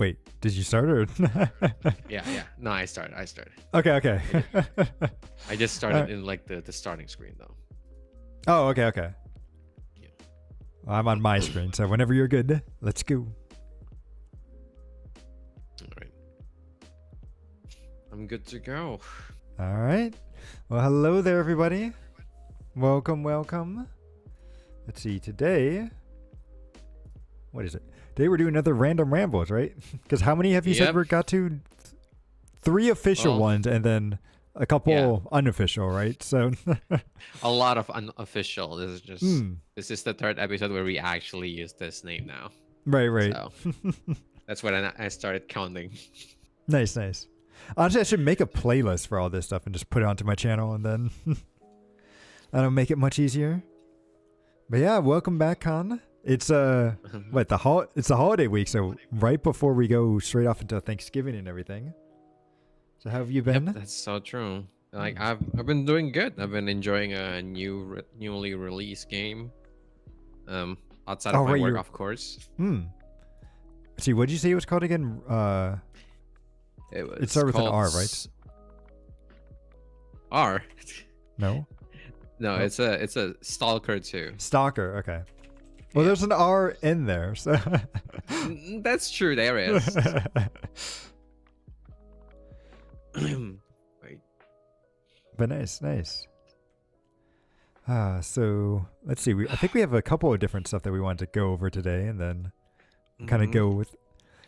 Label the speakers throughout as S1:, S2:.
S1: Wait, did you start or?
S2: Yeah. No, I started.
S1: Okay.
S2: I just started in like the starting screen though.
S1: Oh, okay.
S2: Yeah.
S1: Well, I'm on my screen, so whenever you're good, let's go.
S2: All right. I'm good to go.
S1: All right. Well, hello there, everybody. Welcome. Let's see. Today, what is it? Today we're doing another random rambles, right? Because how many have you said we got to? 3 official ones, and then a couple unofficial, right? So
S2: a lot of unofficial. This is the 3rd episode where we actually use this name now.
S1: Right.
S2: So that's when I started counting.
S1: Nice. Honestly, I should make a playlist for all this stuff and just put it onto my channel, and then I don't make it much easier. But yeah, welcome back, Khan. It's it's the holiday week, so right before we go straight off into Thanksgiving and everything. So how have you been?
S2: Yep, that's so true. Like I've been doing good. I've been enjoying a newly released game. Outside of my work, of course.
S1: See, what did you say it was called again? It started with an R, right?
S2: R.
S1: No.
S2: No, it's a Stalker 2.
S1: Stalker, okay. Well, there's an R in there, so
S2: that's true. There is. Wait.
S1: But nice. So let's see. I think we have a couple of different stuff that we wanted to go over today, and then kind of go with.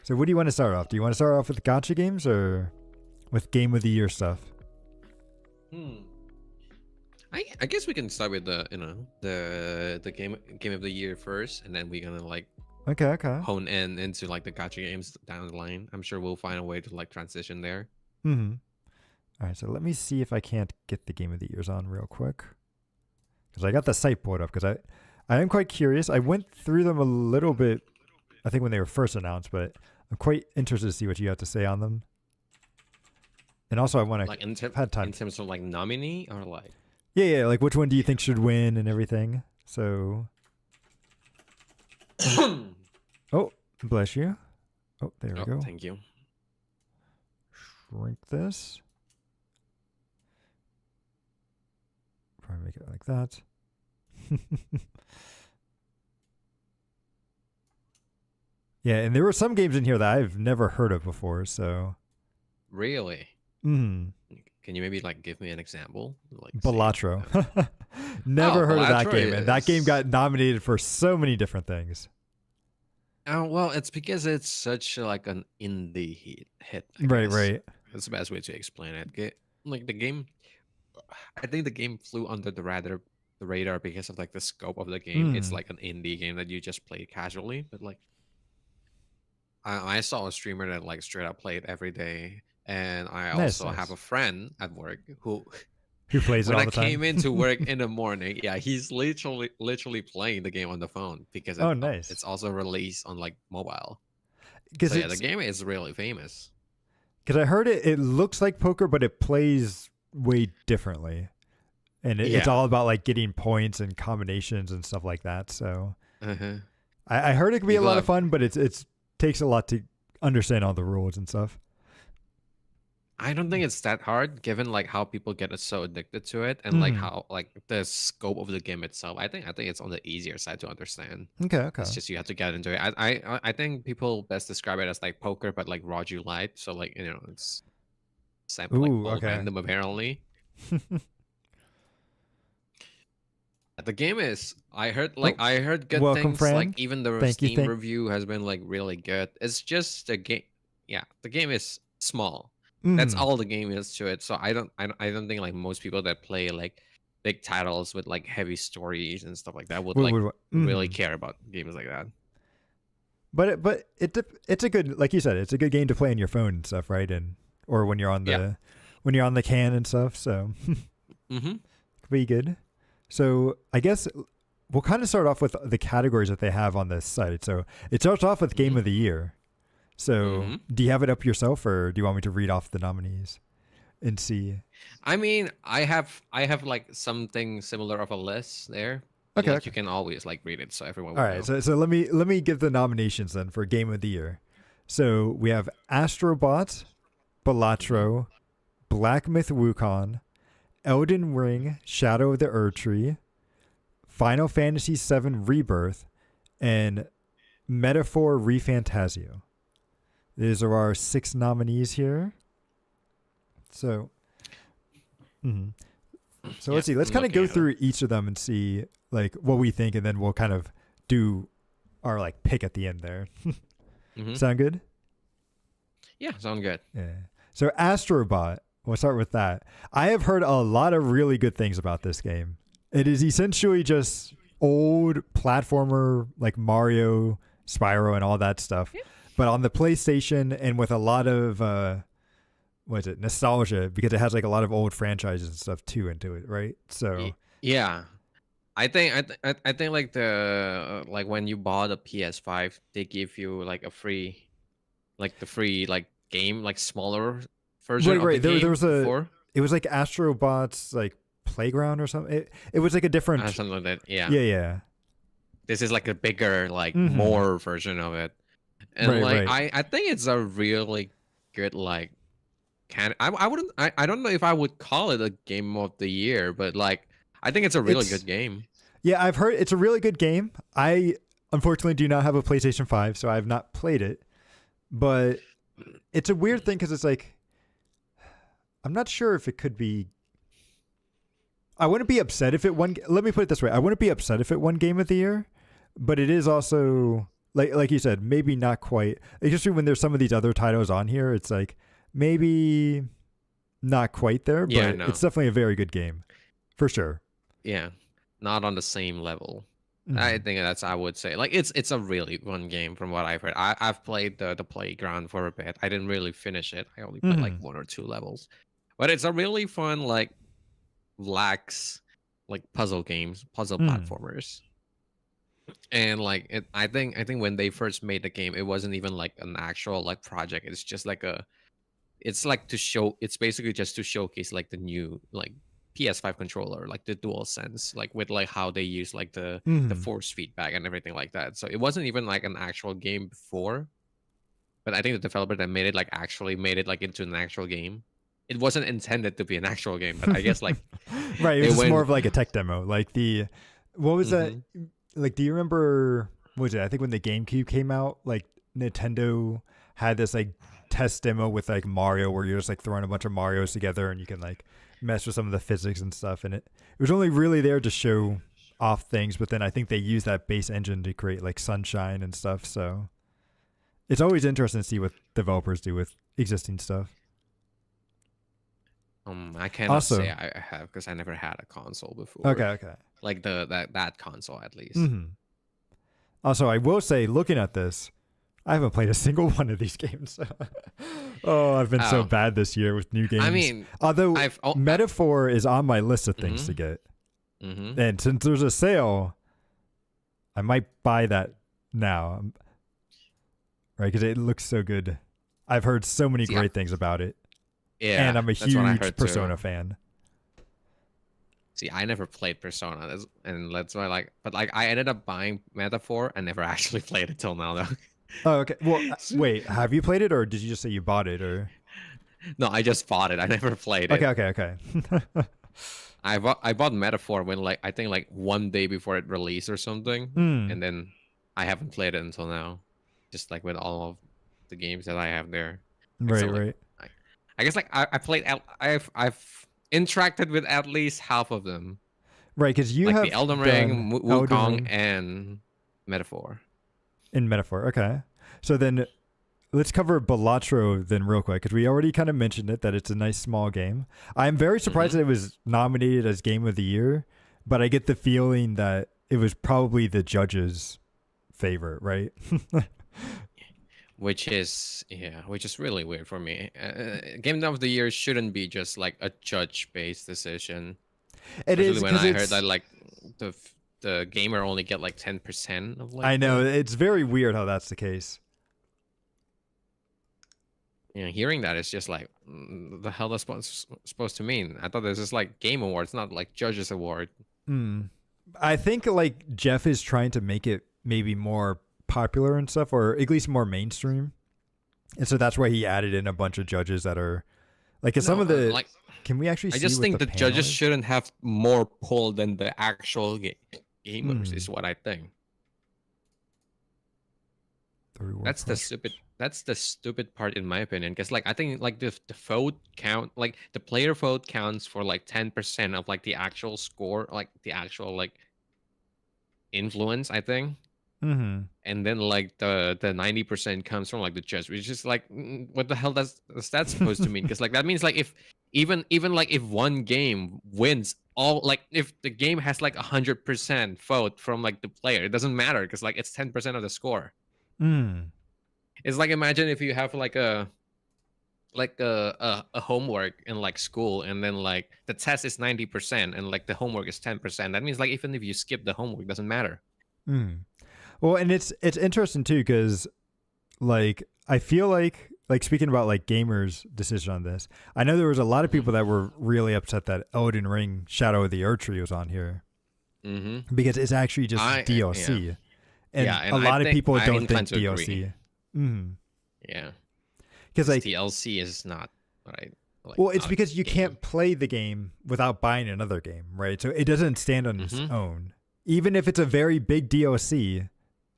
S1: So, what do you want to start off? Do you want to start off with gacha games or with Game of the Year stuff?
S2: I guess we can start with the game of the year first, and then we're gonna like
S1: okay
S2: hone into like the gacha games down the line. I'm sure we'll find a way to like transition there.
S1: All right, so let me see if I can't get the Game of the Years on real quick, because I got the site pulled up, because I am quite curious. I went through them a little bit, I think when they were first announced, but I'm quite interested to see what you have to say on them. And also, I want to
S2: like in terms of like nominee or like.
S1: Yeah, like which one do you think should win and everything? So, oh, bless you. Oh, there we go.
S2: Thank you.
S1: Shrink this. Probably make it like that. Yeah, and there were some games in here that I've never heard of before, so.
S2: Really? Can you maybe like give me an example? Like
S1: Balatro. Never heard of that game, and that game got nominated for so many different things.
S2: Oh well, it's because it's such like an indie hit.
S1: Right.
S2: That's the best way to explain it. Like the game, I think the game flew under the radar because of like the scope of the game. It's like an indie game that you just play casually, but like I saw a streamer that like straight up played every day. And I also have a friend at work who
S1: plays it all the time.
S2: When I came into work in the morning, he's literally playing the game on the phone because it's also released on like mobile. So the game is really famous.
S1: Because I heard it looks like poker, but it plays way differently, and it's all about like getting points and combinations and stuff like that. So I heard it could be a lot of fun, but it takes a lot to understand all the rules and stuff.
S2: I don't think it's that hard, given like how people get so addicted to it, and like how like the scope of the game itself. I think it's on the easier side to understand.
S1: Okay.
S2: It's just you have to get into it. I think people best describe it as like poker, but like Roger light. So like it's like random apparently. The game is I heard good things.
S1: Friend.
S2: Like even the Steam review has been like really good. It's just a game. Yeah, the game is small. That's all the game is to it. So I don't think like most people that play like big titles with like heavy stories and stuff like that would really care about games like that.
S1: But it's a good, like you said, it's a good game to play on your phone and stuff, right? Or when you're on the can and stuff. So could be good. So I guess we'll kind of start off with the categories that they have on this site. So it starts off with Game of the Year. So do you have it up yourself, or do you want me to read off the nominees and see?
S2: I mean, I have like something similar of a list there.
S1: Okay.
S2: You can always like read it so everyone.
S1: All right. So let me give the nominations then for Game of the Year. So we have Astrobot, Balatro, Black Myth Wukong, Elden Ring, Shadow of the Erdtree, Final Fantasy VII Rebirth, and Metaphor ReFantazio. These are our 6 nominees here. So, so let's see. Let's kind of go through each of them and see like what we think, and then we'll kind of do our like pick at the end there. Sound good?
S2: Yeah, sound good.
S1: Yeah. So Astrobot, we'll start with that. I have heard a lot of really good things about this game. It is essentially just old platformer like Mario, Spyro, and all that stuff, but on the PlayStation and with a lot of nostalgia, because it has like a lot of old franchises and stuff too into it, right? So
S2: yeah, I think like the like when you bought a PS5, they give you like a free, like the free like game, like smaller version of the game.
S1: There was it was like Astrobot's like Playground or something. It was like a different
S2: something like that. Yeah.
S1: Yeah.
S2: This is like a bigger, like more version of it, and I think it's a really good like. I don't know if I would call it a game of the year, but like I think it's a really good game.
S1: Yeah, I've heard it's a really good game. I unfortunately do not have a PlayStation 5, so I have not played it. But it's a weird thing because it's like I'm not sure if it could be. I wouldn't be upset if it won. Let me put it this way: I wouldn't be upset if it won Game of the Year, but it is also like you said, maybe not quite. Especially when there's some of these other titles on here, it's like maybe not quite there, but it's definitely a very good game, for sure.
S2: Yeah, not on the same level. I think I would say like it's a really fun game from what I've heard. I've played the Playground for a bit. I didn't really finish it. I only played like 1 or 2 levels, but it's a really fun like lax like puzzle platformers. And like I think when they first made the game, it wasn't even like an actual like project. It's just like it's basically just to showcase like the new like PS5 controller, like the DualSense, like with like how they use like the force feedback and everything like that. So it wasn't even like an actual game before, but I think the developer that made it like actually made it like into an actual game. It wasn't intended to be an actual game, but I guess like
S1: right, it was just more of like a tech demo. Like what was that? Like, do you remember? What was it? I think when the GameCube came out, like Nintendo had this like test demo with like Mario, where you're just like throwing a bunch of Marios together and you can like mess with some of the physics and stuff. And it was only really there to show off things, but then I think they used that base engine to create like Sunshine and stuff. So it's always interesting to see what developers do with existing stuff.
S2: I cannot say I have because I never had a console before.
S1: Okay.
S2: Like that console at least.
S1: Also, I will say, looking at this, I haven't played a single one of these games. I've been so bad this year with new games.
S2: I mean,
S1: although Metaphor is on my list of things to get, and since there's a sale, I might buy that now. Right, because it looks so good. I've heard so many great things about it.
S2: Yeah,
S1: and I'm a huge Persona fan.
S2: See, I never played Persona, and that's why but I ended up buying Metaphor and never actually played it till now though.
S1: Oh, okay. Well, wait, have you played it, or did you just say you bought it, or?
S2: No, I just bought it. I never played it.
S1: Okay.
S2: I bought Metaphor when I think like 1 day before it released or something, and then I haven't played it until now. Just like with all of the games that I have there.
S1: Right.
S2: I guess like I played. I've interacted with at least half of them.
S1: Right, because you
S2: like
S1: have
S2: the Elden Ring, Wukong, and Metaphor.
S1: In Metaphor, okay. So then, let's cover Balatro then real quick, because we already kind of mentioned it, that it's a nice small game. I'm very surprised that it was nominated as Game of the Year, but I get the feeling that it was probably the judges' favorite, right?
S2: Which is really weird for me. Game of the Year shouldn't be just like a judge-based decision.
S1: It is,
S2: when I heard that like the gamer only get like 10% of like.
S1: I know, it's very weird how that's the case.
S2: Hearing that is just like, the hell that's supposed to mean? I thought this is like Game Awards, not like Judges Award.
S1: I think like Jeff is trying to make it maybe more popular and stuff, or at least more mainstream. And so that's why he added in a bunch of judges that are like some
S2: No,
S1: of the.
S2: like
S1: Can we actually
S2: I
S1: see
S2: just
S1: what
S2: think
S1: the
S2: the
S1: panel
S2: judges
S1: is?
S2: shouldn't have more pull than the actual gamers.
S1: Hmm.
S2: Is what I think.
S1: The reward
S2: That's the
S1: process.
S2: stupid. That's the stupid part in my opinion. Because like I think like the vote count, like the player vote counts for like 10% of like the actual score, like the actual like influence. I think.
S1: Mm-hmm.
S2: And then like the 90% comes from like the judge, which is like what the hell does that supposed to mean? Because like that means like if even like if one game wins all, like if the game has like 100% vote from like the player, it doesn't matter because like it's 10% of the score.
S1: Mm.
S2: It's like imagine if you have like a homework in like school, and then like the test is 90% and like the homework is 10%. That means like even if you skip the homework, it doesn't matter.
S1: Mm. Well, and it's interesting too because like I feel like speaking about like gamers' decision on this, I know there was a lot of people that were really upset that Elden Ring Shadow of the Erdtree was on here
S2: Mm-hmm.
S1: because it's actually just
S2: Yeah.
S1: DLC, and
S2: Yeah, and
S1: a
S2: I
S1: lot of
S2: think
S1: people
S2: I'm
S1: don't think
S2: inclined to agree.
S1: DLC. Mm.
S2: Yeah,
S1: Because
S2: because
S1: like,
S2: TLC is not right. Like
S1: well, it's
S2: not a
S1: because you
S2: game.
S1: can't play the game without buying another game, right? So it doesn't stand on its
S2: Mm-hmm.
S1: own, even if it's a very big DLC.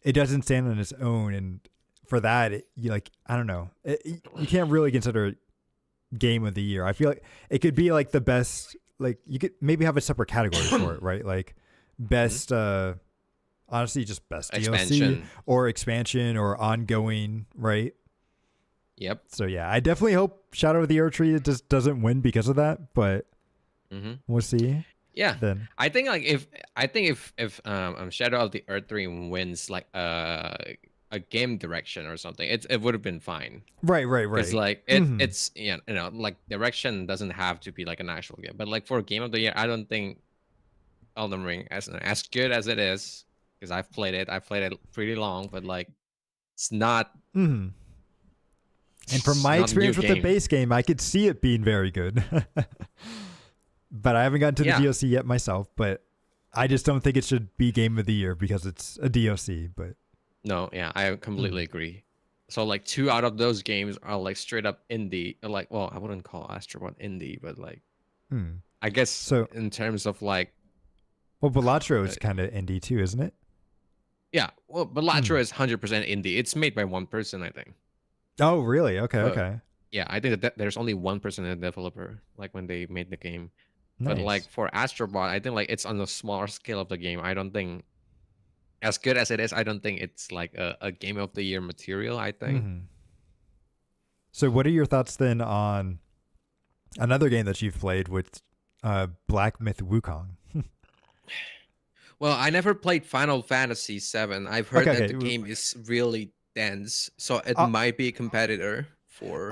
S1: It doesn't stand on its own, and for that, you like I don't know, you can't really consider it game of the year. I feel like it could be like the best. Like you could maybe have a separate category for it, right? Like best, honestly, just best DLC
S2: Expansion.
S1: or expansion or ongoing, right?
S2: Yep.
S1: So yeah, I definitely hope Shadow of the Erdtree just doesn't win because of that, but
S2: Mm-hmm.
S1: we'll see.
S2: Yeah,
S1: Then
S2: I think like if Shadow of the Earth 3 wins like a game direction or something, it would have been fine. Because
S1: right.
S2: like
S1: Mm-hmm.
S2: it's yeah, you know, like direction doesn't have to be like an actual game, but like for game of the year, I don't think Elden Ring as good as it is, because I've played it pretty long, but like it's not
S1: Mm-hmm. And from
S2: it's
S1: my
S2: not a new
S1: experience with the
S2: game.
S1: base game, I could see it being very good. But I haven't gotten to the
S2: Yeah.
S1: DLC yet myself, but I just don't think it should be game of the year because it's a DLC, but
S2: No, yeah, I completely agree. So like 2 out of those games are like straight up indie. Like, well, I wouldn't call Astrobot indie, but like
S1: mm.
S2: I guess
S1: So
S2: in terms of like
S1: well Balatro
S2: uh,
S1: is kind of indie too, isn't it?
S2: yeah, well, but
S1: Mm.
S2: Latra is 100% indie. It's made by one person, I think.
S1: Oh, really? Okay,
S2: But
S1: okay.
S2: yeah, I think that there's only one person in the developer like when they made the game. But like
S1: Nice.
S2: for Astrobot, I think like it's on the smaller scale of the game. I don't think as good as it is, I don't think it's like a game of the year material, I think.
S1: Mm-hmm. So what are your thoughts then on another game that you've played with Black Myth Wukong?
S2: Well, I never played Final Fantasy VII. I've heard
S1: Okay,
S2: that
S1: okay.
S2: the game is really dense, so it
S1: I'll,
S2: might be a competitor for.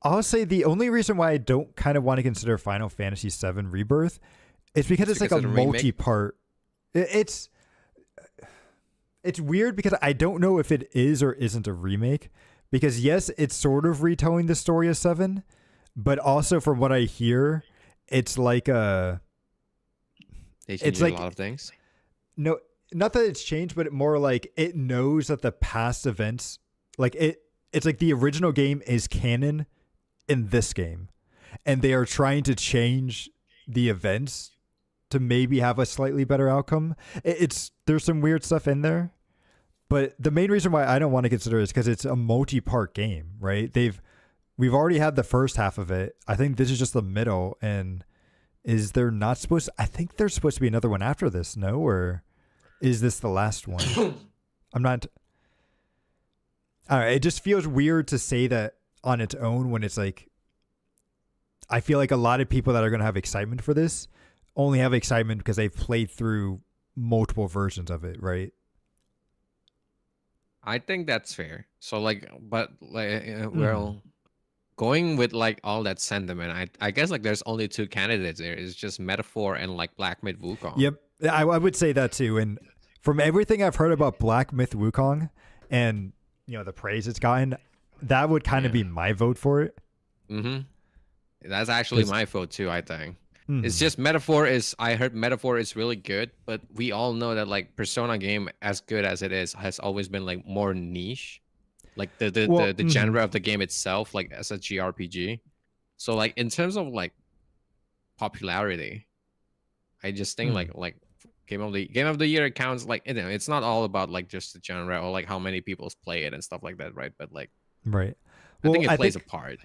S1: I'll say the only reason why I don't kind of want to consider Final Fantasy VII Rebirth is because it's like a
S2: Of the remake.
S1: multi-part. It's weird because I don't know if it is or isn't a remake. Because yes, it's sort of retelling the story of Seven, but also from what I hear, it's like a.
S2: They
S1: It's
S2: changed a
S1: like
S2: lot of things.
S1: no, not that it's changed, but more like it knows that the past events, like it's like the original game is canon in this game, and they are trying to change the events to maybe have a slightly better outcome. It's there's some weird stuff in there, but the main reason why I don't want to consider it is because it's a multi-part game, right? We've already had the first half of it. I think this is just the middle, and is there not supposed? I think there's supposed to be another one after this, no? Or is this the last one? I'm not. All right, it just feels weird to say that on its own when it's like. I feel like a lot of people that are going to have excitement for this only have excitement because they've played through multiple versions of it, right?
S2: I think that's fair. So like, but like,
S1: Mm-hmm.
S2: well, going with like all that sentiment, I guess like there's only 2 candidates there. It's just Metaphor and like Black Myth Wukong.
S1: Yep, I would say that too. And from everything I've heard about Black Myth Wukong and the praise it's gotten, that would kind of
S2: Yeah.
S1: be my vote for it.
S2: Mm-hmm. That's actually
S1: 'Cause-
S2: my vote too, I think. It's
S1: mhm.
S2: just Metaphor is I heard Metaphor is really good, but we all know that like Persona game, as good as it is, has always been like more niche. like the
S1: Well,
S2: the, the genre of the game itself, like as a JRPG. So like in terms of like popularity, I just think like game of the year counts, like, it's not all about like just the genre or like how many people play it and stuff like that, right? But like
S1: right.
S2: I
S1: Well,
S2: think it plays a part.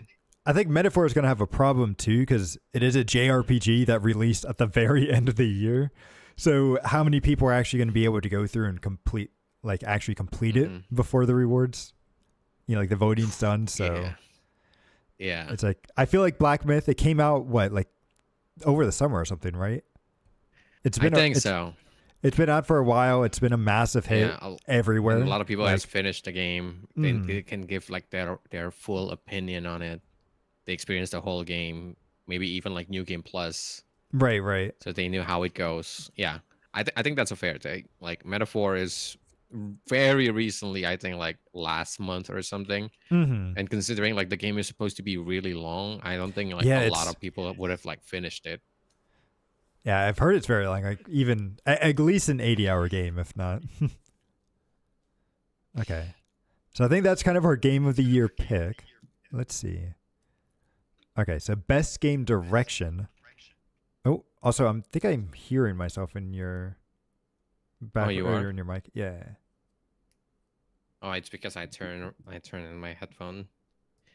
S1: I think Metaphor is going to have a problem too because it is a JRPG that released at the very end of the year. So how many people are actually going to be able to go through and actually complete it before the rewards? Like the voting's done. So
S2: Yeah.
S1: it's like, I feel like Black Myth, it came out like over the summer or something, right?
S2: I think so.
S1: It's been out for a while. It's been a massive hit everywhere.
S2: And a lot of people
S1: like,
S2: has finished the game. They can give like their full opinion on it. They experienced the whole game, maybe even like New Game Plus.
S1: Right.
S2: So they knew how it goes. Yeah, I think that's a fair take. Like Metaphor is very recently, I think like last month or something. And considering like the game is supposed to be really long, I don't think like a lot of people would have like finished it.
S1: Yeah, I've heard it's very long. Like even at least an 80-hour game, if not. Okay, so I think that's kind of our game of the year pick. Let's see. Okay, so best game direction. Oh, also, I think I'm hearing myself in your back.
S2: Oh, you are?
S1: in your mic. Yeah.
S2: Oh, it's because I turn in my headphone.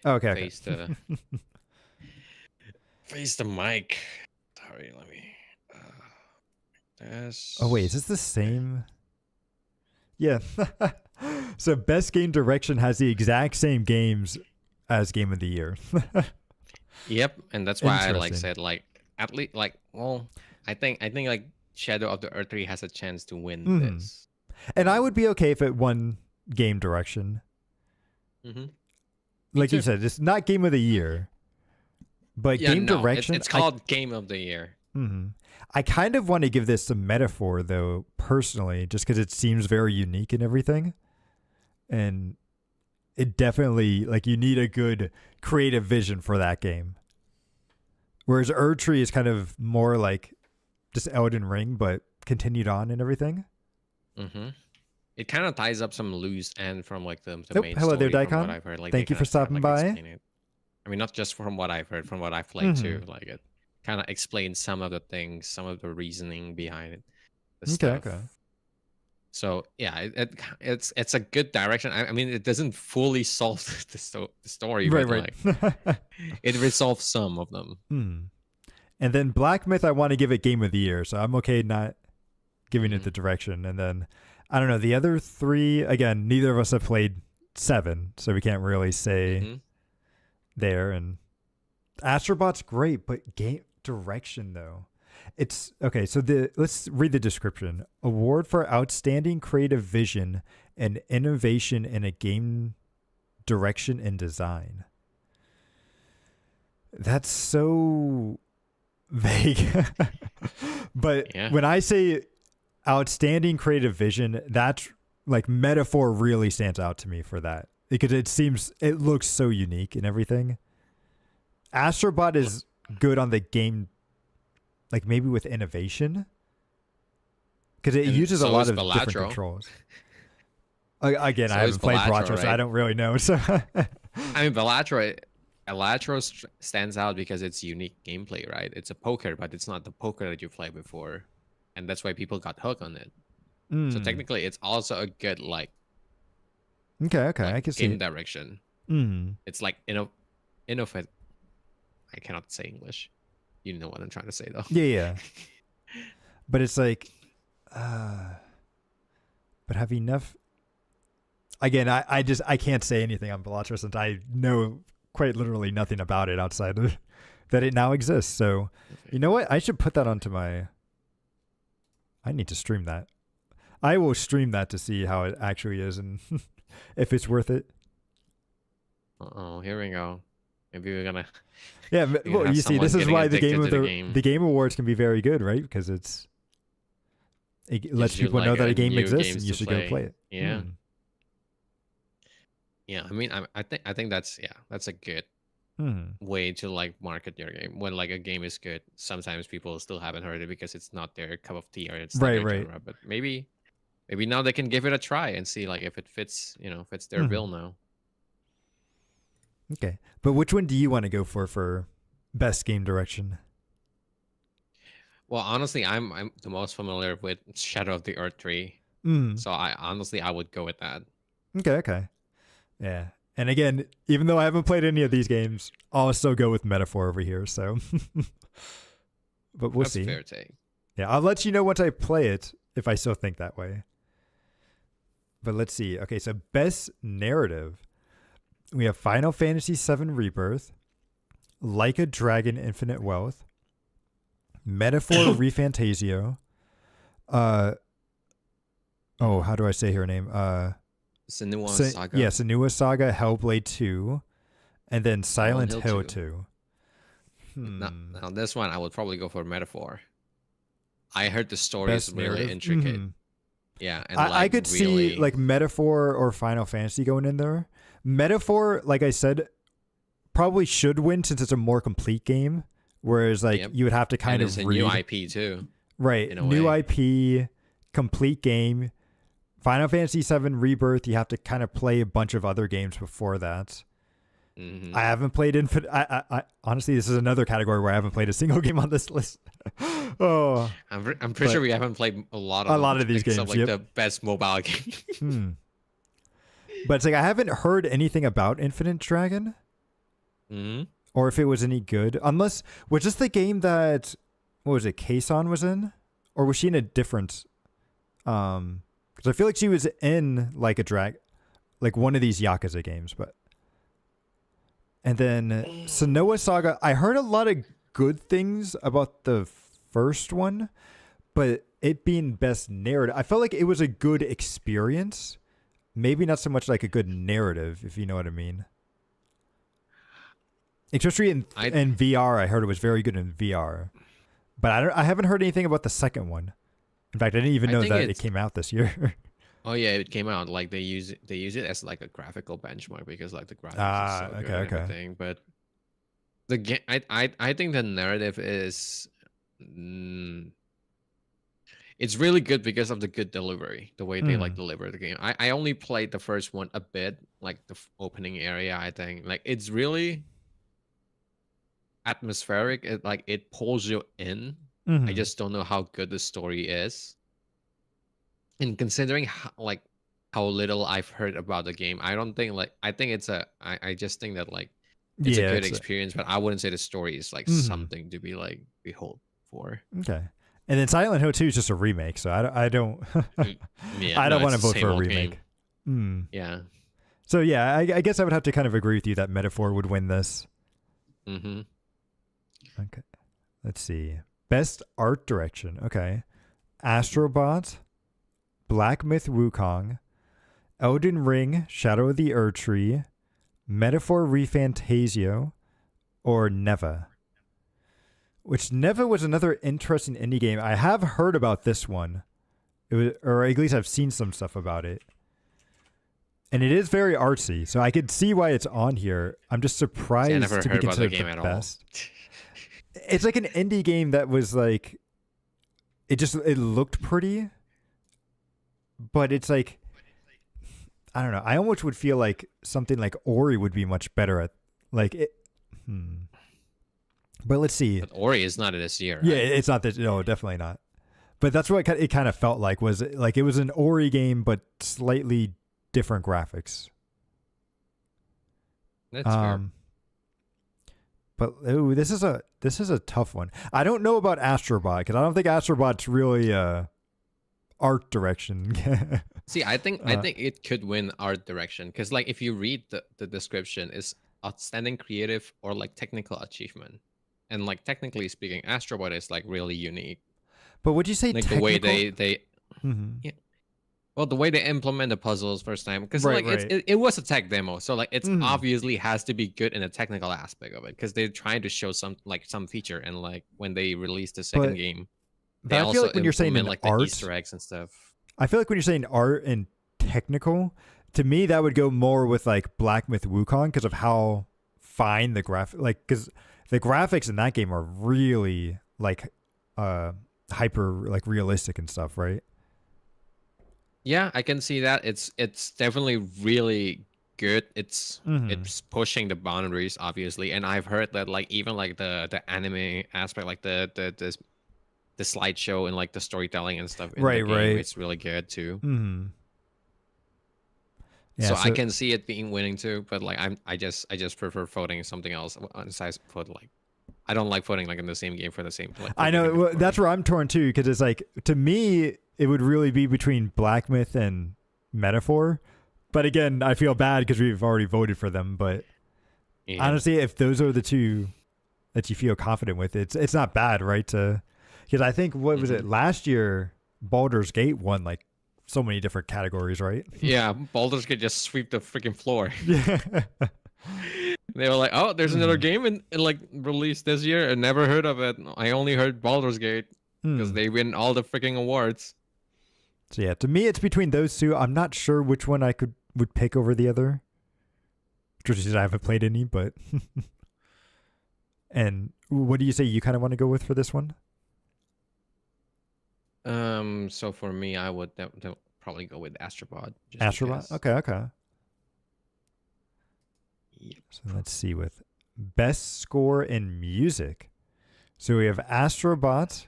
S1: Okay.
S2: Face the mic. Sorry, let me.
S1: Oh wait, is this the same? Yeah. So best game direction has the exact same games as game of the year.
S2: Yep, and that's why I like said like at least like, well, I think like Shadow of the Earth 3 has a chance to win this.
S1: And I would be okay if it won game direction. Like you said, it's not game of the year, but game direction.
S2: It's called game of the year.
S1: I kind of want to give this some Metaphor though, personally, just because it seems very unique and everything, and it definitely, like, you need a good creative vision for that game. Whereas Erdtree is kind of more like just Elden Ring, but continued on and everything.
S2: It kind of ties up some loose end from like the main
S1: hello
S2: story.
S1: there,
S2: from
S1: Daikon.
S2: what I've heard. Like,
S1: thank you for stopping by.
S2: I mean, not just from what I've heard, from what I've played too. Like, it kind of explains some of the things, some of the reasoning behind it.
S1: Okay.
S2: So yeah, it's a good direction. I mean, it doesn't fully solve the story, but
S1: right.
S2: Like, it resolves some of them.
S1: And then Black Myth, I want to give it game of the year, so I'm okay not giving it the direction. And then I don't know, the other three, again, neither of us have played 7, so we can't really say there. And Astrobot's great, but game direction though. It's okay. So let's read the description. Award for outstanding creative vision and innovation in a game direction and design. That's so vague. But when I say outstanding creative vision, that's like Metaphor really stands out to me for that, because it looks so unique and everything. Astrobot is good on the game, like maybe with innovation, because it uses a lot of different controls. Again, I haven't played Balatro, right? So I don't really know. So
S2: I mean, Balatro stands out because it's unique gameplay, right? It's a poker, but it's not the poker that you played before, and that's why people got hooked on it. So technically, it's also a good like
S1: okay,
S2: like
S1: I can see
S2: game direction. It's like innovative. I cannot say English. You know what I'm trying to say, though.
S1: Yeah. But it's like, but have enough. Again, I can't say anything on Balatro since I know quite literally nothing about it outside of that it now exists. So, you know what? I should put that onto my. I need to stream that. I will stream that to see how it actually is and if it's worth it.
S2: Here we go. Maybe we're gonna.
S1: Yeah, well, you see, this is why the game awards can be very good, right? Because it lets people know that a game exists and you should go play it.
S2: Yeah. Yeah, I mean, I think that's a good way to like market your game. When like a game is good, sometimes people still haven't heard it because it's not their cup of tea or it's not their genre. But maybe now they can give it a try and see like if it fits, fits their bill now.
S1: Okay. But which one do you want to go for best game direction?
S2: Well, honestly, I'm the most familiar with Shadow of the Earth 3.
S1: Mm.
S2: So I would go with that.
S1: Okay, okay. Yeah. And again, even though I haven't played any of these games, I'll still go with Metaphor over here. So, but we'll
S2: That's a
S1: see.
S2: fair take.
S1: Yeah, I'll let you know once I play it if I still think that way. But let's see. Okay, so best narrative. We have Final Fantasy VII Rebirth, Like a Dragon Infinite Wealth, Metaphor Refantasio, how do I say her name?
S2: Senua Saga.
S1: Yeah, Senua Saga, Hellblade 2, and then Silent Hill 2.
S2: Now, this one I would probably go for Metaphor. I heard the story is really intricate. Mm-hmm. Yeah, and
S1: I could see like Metaphor or Final Fantasy going in there. Metaphor, like I said, probably should win since it's a more complete game. Whereas like you would have to kind of read.
S2: It's a new IP too.
S1: Right, new IP, complete game. Final Fantasy VII Rebirth, you have to kind of play a bunch of other games before that. Mm-hmm. I haven't played Infinite. I honestly, this is another category where I haven't played a single game on this list.
S2: I'm pretty sure we haven't played a lot of
S1: these games.
S2: Like the best mobile game.
S1: But it's like I haven't heard anything about Infinite Dragon, or if it was any good. Unless was this the game that what was it? Kason was in, or was she in a different? Because I feel like she was in like like one of these Yakuza games, but. And then Senua Saga, I heard a lot of good things about the first one, but it being best narrative, I felt like it was a good experience. Maybe not so much like a good narrative, if you know what I mean. Especially in VR, I heard it was very good in VR. But I haven't heard anything about the second one. In fact, I didn't even know that it came out this year.
S2: Oh yeah, it came out like they use it as like a graphical benchmark because like the graphics are so good and everything. But the game, I think the narrative is, it's really good because of the good delivery, the way they like deliver the game. I only played the first one a bit, like the opening area. I think like it's really atmospheric. It pulls you in. I just don't know how good the story is. And considering how little I've heard about the game, I don't think I think I just think that like it's a good experience, but I wouldn't say the story is like something to be like behold for.
S1: Okay. And then Silent Hill 2 is just a remake, so I don't I don't want to vote for a remake.
S2: Yeah.
S1: So yeah, I guess I would have to kind of agree with you that Metaphor would win this. Okay. Let's see. Best art direction. Okay. Astrobot, Black Myth Wukong, Elden Ring, Shadow of the Erdtree, Metaphor Refantasio, or Neva. Which Neva was another interesting indie game. I have heard about this one. It was, or at least I've seen some stuff about it. And it is very artsy, so I could see why it's on here. I'm just surprised to be considered the best. It's like an indie game that was like, it looked pretty. But it's like, I don't know. I almost would feel like something like Ori would be much better at like it. But let's see.
S2: But Ori is not this year. Right?
S1: Yeah, it's not this. No, definitely not. But that's what it kind of felt like. Was like it was an Ori game, but slightly different graphics.
S2: That's fair.
S1: But this is a tough one. I don't know about Astrobot because I don't think Astrobot's really art direction.
S2: See, I think it could win art direction because like if you read the description, is outstanding creative or like technical achievement, and like technically speaking, Astrobot is like really unique.
S1: But would you say
S2: like
S1: technical?
S2: The way they yeah. Well, the way they implement the puzzles first time, because it was a tech demo, so like it's obviously has to be good in a technical aspect of it, because they're trying to show some feature, and like when they released the second game, they also feel like when you're saying like art, the Easter eggs and stuff.
S1: I feel like when you're saying art and technical, to me that would go more with like Black Myth Wukong because of how fine the graphic, like because the graphics in that game are really like hyper like realistic and stuff, right?
S2: Yeah, I can see that. It's definitely really good. It's pushing the boundaries, obviously, and I've heard that like even like the anime aspect, like the slideshow and like the storytelling and stuff in the game, it's really good too.
S1: Yeah,
S2: so I can see it being winning too, but like I just prefer voting something else besides put like I don't like voting like in the same game for the same like.
S1: I know that's where I'm torn too, because it's like to me it would really be between Black Myth and Metaphor, but again I feel bad because we've already voted for them. But honestly, if those are the two that you feel confident with, it's not bad, right? Because I think what was it last year? Baldur's Gate won like so many different categories, right?
S2: Yeah, Baldur's Gate just sweep the freaking floor.
S1: Yeah.
S2: They were like, oh, there's another game in like released this year. I never heard of it. I only heard Baldur's Gate because they win all the freaking awards.
S1: So yeah, to me, it's between those two. I'm not sure which one I would pick over the other. Just because I haven't played any, but. And what do you say you kind of want to go with for this one?
S2: So for me, I would probably go with Astrobot.
S1: Astrobot? Okay.
S2: Yep.
S1: So let's see with best score in music. So we have Astrobot,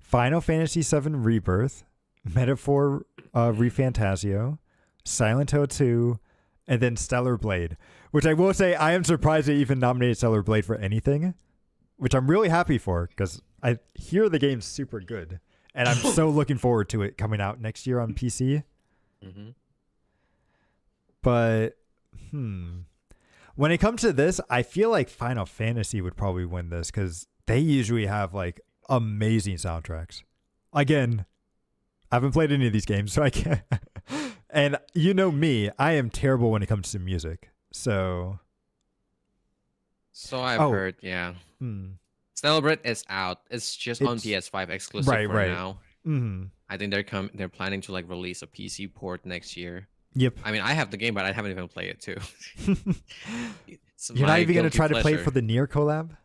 S1: Final Fantasy VII Rebirth, Metaphor ReFantasio, Silent Hill 2, and then Stellar Blade, which I will say I am surprised they even nominated Stellar Blade for anything, which I'm really happy for because I hear the game's super good. And I'm so looking forward to it coming out next year on PC. But, when it comes to this, I feel like Final Fantasy would probably win this because they usually have like amazing soundtracks. Again, I haven't played any of these games, so I can't. And you know me, I am terrible when it comes to music. So
S2: I've heard, yeah. Celebrate is out. It's just on PS5 exclusive for now. I think they're planning to like release a PC port next year.
S1: Yep.
S2: I mean, I have the game, but I haven't even played it too.
S1: You're not even gonna try to play it for the Nier collab?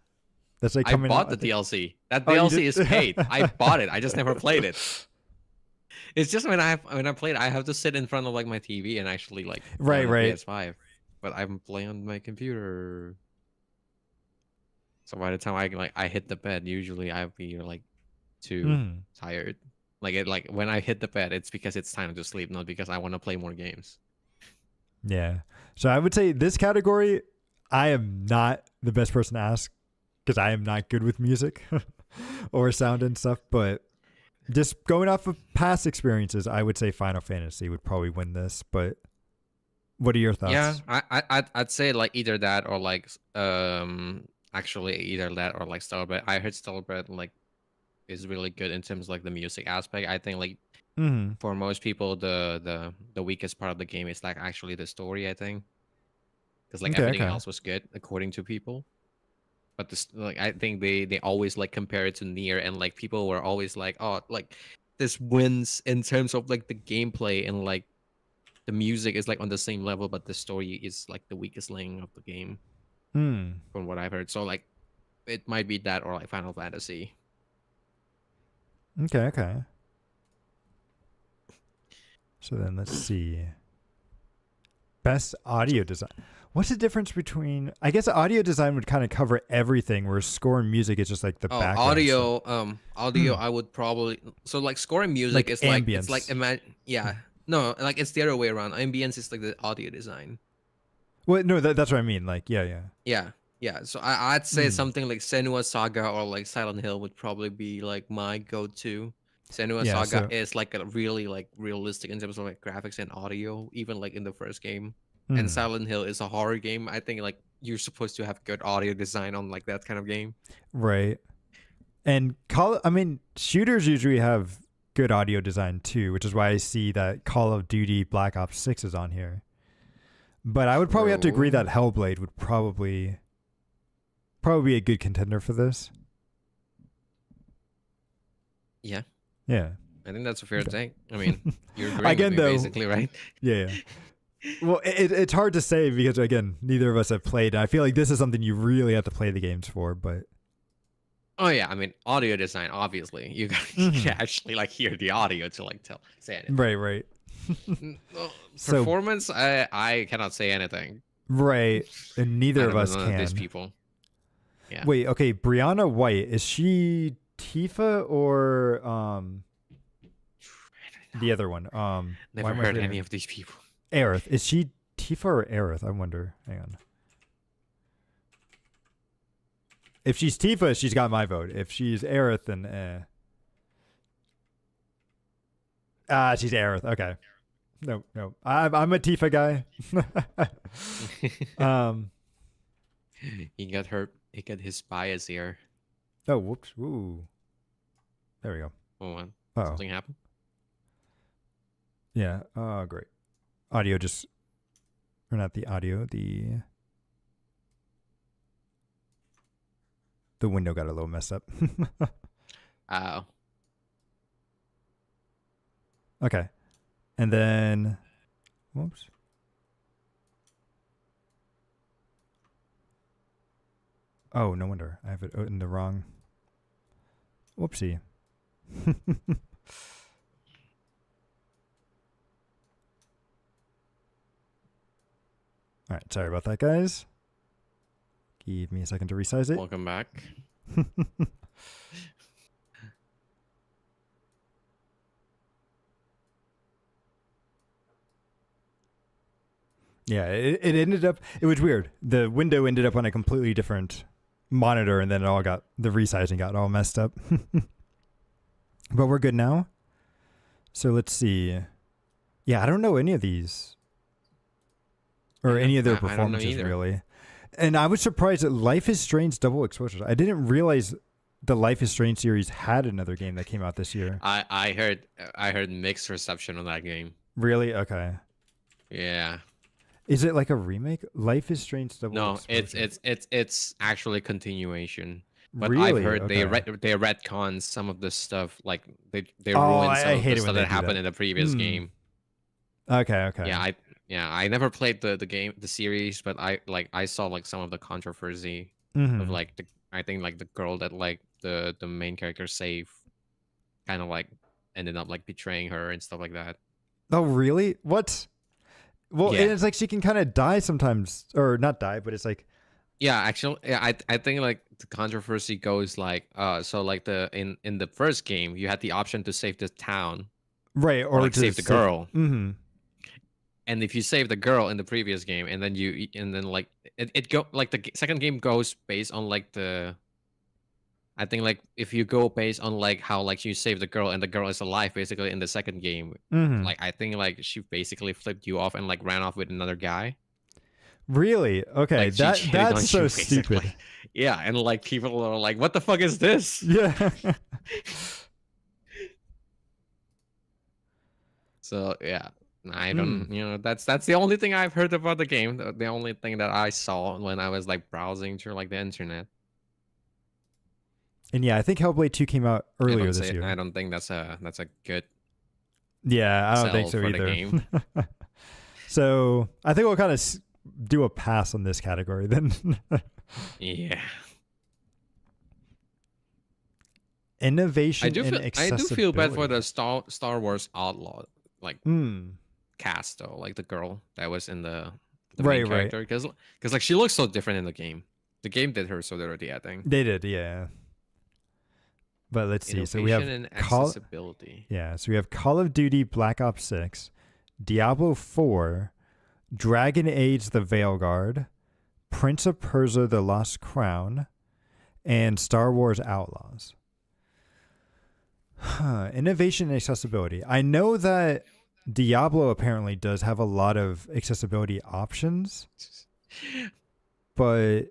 S1: That's like coming out.
S2: I bought the DLC. That DLC is paid. I bought it. I just never played it. It's just when I play it, I have to sit in front of like my TV and actually like
S1: right.
S2: PS5. But I'm playing on my computer. So by the time I hit the bed, usually I'll be like too tired. Like when I hit the bed, it's because it's time to sleep, not because I want to play more games.
S1: Yeah. So I would say this category, I am not the best person to ask because I am not good with music or sound and stuff. But just going off of past experiences, I would say Final Fantasy would probably win this. But what are your thoughts?
S2: Yeah, I'd say like either that or like actually either that or like Stellar Blade. I heard Stellar Blade like is really good in terms of like the music aspect. I think like for most people the weakest part of the game is like actually the story, I think. Because like everything else was good according to people. But this like I think they always like compare it to Nier, and like people were always like, oh, like this wins in terms of like the gameplay, and like the music is like on the same level, but the story is like the weakest link of the game. From what I've heard. So like it might be that or like Final Fantasy.
S1: Okay. So then let's see. Best audio design. What's the difference between, I guess audio design would kind of cover everything, where score and music is just like the background.
S2: Audio I would probably, so like score and music
S1: like
S2: is
S1: ambience.
S2: like it's like no, like it's the other way around. Ambience is like the audio design.
S1: Well, no, that's what I mean. Like, yeah.
S2: So I'd say something like Senua Saga or like Silent Hill would probably be like my go-to. Senua Saga is like a really like realistic in terms of like graphics and audio, even like in the first game. And Silent Hill is a horror game. I think like you're supposed to have good audio design on like that kind of game.
S1: Right. And shooters usually have good audio design too, which is why I see that Call of Duty Black Ops 6 is on here. But I would probably have to agree that Hellblade would probably be a good contender for this.
S2: Yeah.
S1: Yeah.
S2: I think that's a fair take. I mean, you're agreeing with me, basically, right?
S1: Yeah. Well, it's hard to say because, again, neither of us have played. I feel like this is something you really have to play the games for, but...
S2: Oh, yeah. I mean, audio design, obviously. You can actually, like, hear the audio to, like, say it.
S1: Right. So
S2: Performance, I cannot say anything.
S1: right, and
S2: I
S1: neither of
S2: don't know
S1: us
S2: none of these
S1: can.
S2: people. Yeah.
S1: Wait, okay, Brianna White, is she Tifa or the other one? Why
S2: Never
S1: am I
S2: heard
S1: forgetting
S2: any
S1: her?
S2: of these people.
S1: Aerith. Is she Tifa or Aerith? I wonder. Hang on. If she's Tifa, she's got my vote. If she's Aerith, then she's Aerith. Okay. No, no. I'm a Tifa guy. um.
S2: He got hurt. He got his bias here.
S1: Oh, whoops. Ooh. There we go.
S2: Oh, what?
S1: Oh.
S2: Something happened?
S1: Yeah. Oh, great. Audio just, or not the audio. The window got a little messed up.
S2: Oh.
S1: Okay. And then, whoops. Oh, no wonder. I have it in the wrong. Whoopsie. All right. Sorry about that, guys. Give me a second to resize it.
S2: Welcome back.
S1: Yeah, it ended up, it was weird. The window ended up on a completely different monitor, and then the resizing got all messed up. But we're good now. So let's see. Yeah, I don't know any of these. Or any of their performances, really. And I was surprised that Life is Strange Double Exposure. I didn't realize the Life is Strange series had another game that came out this year.
S2: I heard mixed reception on that game.
S1: Really? Okay.
S2: Yeah.
S1: Is it like a remake? Life is Strange Double Exposure.
S2: No, it's actually continuation. But
S1: really?
S2: I've heard
S1: Okay.
S2: they retcon some of the stuff, like they ruined some of the stuff that happened in the previous game.
S1: Okay.
S2: I never played the series, but I saw like some of the controversy of like I think like the girl that like the main character saved kind of like ended up like betraying her and stuff like that.
S1: Oh, really? What? Well,
S2: Yeah.
S1: and it's like she can kind of die sometimes, or not die, but it's like.
S2: Yeah, actually, yeah, I think like the controversy goes like so like in the first game you had the option to save the town,
S1: Right, or
S2: like save the girl.
S1: Mm-hmm.
S2: And if you save the girl in the previous game, and then like it go like the second game goes based on like I think like if you go based on like how like you save the girl and the girl is alive basically in the second game, like I think like she basically flipped you off and like ran off with another guy.
S1: Really? Okay,
S2: like,
S1: that's so stupid.
S2: Yeah, and like people are like, "What the fuck is this?"
S1: Yeah.
S2: So yeah, I don't. That's the only thing I've heard about the game. The only thing that I saw when I was like browsing through like the internet.
S1: And yeah, I think Hellblade 2 came out earlier this year.
S2: I don't think that's a good.
S1: Yeah, I don't think so either. So I think we'll kind of do a pass on this category then.
S2: Yeah.
S1: Innovation
S2: I do feel bad for the Star Wars Outlaw like cast though, like the girl that was in the main character, because like she looks so different in the game. The game did her so dirty, I think.
S1: They did, yeah. But let's see. So we have
S2: accessibility.
S1: So we have Call of Duty Black Ops 6, Diablo 4, Dragon Age The Veilguard, Prince of Persia The Lost Crown, and Star Wars Outlaws. Innovation and accessibility. I know that Diablo apparently does have a lot of accessibility options, but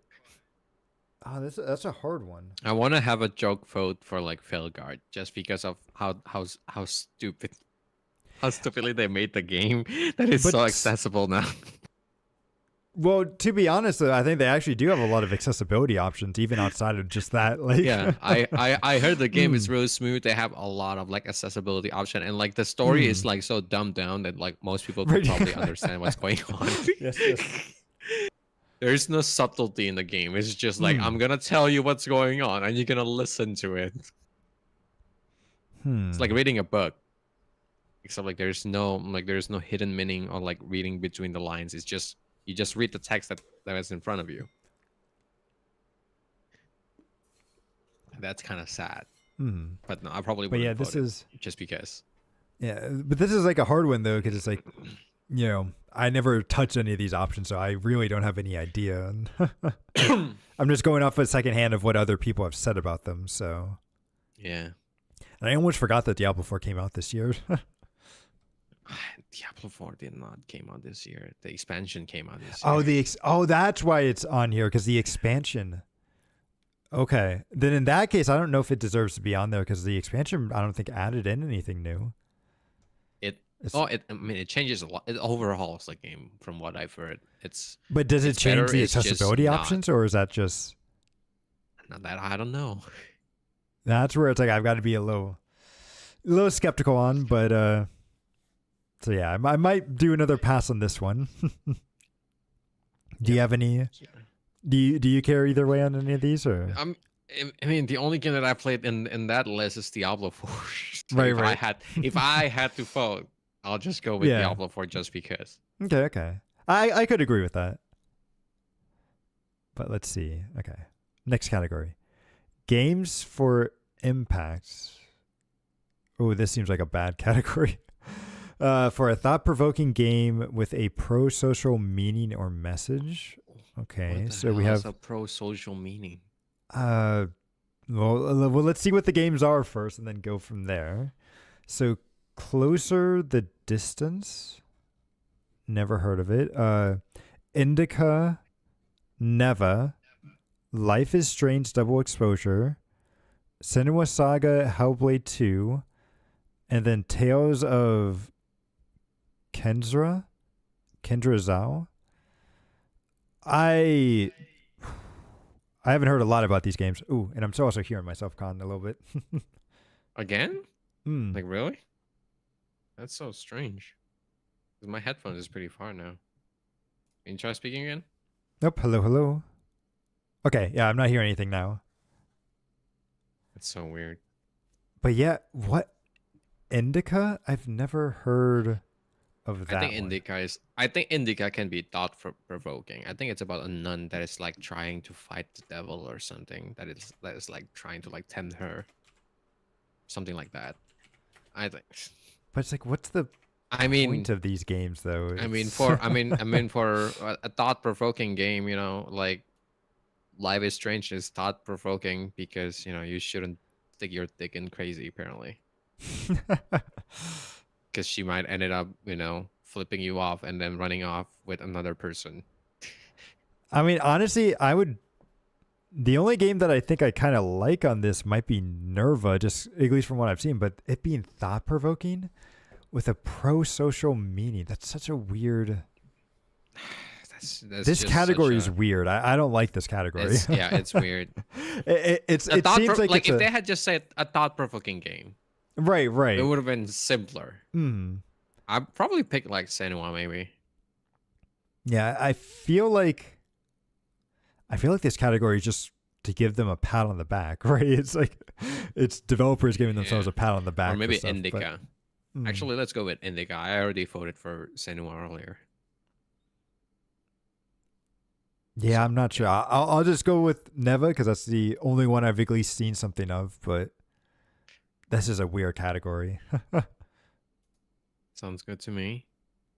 S1: that's a hard one.
S2: I want to have a joke vote for like Veilguard just because of how stupidly they made the game that is so accessible now.
S1: Well, to be honest, I think they actually do have a lot of accessibility options, even outside of just that. Like,
S2: yeah, I heard the game is really smooth. They have a lot of like accessibility option, and like the story is like so dumbed down that like most people could probably understand what's going on.
S1: Yes.
S2: There's no subtlety in the game. It's just like I'm gonna tell you what's going on, and you're gonna listen to it. It's like reading a book. except like there's no hidden meaning or like reading between the lines. It's just you just read the text that is in front of you. That's kind of sad. But no, I probably
S1: But yeah,
S2: wouldn't
S1: this
S2: vote it
S1: is
S2: just because.
S1: yeah, but this is like a hard one though, because it's like, you know, I never touched any of these options, so I really don't have any idea. And I'm just going off a secondhand of what other people have said about them. So
S2: Yeah.
S1: and I almost forgot that Diablo 4 came out this year.
S2: Diablo 4 did not came out this year. The expansion came out this
S1: Oh,
S2: year.
S1: that's why it's on here, because the expansion. Okay, then in that case, I don't know if it deserves to be on there, because the expansion I don't think added in anything new.
S2: I mean, it changes a lot. It overhauls the game, from what I've heard.
S1: But does it change the accessibility options, or is that just
S2: not that I don't know.
S1: That's where it's like I've got to be a little skeptical on, but so yeah, I might do another pass on this one. Do you have any? Do you care either way on any of these, or?
S2: I mean, the only game that I played in that list is Diablo 4. So
S1: right.
S2: If I had to vote, I'll just go with Diablo 4 just because.
S1: Okay. I could agree with that. But let's see. Okay. Next category. Games for impact. Oh, this seems like a bad category. For a thought-provoking game with a pro-social meaning or message. Okay, so we have
S2: a pro-social meaning.
S1: Well, let's see what the games are first, and then go from there. So, Closer the Distance. Never heard of it. Indica. Neva. Life is Strange Double Exposure. Senua Saga Hellblade 2. And then Tales of Kendra Zhao. I haven't heard a lot about these games. Ooh, and I'm also hearing myself con a little bit.
S2: Again? Like, really? That's so strange. 'Cause my headphones is pretty far now. Can you try speaking again?
S1: Nope. Hello. Okay, yeah, I'm not hearing anything now.
S2: That's so weird.
S1: But yeah, what? Indica? I've never heard of that.
S2: I think Indica can be thought provoking. I think it's about a nun that is like trying to fight the devil or something. That is like trying to like tempt her. Something like that. I think.
S1: But it's like, what's the point of these games, though?
S2: I mean, for a thought provoking game, you know, like Life is Strange is thought provoking because you shouldn't stick your dick in crazy apparently. Because she might ended up, flipping you off and then running off with another person.
S1: I mean, honestly, the only game that I think I kind of like on this might be Nerva, just at least from what I've seen, but it being thought-provoking with a pro-social meaning, that's such a weird... This category is weird. I don't like this category.
S2: It's weird.
S1: It seems like
S2: if they had just said a thought-provoking game.
S1: Right.
S2: It would have been simpler. I'd probably pick like Senua maybe.
S1: Yeah, I feel like this category is just to give them a pat on the back, right? It's like it's developers giving themselves a pat on the back.
S2: Or maybe Indica. Actually, let's go with Indica. I already voted for Senua earlier.
S1: Yeah, I'm not sure. I'll just go with Neva because that's the only one I've at least seen something of, but this is a weird category.
S2: Sounds good to me.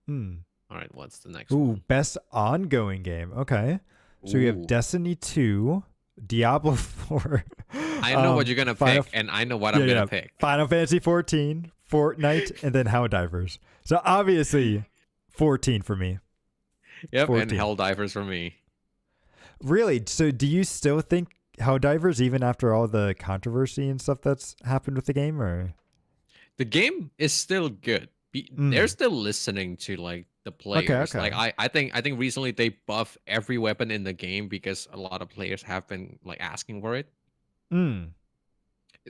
S2: All right, what's the next
S1: one?
S2: Ooh,
S1: best ongoing game. Okay. So we have Destiny 2, Diablo 4.
S2: I know what you're going to pick, and I know what I'm going to pick.
S1: Final Fantasy 14, Fortnite, and then Helldivers. So obviously 14 for me.
S2: Yep, 14. And Helldivers for me.
S1: Really? So do you still think Helldivers, even after all the controversy and stuff that's happened with the game, or?
S2: The game is still good. They're still listening to like the players.
S1: Okay.
S2: Like I think recently they buffed every weapon in the game because a lot of players have been like asking for it.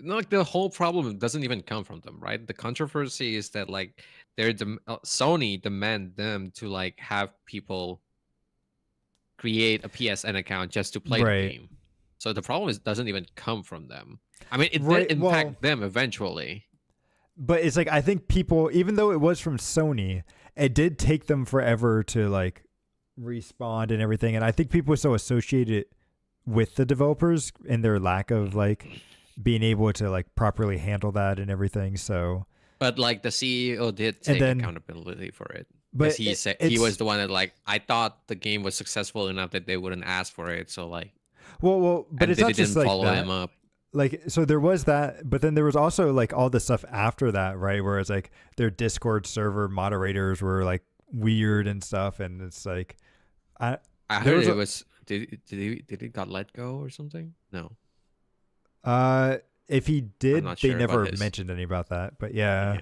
S2: Like the whole problem doesn't even come from them, right? The controversy is that like Sony demand them to like have people create a PSN account just to play the game. So the problem doesn't even come from them. I mean, it did impact them eventually.
S1: but it's like I think people, even though it was from Sony, it did take them forever to like respawn and everything, and I think people so associated with the developers and their lack of like being able to like properly handle that and everything. So,
S2: but like the CEO did take accountability for it. But he said he was the one that like, I thought the game was successful enough that they wouldn't ask for it. So like,
S1: but it's not just like
S2: follow
S1: that.
S2: him up.
S1: Like, so there was that, but then there was also like all the stuff after that, right? Where it's like their Discord server moderators were like weird and stuff, and it's like,
S2: I heard it was did he got let go or something? No.
S1: If he did, they never mentioned any about that. But yeah,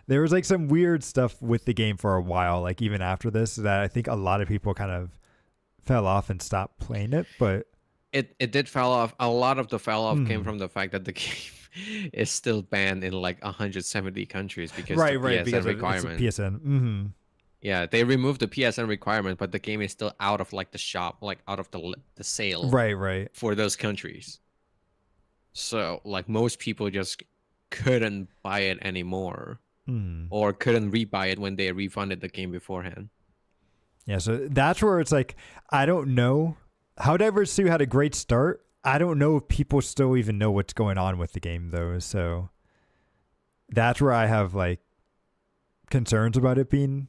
S1: there was like some weird stuff with the game for a while, like even after this, that I think a lot of people kind of fell off and stopped playing it. But
S2: it did fall off. A lot of the fell off came from the fact that the game is still banned in like 170 countries because the PSN requirement.
S1: PSN. Mm-hmm.
S2: Yeah, they removed the PSN requirement, but the game is still out of like the shop, like out of the sale.
S1: Right.
S2: For those countries. So like most people just couldn't buy it anymore, or couldn't rebuy it when they refunded the game beforehand.
S1: Yeah, so that's where it's like, I don't know. Helldivers 2 had a great start. I don't know if people still even know what's going on with the game, though. So that's where I have like concerns about it being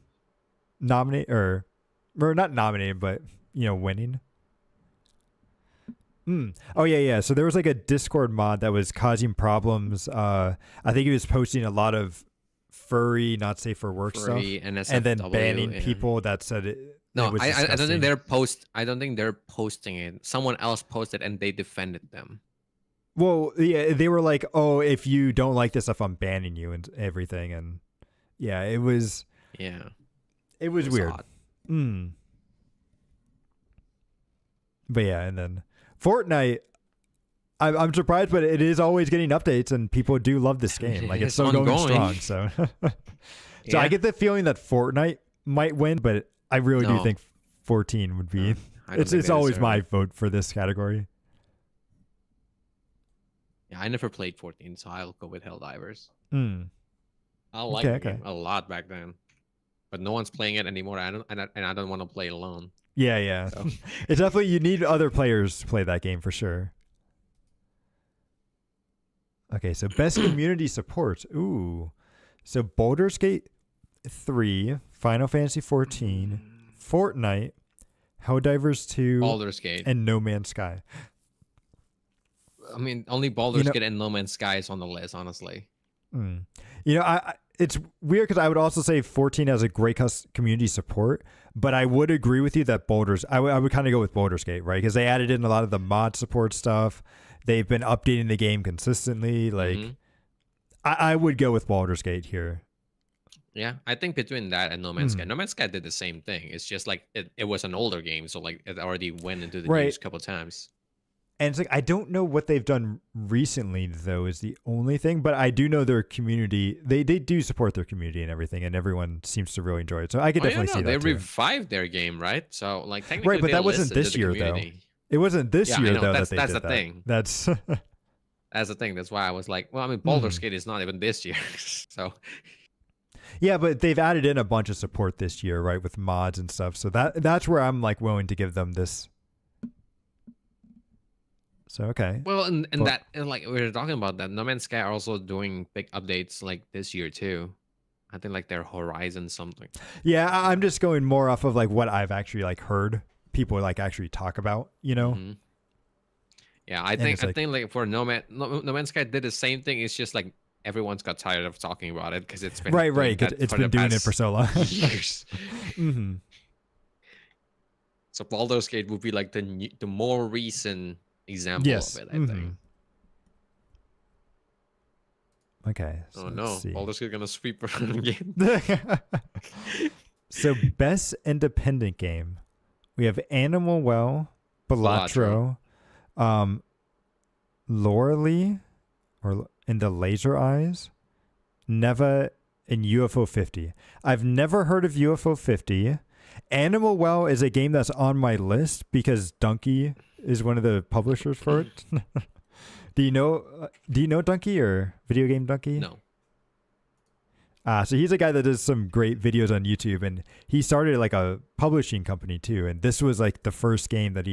S1: nominated, or not nominated, but winning. Oh yeah. So there was like a Discord mod that was causing problems. I think he was posting a lot of furry, not safe for work stuff,
S2: NSFW,
S1: and then banning people that said it.
S2: No, I don't think I don't think they're posting it. Someone else posted and they defended them.
S1: Well, yeah, they were like, "Oh, if you don't like this stuff, I'm banning you and everything." And yeah, it was weird. But yeah, and then Fortnite, I'm surprised, but it is always getting updates, and people do love this game. Like it's still going strong. So, I get the feeling that Fortnite might win, but I really do think 14 would be. It's always my vote for this category.
S2: Yeah, I never played 14, so I'll go with Helldivers. I liked the game a lot back then, but no one's playing it anymore. I don't want to play it alone.
S1: Yeah. So. It's definitely, you need other players to play that game for sure. Okay, so best community support. Ooh. So Baldur's Gate 3, Final Fantasy 14, Fortnite, Helldivers 2,
S2: Baldur's Gate,
S1: and No Man's Sky.
S2: I mean, only Baldur's Gate and No Man's Sky is on the list, honestly.
S1: It's weird because I would also say 14 has a great community support, but I would agree with you that I would kind of go with Baldur's Gate, right? Because they added in a lot of the mod support stuff. They've been updating the game consistently. Like, I would go with Baldur's Gate here.
S2: Yeah, I think between that and No Man's Sky. No Man's Sky did the same thing. It's just like it was an older game, so like it already went into the news a couple of times.
S1: And it's like, I don't know what they've done recently, though, is the only thing. But I do know their community, they do support their community and everything, and everyone seems to really enjoy it. So I could definitely see that.
S2: They
S1: too.
S2: Revived their game, right? So like technically,
S1: right, but that wasn't this year, though. It wasn't this year, though. That's
S2: the thing.
S1: That's
S2: the thing. That's why I was like, well, I mean, Baldur's Gate is not even this year, so.
S1: Yeah, but they've added in a bunch of support this year, right, with mods and stuff. So that's where I'm like willing to give them this. So okay.
S2: Well, and like we were talking about that, No Man's Sky are also doing big updates like this year too. I think like their Horizon something.
S1: Yeah, I'm just going more off of like what I've actually like heard people like actually talk about,
S2: Yeah, I think like for No Man's Sky did the same thing. It's just like everyone's got tired of talking about it because it's been
S1: right. It's been doing it for so long.
S2: Years. So Baldur's Gate would be like the more recent example of it, I think.
S1: Okay.
S2: So no, Baldur's Gate gonna sweep around again.
S1: So best independent game, we have Animal Well, Balatro, Loreley, or In the Laser Eyes, Neva, and UFO 50. I've never heard of UFO 50. Animal Well is a game that's on my list because Donkey is one of the publishers for it. Do you know Donkey or Video Game Donkey?
S2: No.
S1: So he's a guy that does some great videos on YouTube, and he started like a publishing company too. And this was like the first game that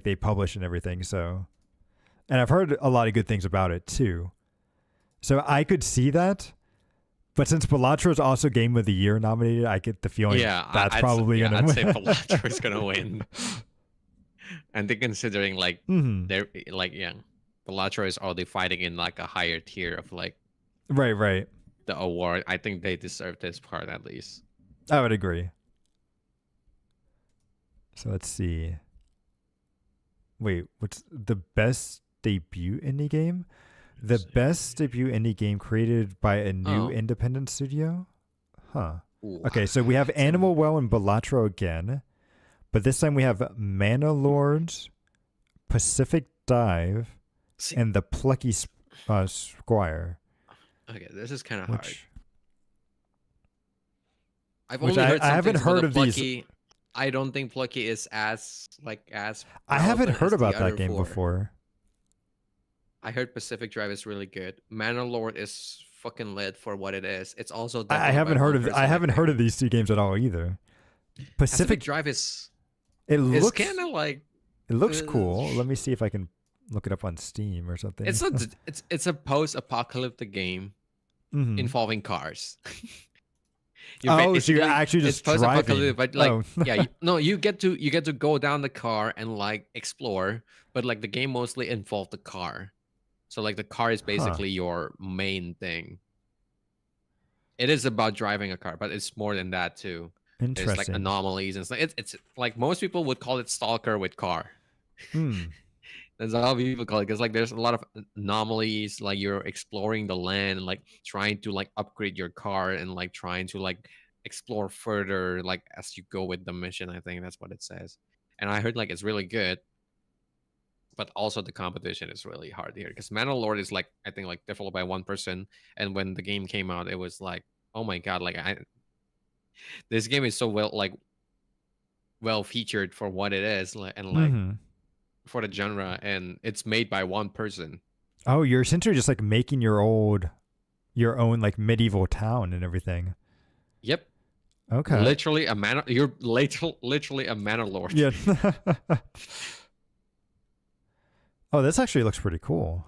S1: they published and everything. So, and I've heard a lot of good things about it too. So I could see that. But since Balatro is also Game of the Year nominated, I get the feeling that's probably going to win.
S2: I'd say Balatro is going to win. And they're considering like, they're like, Balatro is already fighting in like a higher tier of like,
S1: right.
S2: The award. I think they deserve this part at least.
S1: I would agree. So let's see. Wait, what's the best debut indie game? The best debut indie game created by a new independent studio? Huh.
S2: Ooh.
S1: Okay, so we have Animal Well and Balatro again. But this time we have Mana Lords, Pacific Dive, and the Plucky Squire.
S2: Okay, this is kind of hard. I've
S1: only
S2: heard
S1: I haven't heard of
S2: Plucky.
S1: these.
S2: I don't think Plucky is as
S1: I haven't heard about that game before.
S2: I heard Pacific Drive is really good. Mana Lord is fucking lit for what it is. It's also
S1: I haven't heard of these two games at all either.
S2: Pacific Drive is
S1: looks
S2: kind of like
S1: it looks cool. Let me see if I can look it up on Steam or something.
S2: It's a post-apocalyptic game involving cars.
S1: So you're actually just driving.
S2: But like, you get to go down the car and like explore, but like the game mostly involved the car. So like the car is basically your main thing. It is about driving a car, but it's more than that too.
S1: Interesting.
S2: There's like anomalies and stuff. It's like most people would call it Stalker with car. That's how people call it, because like there's a lot of anomalies. Like you're exploring the land and like trying to like upgrade your car and like trying to like explore further like as you go with the mission. I think that's what it says. And I heard like it's really good, but also the competition is really hard here because Mana Lord is like, I think like developed by one person, and when the game came out, it was like, oh my god, like this game is so well featured for what it is, and like for the genre, and it's made by one person.
S1: Oh, you're essentially just like making your own like medieval town and everything.
S2: Yep.
S1: Okay.
S2: Literally a mana. You're literally a Mana Lord.
S1: Yeah. Oh, this actually looks pretty cool.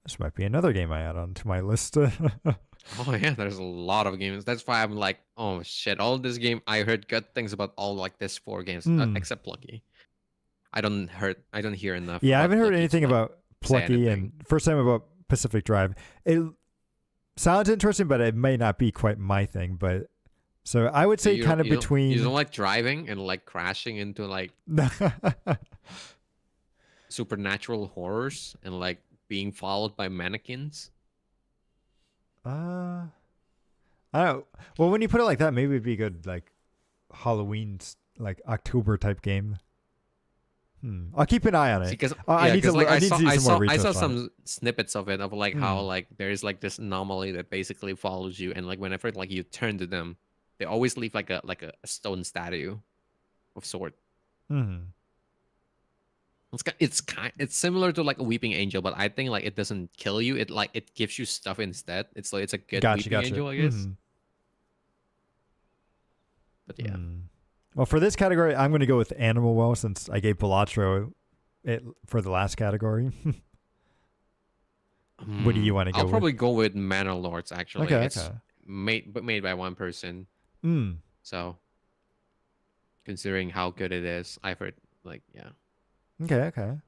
S1: This might be another game I add onto my list.
S2: Oh yeah, there's a lot of games. That's why I'm like, oh shit, all this game. I heard good things about all like this 4 games, except Plucky. I don't hear enough.
S1: Yeah, I haven't heard anything about Plucky, and first time about Pacific Drive. It sounds interesting, but it may not be quite my thing. But so I would say kind of between.
S2: You don't like driving and like crashing into like supernatural horrors and like being followed by mannequins.
S1: I don't know. Well, when you put it like that, maybe it'd be good, like Halloween, like October type game. I'll keep an eye on it.
S2: Because
S1: I need to do some more research.
S2: I saw some snippets of it of like how like there is like this anomaly that basically follows you, and like whenever like you turn to them, they always leave like a stone statue of sort. It's similar to like a weeping angel, but I think like it doesn't kill you. It gives you stuff instead. It's like it's a good weeping angel, I guess. But yeah.
S1: Well, for this category, I'm going to go with Animal Well since I gave Balatro it for the last category. What do you want to go with?
S2: I'll probably go with Mana Lords, actually.
S1: Okay,
S2: it's made by one person. So, considering how good it is, I've heard, like, yeah.
S1: Okay.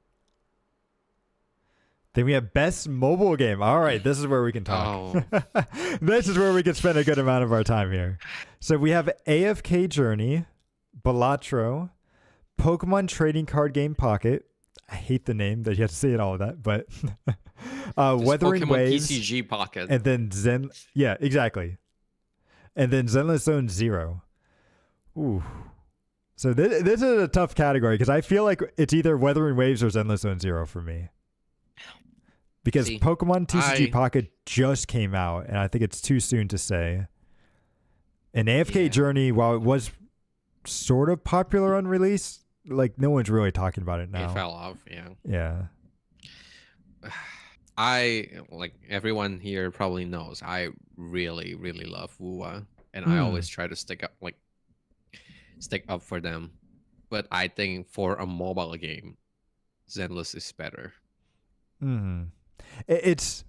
S1: Then we have Best Mobile Game. All right, this is where we can talk. This is where we can spend a good amount of our time here. So we have AFK Journey, Balatro, Pokemon Trading Card Game Pocket. I hate the name that you have to say it all of that, but Wuthering
S2: Pokemon
S1: Waves,
S2: TCG Pocket,
S1: and then yeah, exactly, and then Zenless Zone Zero. Ooh, so this is a tough category because I feel like it's either Wuthering Waves or Zenless Zone Zero for me. Because Pokemon TCG Pocket just came out, and I think it's too soon to say. And AFK Journey, while it was sort of popular on release, like no one's really talking about it now.
S2: It fell off, yeah.
S1: Yeah.
S2: I like everyone here probably knows. I really, really love Wua, and I
S1: Hmm.
S2: always try to stick up for them. But I think for a mobile game, Zenless is better.
S1: Hmm. It's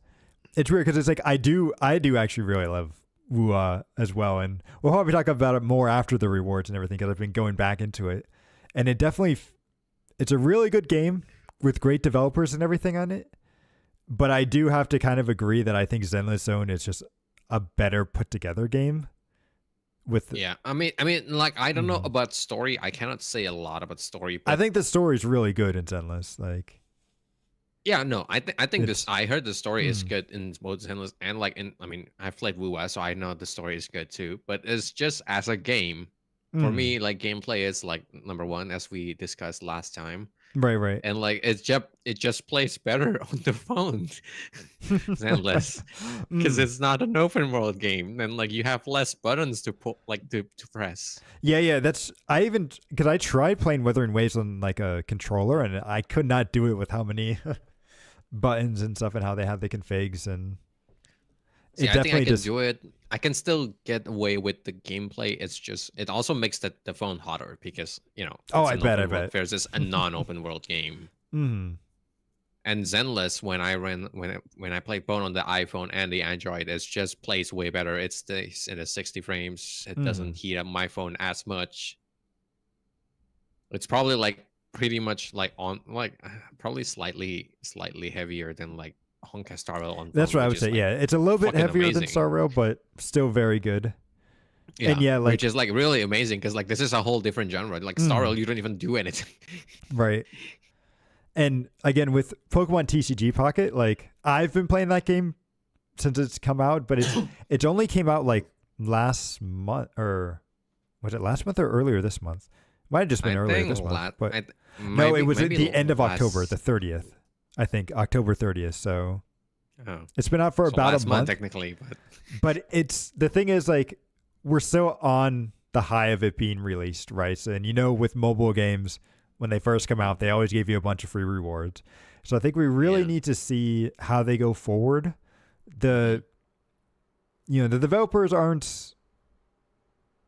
S1: weird because it's like I do actually really love Wua as well, and we'll probably talk about it more after the rewards and everything because I've been going back into it, and it's a really good game with great developers and everything on it. But I do have to kind of agree that I think Zenless Zone is just a better put together game. With
S2: Yeah, I mean, like I don't know
S1: Mhm.
S2: about story. I cannot say a lot about story,
S1: I
S2: but
S1: think the story's really good in Zenless. Like
S2: yeah, no, I think this.
S1: it's
S2: I heard the story is
S1: mm,
S2: good in both Zenless and like in. I mean, I've played Wua, so I know the story is good too. But it's just as a game, for
S1: mm,
S2: me, like gameplay is like number one, as we discussed last time,
S1: right.
S2: and like it just plays better on the phone than less, because
S1: mm.
S2: it's not an open world game, and like you have less buttons to pull, like to press.
S1: Yeah. That's I even because I tried playing Wuthering Waves on like a controller and I could not do it with how many buttons and stuff and how they have the configs and
S2: See,
S1: it
S2: I think I
S1: definitely
S2: can
S1: just
S2: do it. I can still get away with the gameplay. It's just it also makes the phone hotter because
S1: oh
S2: it's
S1: I
S2: an
S1: bet I
S2: open world
S1: bet
S2: versus a non-open world game.
S1: mm,
S2: And Zenless, when I play both on the iPhone and the Android, it just plays way better. It stays in the 60 frames. It doesn't
S1: mm.
S2: heat up my phone as much. It's probably like pretty much like on like probably slightly heavier than like Honka Star Rail on
S1: That's
S2: phone,
S1: what I
S2: which
S1: would
S2: is
S1: say.
S2: like
S1: Yeah, it's a little bit
S2: fucking
S1: heavier than
S2: amazing.
S1: Star Rail, but still very good. And
S2: Yeah,
S1: yeah,
S2: which
S1: like
S2: is like really amazing because like this is a whole different genre. Like Star
S1: mm,
S2: Rail, you don't even do anything.
S1: right. And again, with Pokemon TCG Pocket, like I've been playing that game since it's come out, but it's only came out like last month or was it last month or earlier this month? Might have just been
S2: I
S1: earlier
S2: think
S1: this month, but no, it
S2: maybe
S1: was at
S2: maybe
S1: the end of October, the
S2: last
S1: 30th. I think October 30th. So
S2: oh
S1: it's been out for
S2: so
S1: about a
S2: last month
S1: month,
S2: technically, but
S1: but it's the thing is like we're still on the high of it being released, right? So, and with mobile games, when they first come out, they always give you a bunch of free rewards. So I think we really
S2: yeah.
S1: need to see how they go forward.
S2: Hmm.
S1: The the developers aren't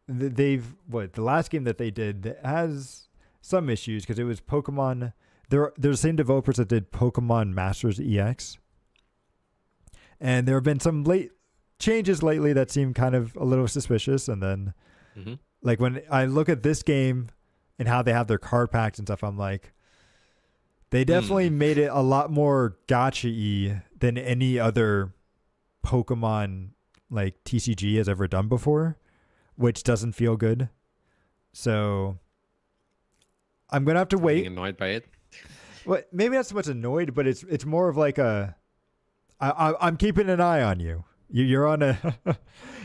S1: they've what the last game that they did that has some issues because it was Pokemon. They're the same developers that did Pokemon Masters EX, and there have been some late changes lately that seem kind of a little suspicious. And then
S2: Hmm.
S1: like when I look at this game and how they have their card packs and stuff, I'm like, they definitely
S2: Hmm.
S1: made it a lot more gacha-y than any other Pokemon like TCG has ever done before, which doesn't feel good. So I'm gonna have to
S2: Getting
S1: wait.
S2: annoyed by it.
S1: Well, maybe not so much annoyed, but it's more of like I'm keeping an eye on you. You're on a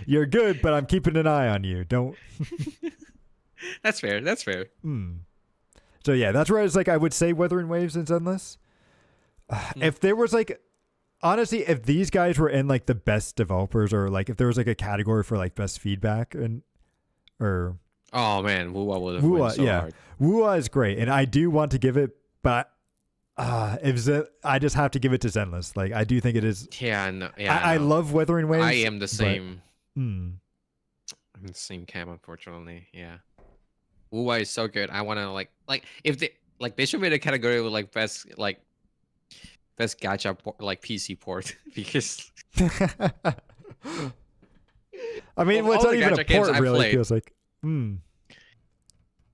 S1: you're good, but I'm keeping an eye on you. Don't.
S2: That's fair. That's fair.
S1: Hmm. So yeah, that's where it's like I would say Wuthering Waves and Endless.
S2: Hmm.
S1: If there was like honestly, if these guys were in like the best developers or like if there was like a category for like best feedback and or
S2: Oh man, Wua would have won
S1: Wua,
S2: so
S1: yeah,
S2: hard.
S1: Wua is great, and I do want to give it, but I just have to give it to Zenless. Like I do think it is.
S2: Yeah, no, yeah,
S1: I
S2: no.
S1: love Wuthering
S2: I
S1: Waves,
S2: am the
S1: but
S2: same.
S1: mm,
S2: I'm the same camp, unfortunately. Yeah. Wua is so good. I want to like if they should make a category with like best gacha like PC port because
S1: I mean,
S2: of
S1: well, it's
S2: all
S1: not
S2: the
S1: even a
S2: gacha games
S1: port.
S2: I've
S1: Really, it
S2: played.
S1: feels like mm,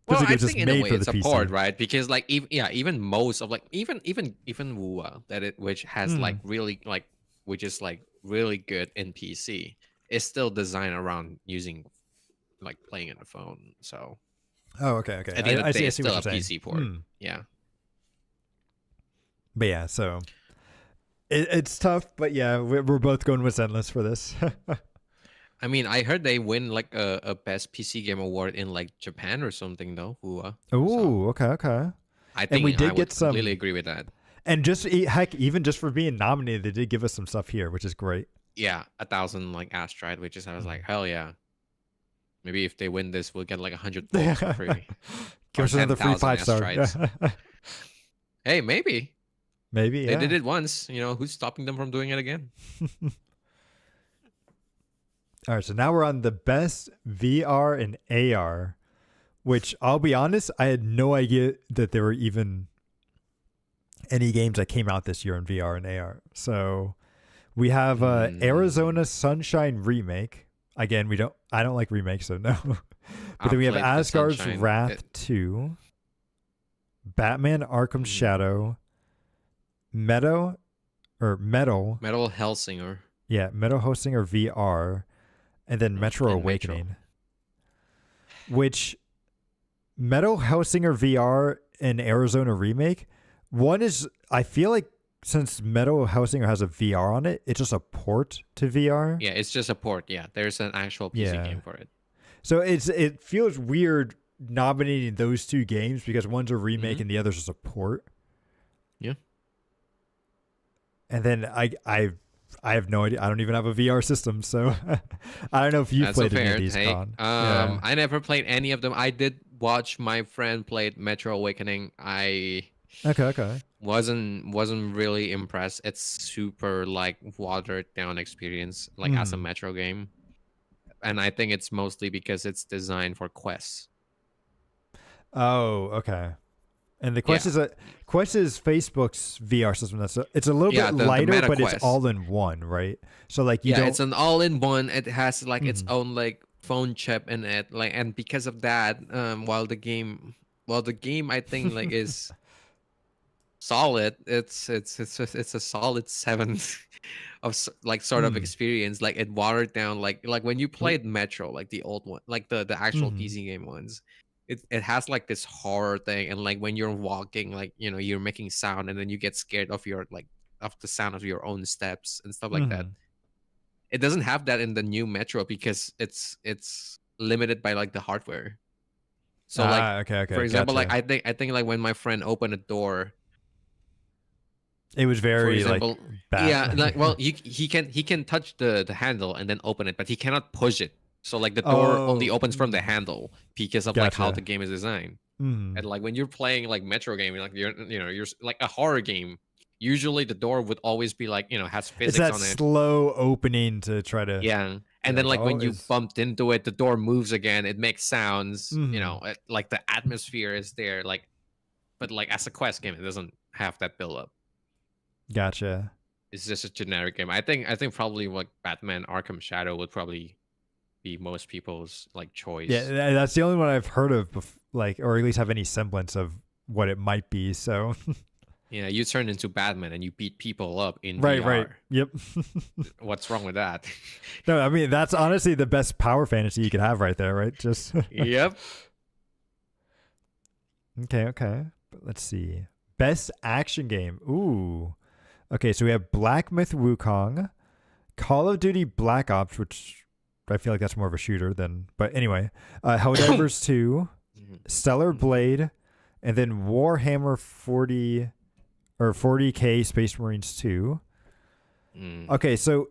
S1: feels
S2: Well,
S1: like
S2: I
S1: it's just
S2: think in a
S1: made
S2: way
S1: for the
S2: it's a port,
S1: PC.
S2: right? Because like even most of like even Wua which has like
S1: Mm.
S2: really like which is like really good in PC is still designed around using like playing on the phone. So
S1: Oh, okay.
S2: at the end of
S1: I
S2: the day,
S1: see. I
S2: it's
S1: see what
S2: still
S1: you're
S2: a
S1: saying.
S2: PC port.
S1: Mm.
S2: Yeah.
S1: But yeah, so it's tough. But yeah, we're both going with Zenless for this.
S2: I mean, I heard they win like a best PC game award in like Japan or something though, Wua. So
S1: Ooh, okay.
S2: I
S1: And we
S2: think I
S1: did get
S2: would completely
S1: some,
S2: agree with that.
S1: and just heck, even just for being nominated, they did give us some stuff here, which is great.
S2: Yeah, 1,000 like Astride, which is I was like,
S1: Mm.
S2: hell yeah. Maybe if they win this, we'll get like 100 votes for free
S1: Give
S2: or
S1: us another free
S2: 10,000
S1: 5-star.
S2: Astrides. Hey, maybe.
S1: Maybe,
S2: They did
S1: yeah.
S2: it once. Who's stopping them from doing it again?
S1: All right, so now we're on the best VR and AR, which I'll be honest, I had no idea that there were even any games that came out this year in VR and AR. So we have Arizona Sunshine Remake. Again, I don't like remakes, so no. But then we have
S2: Played the
S1: Asgard's
S2: Sunshine.
S1: Wrath 2, Batman Arkham Shadow, Metal.
S2: Metal Hellsinger.
S1: Yeah, Metal Hellsinger VR, and then Metro Awakening. Which Metal Hellsinger VR and Arizona Remake, one is, I feel like since Metal Hellsinger has a VR on it, it's just a port to VR.
S2: Yeah, it's just a port. Yeah, there's an actual PC game for it.
S1: So it feels weird nominating those two games because one's a remake and the other's just a port.
S2: Yeah.
S1: And then I have no idea. I don't even have a VR system, so I don't know if you've played any of these.
S2: I never played any of them. I did watch my friend play Metro Awakening.
S1: Okay.
S2: Wasn't really impressed. It's super like watered down experience, like as a Metro game. And I think it's mostly because it's designed for Quest.
S1: Oh, okay. And the Quest is Facebook's VR system. It's a little bit lighter, but
S2: Quest.
S1: It's all in one, right? So like
S2: it's an all in one. It has like its own like phone chip in it, like, and because of that, while the game I think like is solid, it's a solid 7 of like sort of experience. Like it watered down, like when you played Metro, like the old one, like the actual PC game ones. It has like this horror thing, and like when you're walking, like you're making sound, and then you get scared of the sound of your own steps and stuff like that. It doesn't have that in the new Metro because it's limited by like the hardware. So
S1: okay.
S2: For example, like I think like when my friend opened a door,
S1: it was very like bad.
S2: Yeah, like he can touch the handle and then open it, but he cannot push it. So like the door only opens from the handle because of like how the game is designed. And like when you're playing like Metro game, like you're like a horror game, usually the door would always be like has physics on it.
S1: It's that slow opening to try to
S2: and then like when you bumped into it, the door moves again. It makes sounds. Like the atmosphere is there. Like, but like as a Quest game, it doesn't have that build up.
S1: Gotcha.
S2: It's just a generic game. I think probably like Batman Arkham Shadow would probably be most people's like choice.
S1: Yeah, that's the only one I've heard of, like, or at least have any semblance of what it might be. So
S2: yeah, you turn into Batman and you beat people up in
S1: VR.
S2: Right.
S1: Yep.
S2: What's wrong with that?
S1: No, I mean that's honestly the best power fantasy you could have right there, right? Just
S2: Yep.
S1: Okay. But let's see. Best action game. Ooh. Okay, so we have Black Myth Wukong, Call of Duty Black Ops, which I feel like that's more of a shooter than, but anyway, Helldivers 2, Stellar Blade, and then Warhammer 40K Space Marines 2. Okay, so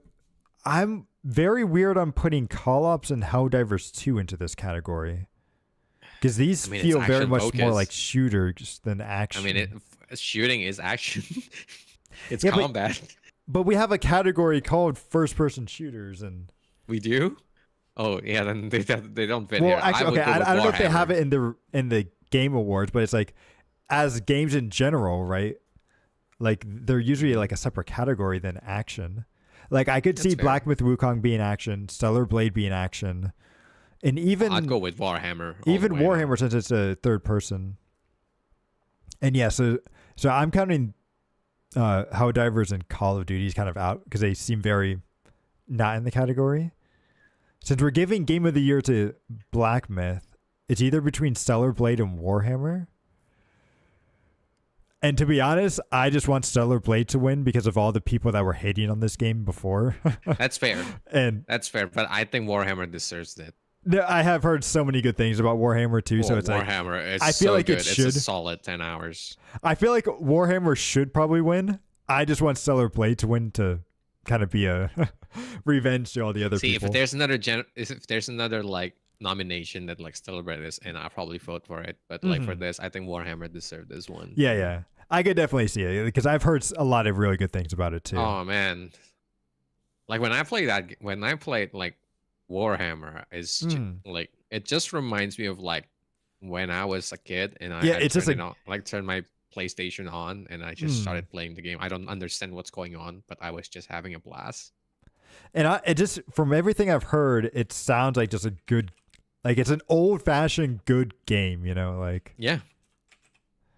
S1: I'm very weird on putting Call Ops and Helldivers 2 into this category. Because these feel very much more like shooters than action.
S2: I mean, shooting is action. It's combat.
S1: But we have a category called first-person shooters, and
S2: we do. Oh yeah, then they don't fit
S1: well,
S2: here.
S1: Actually, I don't know if they have it in the Game Awards, but it's like as games in general, right? Like they're usually like a separate category than action. Like I could see fair. Black Myth Wukong being action, Stellar Blade being action, and even
S2: I'd go with Warhammer.
S1: Even Warhammer since it's a third person. And yeah, so I'm counting Helldivers and Call of Duty kind of out because they seem very not in the category. Since we're giving Game of the Year to Black Myth, it's either between Stellar Blade and Warhammer. And to be honest, I just want Stellar Blade to win because of all the people that were hating on this game before.
S2: That's fair. That's fair, but I think Warhammer deserves it.
S1: I have heard so many good things about Warhammer too, so it's
S2: Warhammer is
S1: I feel
S2: so
S1: like
S2: good.
S1: it should.
S2: It's a solid 10 hours.
S1: I feel like Warhammer should probably win. I just want Stellar Blade to win to kind of be a revenge to all the other people.
S2: See, if there's another like nomination that like Stellar Blade is, and I'll probably vote for it. But like for this, I think Warhammer deserved this one.
S1: Yeah. I could definitely see it because I've heard a lot of really good things about it too.
S2: Oh man, like when I play that, when I played like Warhammer,
S1: Mm.
S2: like it just reminds me of like when I was a kid and
S1: Yeah,
S2: I
S1: it's just
S2: turned it
S1: like,
S2: on, like turned my PlayStation on, and I just
S1: mm.
S2: started playing the game. I don't understand what's going on, but I was just having a blast.
S1: And it just from everything I've heard, it sounds like just a good, like it's an old fashioned good game. You know, like
S2: Yeah,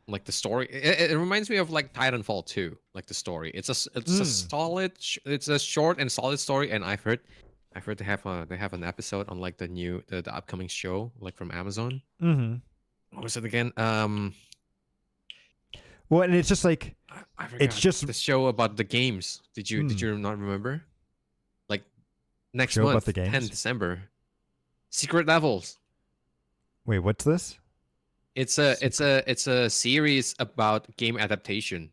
S2: like the story, it reminds me of like Titanfall 2, like the story. It's a
S1: mm.
S2: solid, it's a short and solid story, and I've heard they have an episode on like the upcoming show like from Amazon.
S1: Mm-hmm.
S2: What was it again?
S1: Well, and it's just like
S2: I
S1: it's
S2: forgot
S1: just
S2: the show about the games. Did
S1: mm.
S2: you not remember? Like next
S1: Show about
S2: month,
S1: the games.
S2: 10 December, Secret Levels.
S1: Wait, what's this?
S2: It's a series about game adaptation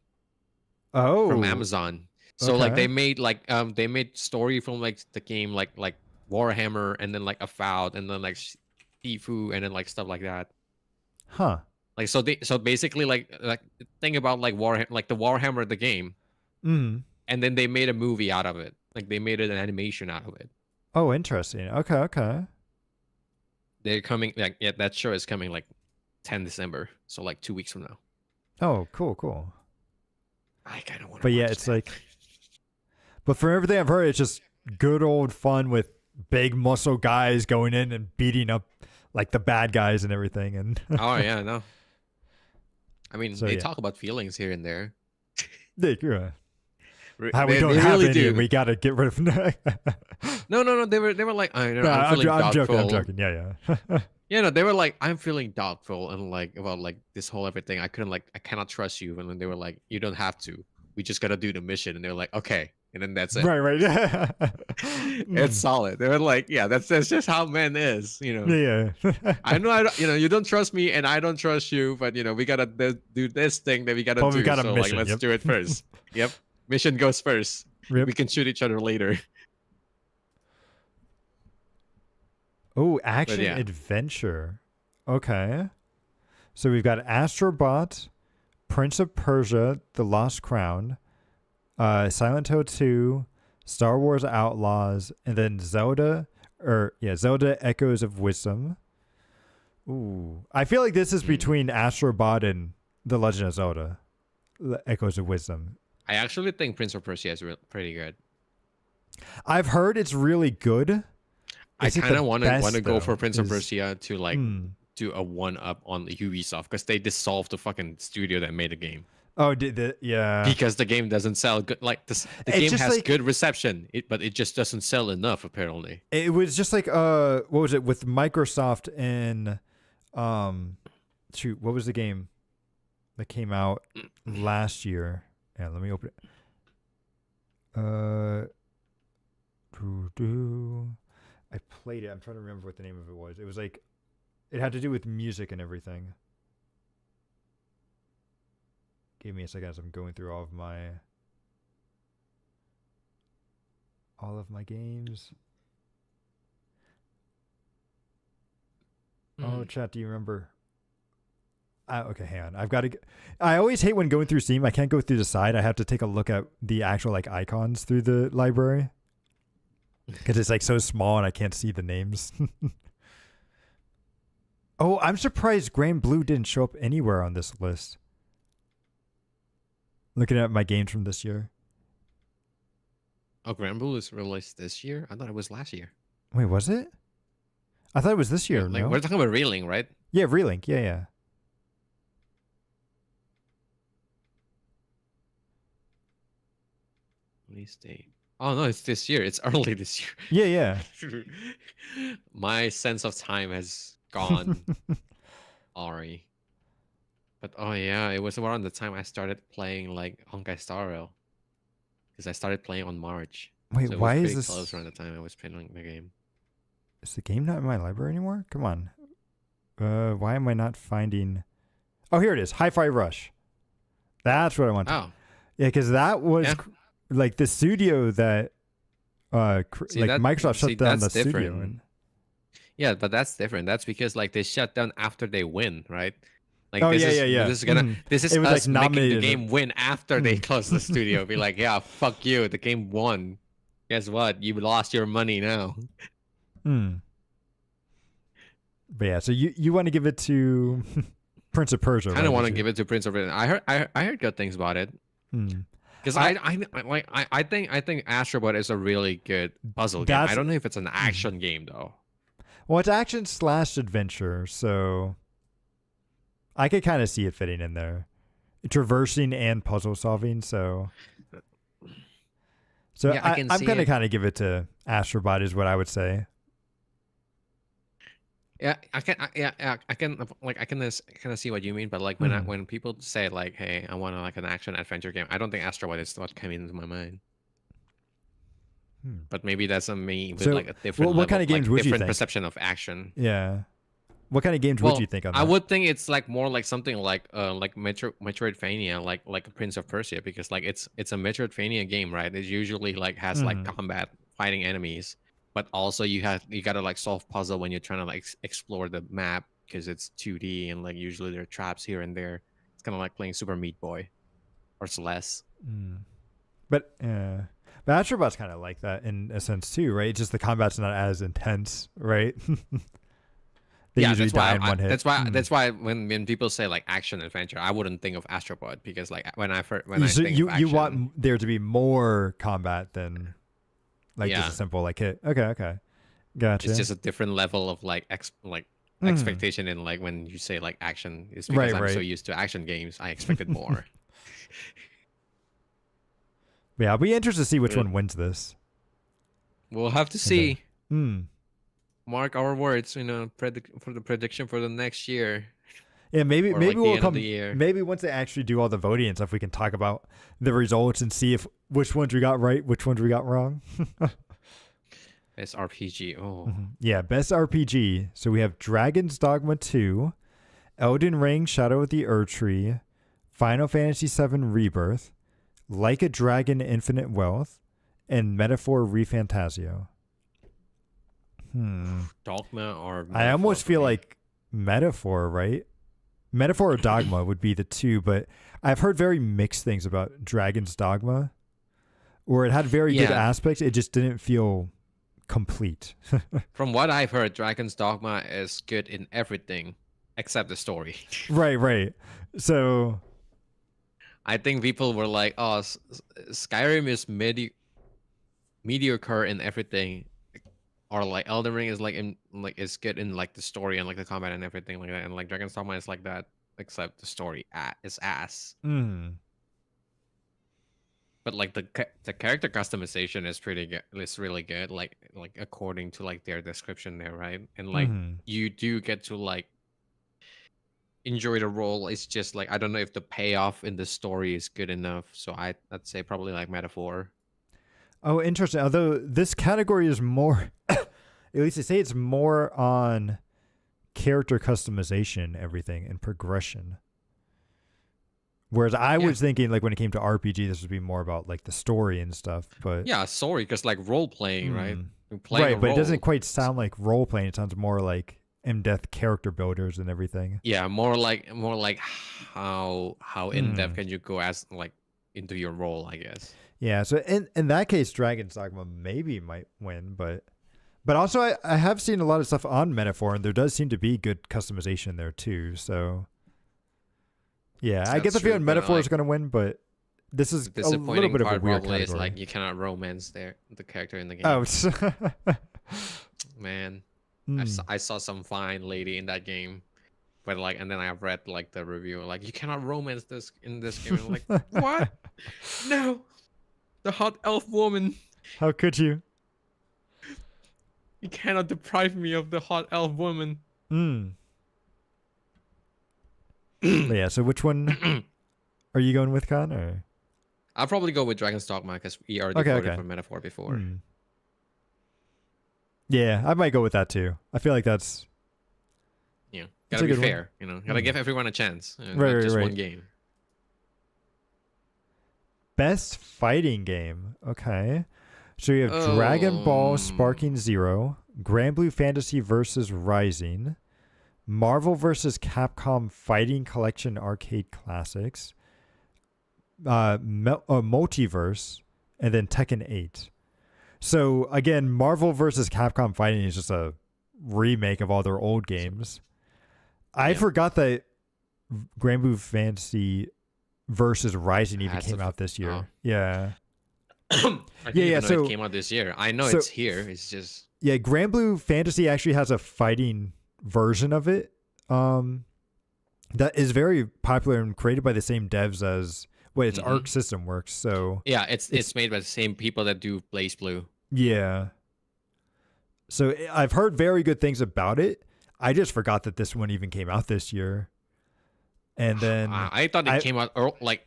S2: from
S1: Oh,
S2: Amazon. So like
S1: okay.
S2: they made story from like the game like Warhammer, and then like Avowed, and then like Sifu, and then like stuff like that.
S1: Huh.
S2: Like so basically like think about like Warhammer, like the Warhammer the game,
S1: Mm.
S2: and then they made a movie out of it. Like they made an animation out of it.
S1: Oh, interesting. Okay, okay.
S2: They're coming like yeah, that show is coming like 10 December, so like 2 weeks from now.
S1: Oh, cool, cool.
S2: I kind of want to
S1: But yeah,
S2: watch
S1: it's
S2: that.
S1: like, but from everything I've heard, it's just good old fun with big muscle guys going in and beating up like the bad guys and everything. And
S2: Oh yeah, no. I mean,
S1: so
S2: they
S1: yeah,
S2: talk about feelings here and there.
S1: how we don't
S2: They
S1: have
S2: really
S1: any, and
S2: do.
S1: we gotta get rid of.
S2: No. They were like, I know,
S1: No,
S2: I'm feeling
S1: I'm joking. I'm
S2: doubtful.
S1: joking. Yeah, yeah.
S2: Yeah, no, they were like, I'm feeling doubtful and like about like this whole everything. I cannot trust you. And then they were like, you don't have to. We just gotta do the mission. And they're like, okay. And then that's it.
S1: Right, right.
S2: It's solid. They were like, yeah, that's just how men is. You know,
S1: Yeah, yeah.
S2: I know, you know, you don't trust me and I don't trust you, but you know, we gotta do this thing that we gotta
S1: But we
S2: do.
S1: got a
S2: So like,
S1: mission.
S2: let's
S1: Yep.
S2: do it first. Yep, mission goes first.
S1: Yep.
S2: We can shoot each other later.
S1: Oh,
S2: But
S1: action
S2: yeah,
S1: adventure. Okay. So we've got Astrobot, Prince of Persia, The Lost Crown, Silent Hill 2, Star Wars Outlaws, and then Zelda Echoes of Wisdom. Ooh. I feel like this is
S2: mm.
S1: between Astrobot and The Legend of Zelda, Echoes of Wisdom.
S2: I actually think Prince of Persia is pretty good.
S1: I've heard it's really good.
S2: I
S1: Is it
S2: kind
S1: the
S2: of want
S1: best,
S2: to go for
S1: though?
S2: Prince of Persia to like
S1: Hmm.
S2: do a one up on the Ubisoft because they dissolved the fucking studio that made the game.
S1: Oh, yeah.
S2: Because the game doesn't sell good. Like this, the
S1: It's
S2: game
S1: just
S2: has
S1: like
S2: good reception, but it just doesn't sell enough apparently.
S1: it was just like what was it with Microsoft and shoot, what was the game that came out last year? Yeah, let me open it. I played it. I'm trying to remember what the name of it was. It was like it had to do with music and everything. Give me a second as I'm going through all of my games. Oh, chat, do you remember? Okay, hang on. I've got to. I always hate when going through Steam. I can't go through the side. I have to take a look at the actual like icons through the library because it's like so small and I can't see the names. Oh, I'm surprised Grand Blue didn't show up anywhere on this list. Looking at my games from this year.
S2: Oh, Rambles was released this year. I thought it was last year.
S1: Wait, was it? I thought it was this year.
S2: Like
S1: No.
S2: we're talking about Reeling, right?
S1: Yeah, Relink. Yeah, yeah.
S2: Release date. Oh no, it's this year. It's early this year.
S1: Yeah,
S2: My sense of time has gone, Ari. But oh yeah, it was around the time I started playing like Honkai Star Rail. Because I started playing on March.
S1: Wait,
S2: So it was
S1: why is
S2: pretty
S1: this?
S2: close around the time I was playing the game.
S1: Is the game not in my library anymore? Come on. Why am I not finding? Oh, here it is. Hi-Fi Rush. That's what I want.
S2: Oh,
S1: Yeah, because that was
S2: yeah.
S1: like the studio that,
S2: See,
S1: like
S2: that,
S1: Microsoft shut
S2: see,
S1: down the
S2: that's
S1: studio.
S2: different. Yeah, but that's different. That's because like they shut down after they win, right? Like
S1: Oh
S2: this
S1: yeah,
S2: is
S1: yeah, yeah.
S2: this is gonna this is
S1: It was
S2: us
S1: like
S2: making the
S1: nominated.
S2: game win after they close the studio. Be like, yeah, fuck you. The game won. Guess what? You lost your money now.
S1: Hmm. But yeah, so you want to give it to Prince of Persia,
S2: Kind
S1: right?
S2: of want
S1: Did
S2: to
S1: you?
S2: give it to Prince of It. I heard good things about it.
S1: Hmm.
S2: Because
S1: I
S2: I think Astro Bot is a really good puzzle game. I
S1: that's
S2: don't know if it's an action game though.
S1: well, it's action slash adventure, so I could kind of see it fitting in there, traversing and puzzle solving. So
S2: Yeah, I can
S1: I'm
S2: see
S1: gonna
S2: it.
S1: kind of give it to Astrobot is what I would say.
S2: Yeah, I can like I can kind of see what you mean, but like when people say like, "Hey, I want like an action adventure game," I don't think Astro Bot is what came into my mind. But maybe that's a me with
S1: So,
S2: like a different
S1: what
S2: level,
S1: kind of games
S2: like
S1: would you
S2: different
S1: think?
S2: perception of action.
S1: Yeah. What kind of games would you think on that?
S2: I would think it's like more like something like Metroidvania, like Prince of Persia, because like it's a Metroidvania game, right? It usually like has like combat, fighting enemies, but also you gotta like solve puzzle when you're trying to like explore the map because it's 2D and like usually there are traps here and there. It's kind of like playing Super Meat Boy or Celeste.
S1: But Astrobot's kind of like that in a sense too, right? Just the combat's not as intense, right? They usually die in one hit.
S2: That's why when people say like action adventure, I wouldn't think of Astro Bot because like when I think of
S1: you
S2: action,
S1: want there to be more combat than like just a simple like hit. Okay, gotcha.
S2: it's just a different level of like expectation in like when you say like action is because I'm so used to action games, I expected more.
S1: Yeah, I'll be interested to see which one wins this.
S2: We'll have to see.
S1: Mark
S2: our words, for the prediction for the next year.
S1: Yeah, maybe
S2: like
S1: we'll come. Maybe once they actually do all the voting and stuff, we can talk about the results and see if which ones we got right, which ones we got wrong.
S2: Best RPG. Oh,
S1: yeah, best RPG. So we have Dragon's Dogma 2, Elden Ring: Shadow of the Erdtree, Final Fantasy VII Rebirth, Like a Dragon: Infinite Wealth, and Metaphor ReFantazio.
S2: Dogma or Metaphor,
S1: I almost feel like Metaphor, right? Metaphor or Dogma would be the two, but I've heard very mixed things about Dragon's Dogma, where it had very good aspects. It just didn't feel complete.
S2: From what I've heard, Dragon's Dogma is good in everything except the story.
S1: Right. So
S2: I think people were like, "Oh, Skyrim is mediocre in everything." Or like Elden Ring is like is good in like the story and like the combat and everything like that, and like Dragon's Dogma is like that, except the story is ass. But like the character customization is pretty good. It's really good, like according to like their description there, right? And like you do get to like enjoy the role. It's just like I don't know if the payoff in the story is good enough. So I'd say probably like Metaphor.
S1: Oh, interesting. Although this category is more, at least they say it's more on character customization, everything, and progression. Whereas I was thinking, like when it came to RPG, this would be more about like the story and stuff. But
S2: yeah, story because like role playing, right?
S1: Right, but it doesn't quite sound like role playing. It sounds more like in-depth character builders and everything.
S2: Yeah, more like how in-depth can you go as like into your role, I guess.
S1: Yeah, so in that case, Dragon's Dogma maybe might win, but also I have seen a lot of stuff on Metaphor, and there does seem to be good customization there too. So yeah, I get the feeling Metaphor is going to win, but this is a little bit of a weird category.
S2: Is like you cannot romance the character in the game.
S1: Oh,
S2: man, I saw some fine lady in that game. But like, and then I read like the review, like you cannot romance this in this game. I'm like, what? No, the hot elf woman.
S1: How could you?
S2: You cannot deprive me of the hot elf woman.
S1: Yeah. So which one are you going with, Con? Or
S2: I'll probably go with Dragon's Dogma because we already voted for Metaphor before.
S1: Yeah, I might go with that too. I feel like that's.
S2: Yeah, gotta be fair. Gotta give everyone a chance.
S1: Right,
S2: not just
S1: right.
S2: one game.
S1: Best fighting game. Okay. So you have Dragon Ball Sparking Zero, Grand Blue Fantasy versus Rising, Marvel vs. Capcom Fighting Collection Arcade Classics, Multiverse, and then Tekken 8. So again, Marvel vs. Capcom Fighting is just a remake of all their old games. I forgot that Granblue Fantasy versus Rising even came out this year.
S2: Oh.
S1: Yeah.
S2: I didn't know it came out this year. I know it's here. It's just
S1: Granblue Fantasy actually has a fighting version of it that is very popular and created by the same devs as its Arc System Works. So
S2: yeah, it's made by the same people that do Blaze Blue.
S1: Yeah. So I've heard very good things about it. I just forgot that this one even came out this year. And then
S2: I thought it came out like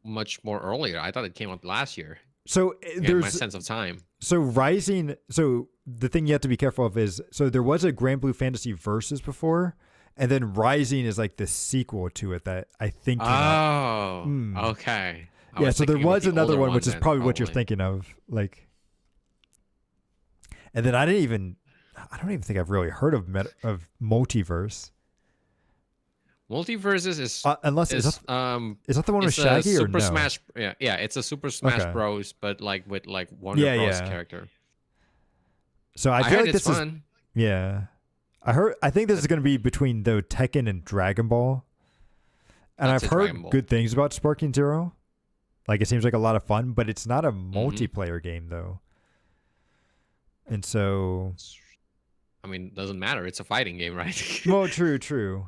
S2: much more earlier. I thought it came out last year.
S1: So there's
S2: my sense of time.
S1: So Rising. So the thing you have to be careful of is, so there was a Granblue Fantasy Versus before, and then Rising is like the sequel to it that I think.
S2: Okay.
S1: So there was another one, which is probably what you're thinking of, like. And then I don't even think I've really heard of Multiverse.
S2: Multiverses is
S1: unless is that the one with Shaggy or no?
S2: Smash, yeah, it's a Super Smash Bros, but like with like Warner Bros character.
S1: So I feel like this fun. I think this is going to be between though Tekken and Dragon Ball, and I've heard good things about Sparking Zero. Like it seems like a lot of fun, but it's not a multiplayer game though. And so,
S2: I mean, it doesn't matter. It's a fighting game, right?
S1: Well, true.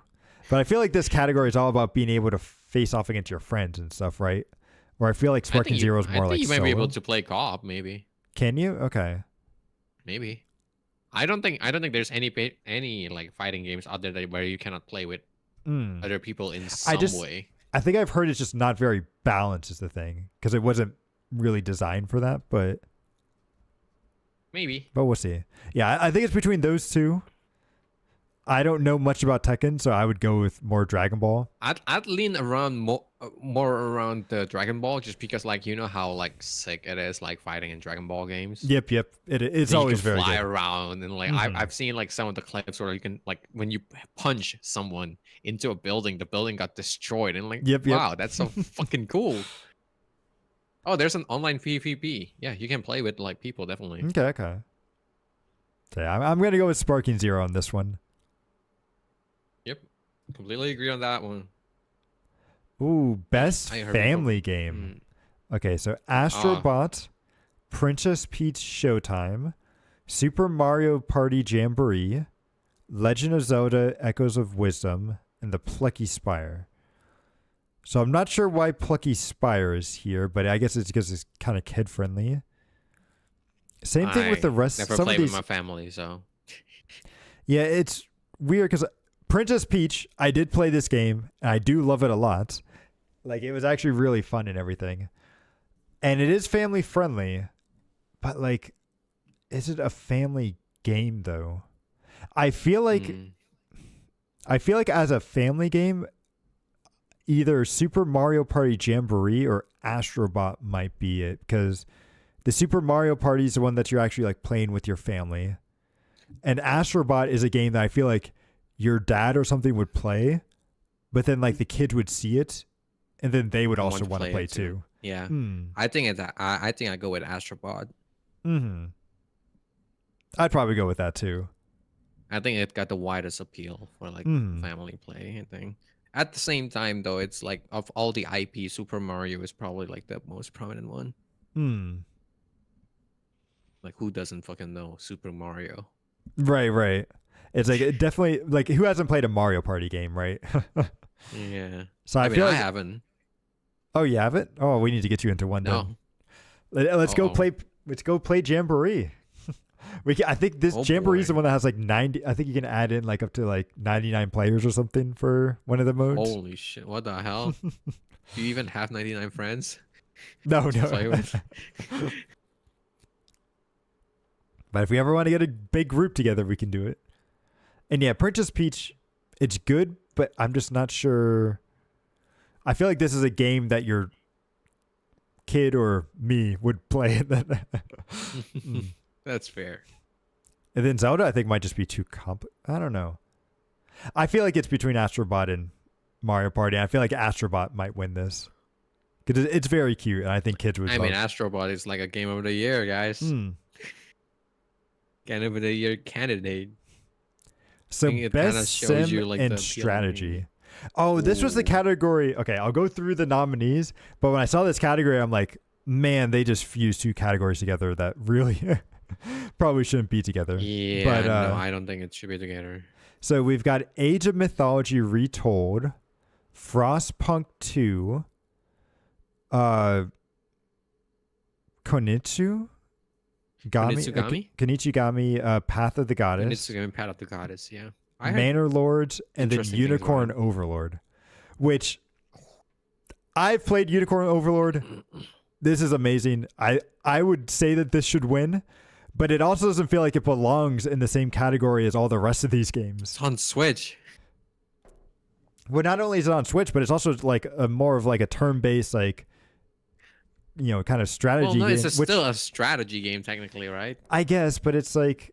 S1: But I feel like this category is all about being able to face off against your friends and stuff, right? Where I feel like Sparking Zero is more like
S2: you
S1: solo.
S2: might be able to play co-op, maybe.
S1: Can you? Okay.
S2: Maybe. I don't think there's any like fighting games out there where you cannot play with other people in some way.
S1: I think I've heard it's just not very balanced is the thing, because it wasn't really designed for that, but
S2: maybe.
S1: But we'll see. Yeah, I think it's between those two. I don't know much about Tekken, so I would go with more Dragon Ball.
S2: I'd lean around more around the Dragon Ball, just because like you know how like sick it is like fighting in Dragon Ball games.
S1: Yep. It's always very good.
S2: Fly around and like I've seen like some of the clips where you can like when you punch someone into a building, the building got destroyed and like wow, that's so fucking cool. Oh, there's an online PvP. Yeah, you can play with like people definitely.
S1: Okay. So yeah, I'm gonna go with Sparking Zero on this one.
S2: Yep, completely agree on that one.
S1: Ooh, best family game. Okay, so Astrobot, Princess Peach Showtime, Super Mario Party Jamboree, Legend of Zelda Echoes of Wisdom, and the Plucky Spire. So I'm not sure why Plucky Spire is here, but I guess it's because it's kind of kid friendly. Same thing with the rest.
S2: Never played with my family, so
S1: yeah, it's weird because Princess Peach, I did play this game and I do love it a lot. Like it was actually really fun and everything, and it is family friendly, but like, is it a family game though? I feel like as a family game, either Super Mario Party Jamboree or Astrobot might be it, because the Super Mario Party is the one that you're actually like playing with your family, and Astrobot is a game that I feel like your dad or something would play, but then like the kids would see it, and then they would also want to play too.
S2: Yeah, I think I go with Astrobot.
S1: I'd probably go with that too.
S2: I think it got the widest appeal for like family play. I think. At the same time, though, it's like of all the IP, Super Mario is probably like the most prominent one. Like, who doesn't fucking know Super Mario?
S1: Right. It's like it definitely like who hasn't played a Mario Party game, right?
S2: Yeah.
S1: So I feel like,
S2: I haven't.
S1: Oh, you haven't? Oh, we need to get you into one.
S2: No.
S1: Then. Let's go play. Let's go play Jamboree. I think this Jamboree is the one that has like 90. I think you can add in like up to like 99 players or something for one of the modes.
S2: Holy shit! What the hell? Do you even have 99 friends?
S1: No. Play with? But if we ever want to get a big group together, we can do it. And yeah, Princess Peach, it's good, but I'm just not sure. I feel like this is a game that your kid or me would play.
S2: That's fair.
S1: And then Zelda, I think, might just be too I don't know. I feel like it's between Astrobot and Mario Party. I feel like Astrobot might win this because it's very cute, and I think kids would.
S2: I mean, Astrobot is like a game of the year, guys. Game of the year candidate.
S1: So
S2: it
S1: best sim
S2: you, like,
S1: and strategy. Oh, this was the category. Okay, I'll go through the nominees, but when I saw this category, I'm like, man, they just fused two categories together that really probably shouldn't be together.
S2: Yeah,
S1: but,
S2: no, I don't think it should be together.
S1: So we've got Age of Mythology Retold, Frostpunk 2, Konitsu Konnichigami, Path of the Goddess.
S2: Konnichigami, Path of the Goddess, yeah.
S1: Manor Lords, and then Unicorn Overlord, which I've played Unicorn Overlord. This is amazing. I would say that this should win, but it also doesn't feel like it belongs in the same category as all the rest of these games.
S2: It's on Switch.
S1: Well, not only is it on Switch, but it's also like a more of like a turn-based, like, kind of strategy
S2: game.
S1: It's
S2: still a strategy game technically, right?
S1: I guess, but it's like,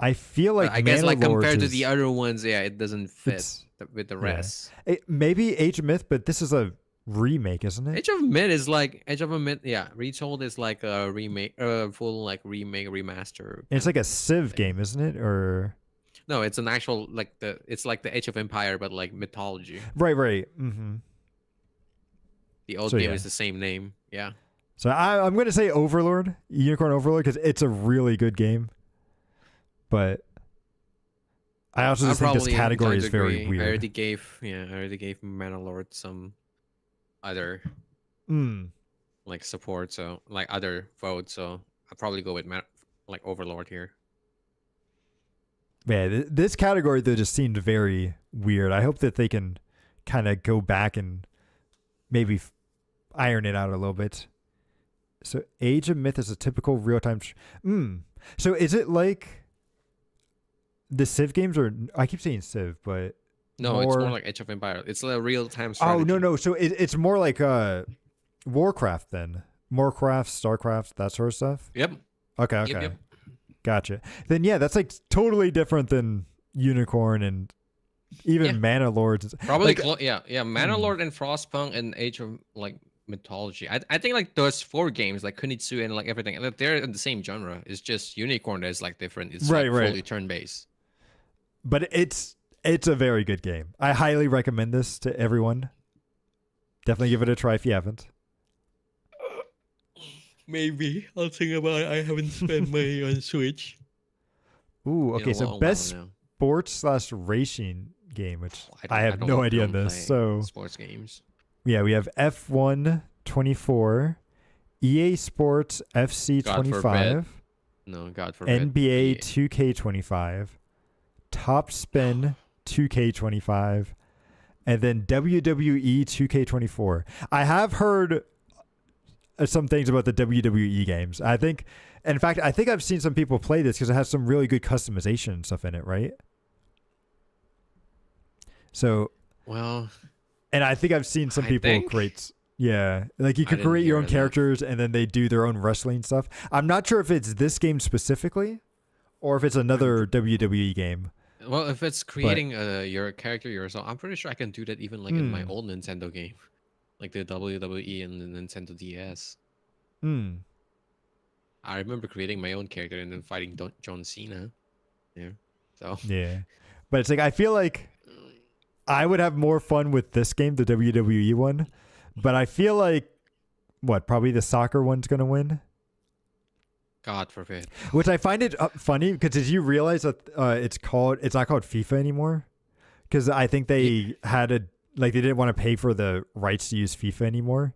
S1: I feel like
S2: I guess like compared to the other ones, yeah, it doesn't fit with the rest.
S1: Maybe Age of Myth, but this is a remake, isn't it?
S2: Age of Myth, yeah. Retold is like a remake, full like remake remaster.
S1: It's like a Civ game, isn't it? Or
S2: no, it's an actual it's like the Age of Empire, but like mythology.
S1: Right. Mm-hmm.
S2: The old game is the same name, yeah.
S1: So I'm going to say Overlord, Unicorn Overlord, because it's a really good game. But I also just think this category is very weird.
S2: I already gave Manor Lord some other like support, so like other votes. So I'll probably go with like Overlord here.
S1: Yeah, this category though just seemed very weird. I hope that they can kind of go back and maybe iron it out a little bit. So Age of Myth is a typical real-time. So is it like the Civ games, or I keep saying Civ, but
S2: no, it's more like Age of Empire. It's a real-time strategy.
S1: Oh no! So it's more like Warcraft then. Warcraft, Starcraft, that sort of stuff.
S2: Yep.
S1: Okay. Yep. Gotcha. Then yeah, that's like totally different than Unicorn and even Manor Lords.
S2: Probably Manor Lord and Frostpunk and Age of like mythology. I think like those four games like Kunitsu and like everything, like, they're in the same genre. It's just Unicorn that's like different. It's like fully turn-based.
S1: But it's a very good game. I highly recommend this to everyone. Definitely give it a try if you haven't.
S2: Maybe I'll think about it. I haven't spent money on Switch.
S1: Ooh, okay. So best sports/racing game, which I have no idea on this. So
S2: sports games.
S1: Yeah, we have F1 24, EA Sports FC 25.
S2: No, God forbid.
S1: NBA 2K 25, Top Spin 2K 25, and then WWE 2K 24. I have heard some things about the WWE games. In fact, I've seen some people play this because it has some really good customization and stuff in it, right? So,
S2: well,
S1: and I think I've seen some people create. Yeah, like you could create your own characters and then they do their own wrestling stuff. I'm not sure if it's this game specifically or if it's another WWE game.
S2: Well, if it's creating your character yourself, I'm pretty sure I can do that even like in my old Nintendo game, like the WWE and the Nintendo DS. I remember creating my own character and then fighting John Cena. Yeah. So.
S1: Yeah, but it's like I feel like I would have more fun with this game, the WWE one. But I feel like, probably the soccer one's going to win?
S2: God forbid.
S1: Which I find it funny, because did you realize that it's not called FIFA anymore? Because I think they they didn't want to pay for the rights to use FIFA anymore.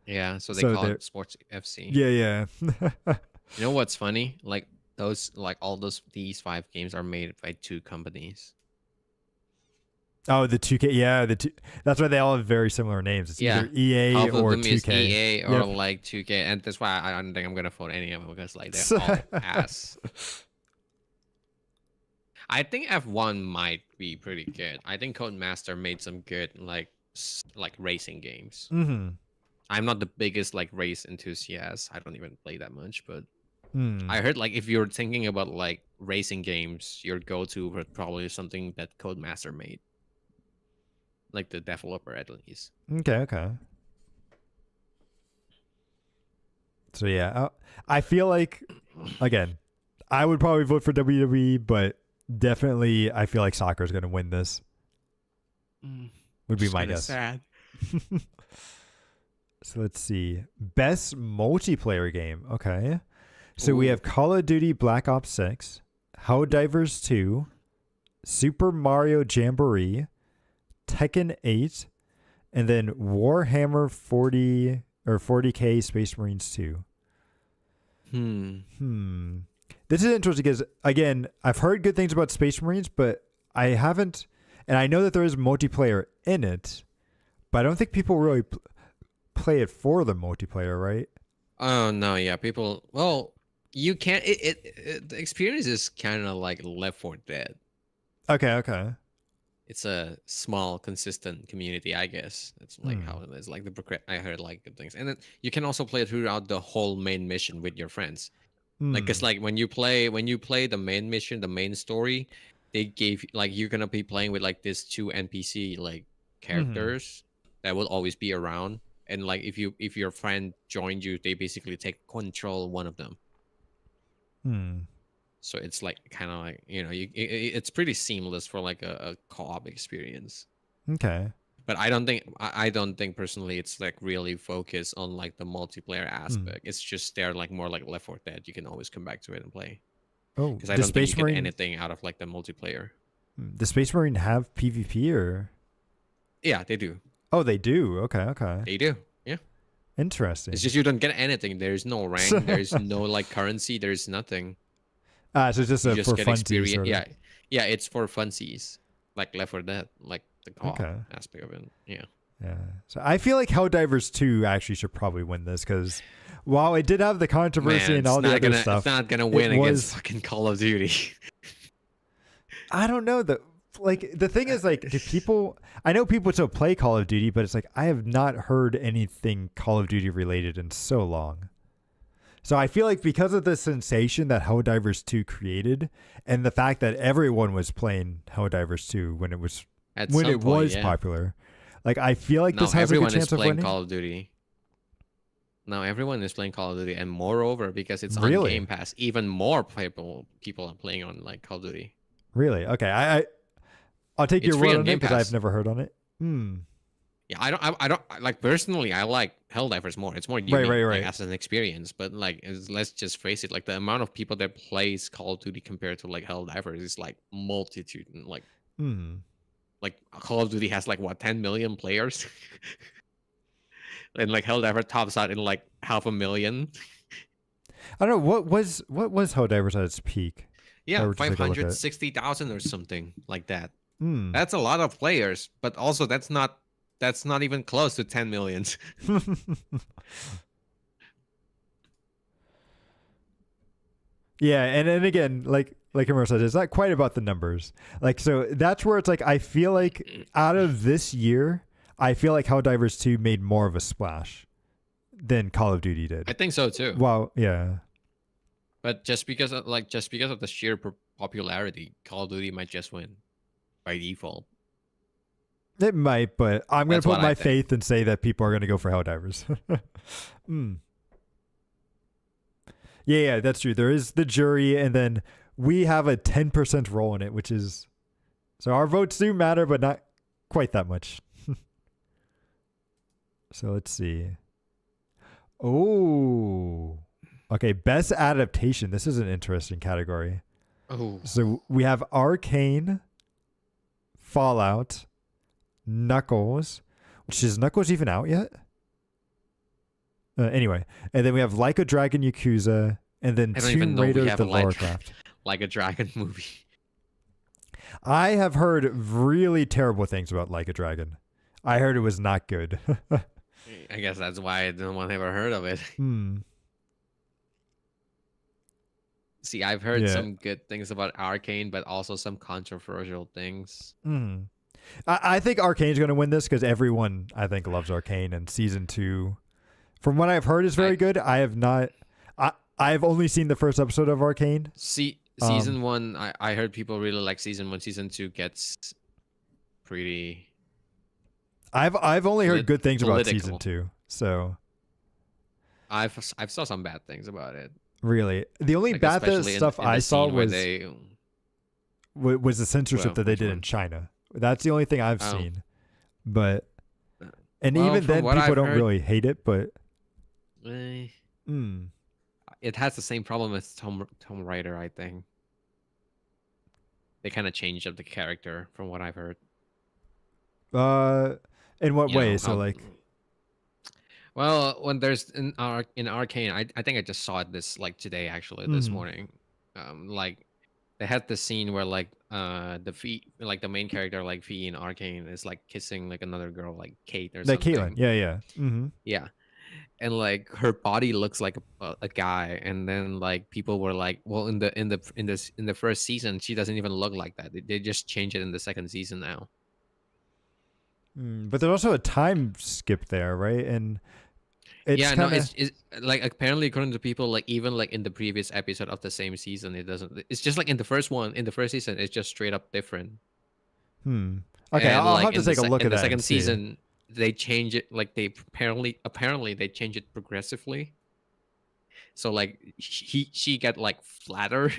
S2: Yeah, so they call it Sports FC.
S1: Yeah.
S2: You know what's funny? Like these 5 games are made by 2 companies.
S1: Oh, the 2K, yeah, that's why they all have very similar names. It's either EA or 2K.
S2: EA or like 2K, and that's why I don't think I'm gonna vote any of them because like they're all ass. I think F1 might be pretty good. I think Codemaster made some good like racing games. I'm not the biggest like race enthusiast. I don't even play that much, but
S1: Hmm.
S2: I heard like if you're thinking about like racing games, your go-to would probably something that Codemaster made, like the developer at least.
S1: Okay. Okay. So yeah, I feel like again, I would probably vote for WWE, but definitely I feel like soccer is going to win this. Would be
S2: Just
S1: my
S2: kind of
S1: guess.
S2: sad.
S1: So let's see. Best multiplayer game. Okay. So we
S2: Ooh.
S1: have Call of Duty Black Ops 6, Helldivers 2, Super Mario Jamboree, Tekken 8, and then Warhammer 40 or 40K Space Marines 2. This is interesting because, again, I've heard good things about Space Marines, but I haven't, and I know that there is multiplayer in it, but I don't think people really play it for the multiplayer, right?
S2: Oh no, yeah, people. Well, you can't. The experience is kind of like Left 4 Dead.
S1: Okay, okay.
S2: It's a small, consistent community, I guess. That's like how it is. Like I heard like good things, and then you can also play throughout the whole main mission with your friends. Like, cause like when you play the main mission, the main story, they gave like you're gonna be playing with like these two NPC like characters that will always be around, and like if your friend joined you, they basically take control of one of them. So it's like kind of like it's pretty seamless for like a co-op experience.
S1: Okay.
S2: But I don't think personally it's like really focused on like the multiplayer aspect. It's just they're like more like Left 4 Dead. You can always come back to it and play.
S1: Oh,
S2: Because I
S1: the
S2: don't think
S1: Space
S2: you get
S1: Marine.
S2: anything out of like the multiplayer.
S1: The Space Marine have PvP or?
S2: Yeah, they do.
S1: Oh, they do. Okay, okay.
S2: They do. Yeah.
S1: Interesting.
S2: It's just you don't get anything. There's no rank. There's no like currency. There's nothing.
S1: So it's just
S2: You
S1: a
S2: just
S1: for
S2: get
S1: funsies.
S2: experience.
S1: Sort of.
S2: Yeah. Yeah, it's for funsies. Like Left 4 Dead. Like the co-op
S1: Okay.
S2: aspect of it. Yeah.
S1: Yeah. So I feel like Helldivers 2 actually should probably win this because while it did have the controversy
S2: Man,
S1: and all the other
S2: it's
S1: stuff,
S2: not gonna win
S1: it
S2: against
S1: was-
S2: fucking Call of Duty.
S1: I don't know. The thing is, like, do people? I know people still play Call of Duty, but it's like I have not heard anything Call of Duty related in so long. So I feel like because of the sensation that Helldivers 2 created, and the fact that everyone was playing Helldivers 2 when it was
S2: Yeah.
S1: popular, like I feel like
S2: Now
S1: this has a
S2: everyone
S1: good
S2: is
S1: chance of
S2: playing
S1: winning.
S2: Call of Duty. Now everyone is playing Call of Duty, and moreover, because it's on
S1: Really?
S2: Game Pass, even more people are playing on like Call of Duty.
S1: Really? Okay. I'll take
S2: It's
S1: your
S2: free
S1: word
S2: on
S1: on it
S2: Game
S1: because
S2: Pass.
S1: I've never heard on it.
S2: Yeah, I don't like personally. I like Helldivers more. It's more unique
S1: Right.
S2: like, as an experience. But like, let's just face it. Like the amount of people that plays Call of Duty compared to like Helldivers is like multitude. And like Call of Duty has like what 10 million players, and like Helldivers tops out in like 500,000.
S1: I don't know what was Helldivers at its peak.
S2: Yeah,
S1: Or just take a look at it.
S2: 560,000 or something like that.
S1: Hmm.
S2: That's a lot of players, but also that's not even close to 10 millions.
S1: Yeah, and again, like Imran said, it's not quite about the numbers. Like, so that's where it's like I feel like out of this year, I feel like Helldivers 2 made more of a splash than Call of Duty did.
S2: I think so too.
S1: Wow, yeah.
S2: But just because of the sheer popularity, Call of Duty might just win by default.
S1: It might, but I'm going
S2: That's
S1: to put
S2: what I
S1: my
S2: think.
S1: faith and say that people are going to go for Helldivers. Yeah, that's true. There is the jury, and then we have a 10% role in it, which is... So our votes do matter, but not quite that much. So let's see. Oh. Okay, best adaptation. This is an interesting category.
S2: Oh.
S1: So we have Arcane, Fallout, Knuckles. Which is Knuckles even out yet? Anyway, and then we have Like a Dragon Yakuza, and then
S2: I don't even
S1: Tomb
S2: know we
S1: Raider
S2: have
S1: the
S2: a Like-
S1: Warcraft.
S2: Like a dragon movie.
S1: I have heard really terrible things about Like a Dragon. I heard it was not good.
S2: I guess that's why no one ever heard of it. See, I've heard
S1: Yeah.
S2: some good things about Arcane, but also some controversial things.
S1: I think Arcane's going to win this because everyone, I think, loves Arcane, and season 2, from what I've heard, is very good. I have not. I've only seen the first episode of Arcane.
S2: Season 1, I heard people really like season 1. Season 2 gets pretty.
S1: I've only heard good things about
S2: political.
S1: season 2. So
S2: I've saw some bad things about it.
S1: Really, the only
S2: Like,
S1: bad
S2: especially
S1: stuff
S2: in
S1: I
S2: the
S1: saw
S2: scene where
S1: was the censorship that they
S2: which
S1: did
S2: one?
S1: in China. That's the only thing I've
S2: Oh.
S1: seen. But and
S2: Well,
S1: even
S2: from
S1: then,
S2: what
S1: people
S2: I've
S1: don't
S2: heard-
S1: really hate it. But
S2: It has the same problem as Tomb Raider, I think. They kind of changed up the character, from what I've heard.
S1: in what
S2: You
S1: way?
S2: know,
S1: So like,
S2: well, when there's in Arcane, I think I just saw it this like today, actually, this morning. Like they had the scene where like the the main character, like Fee in Arcane, is like kissing like another girl, like Kate or
S1: like
S2: something.
S1: Caitlyn, yeah.
S2: Yeah. And like her body looks like a guy, and then like people were like, well, in the first season she doesn't even look like that. They just changed it in the second season now.
S1: But there's also a time skip there, right? And it's
S2: Yeah,
S1: kinda,
S2: no, it's like, apparently, according to people, like even like in the previous episode of the same season, it doesn't. It's just like in the first season, it's just straight up different.
S1: Okay,
S2: And
S1: I'll
S2: like
S1: have to take a look at
S2: in the
S1: that.
S2: second season, they change it. Like they apparently they change it progressively. So like she got like flatter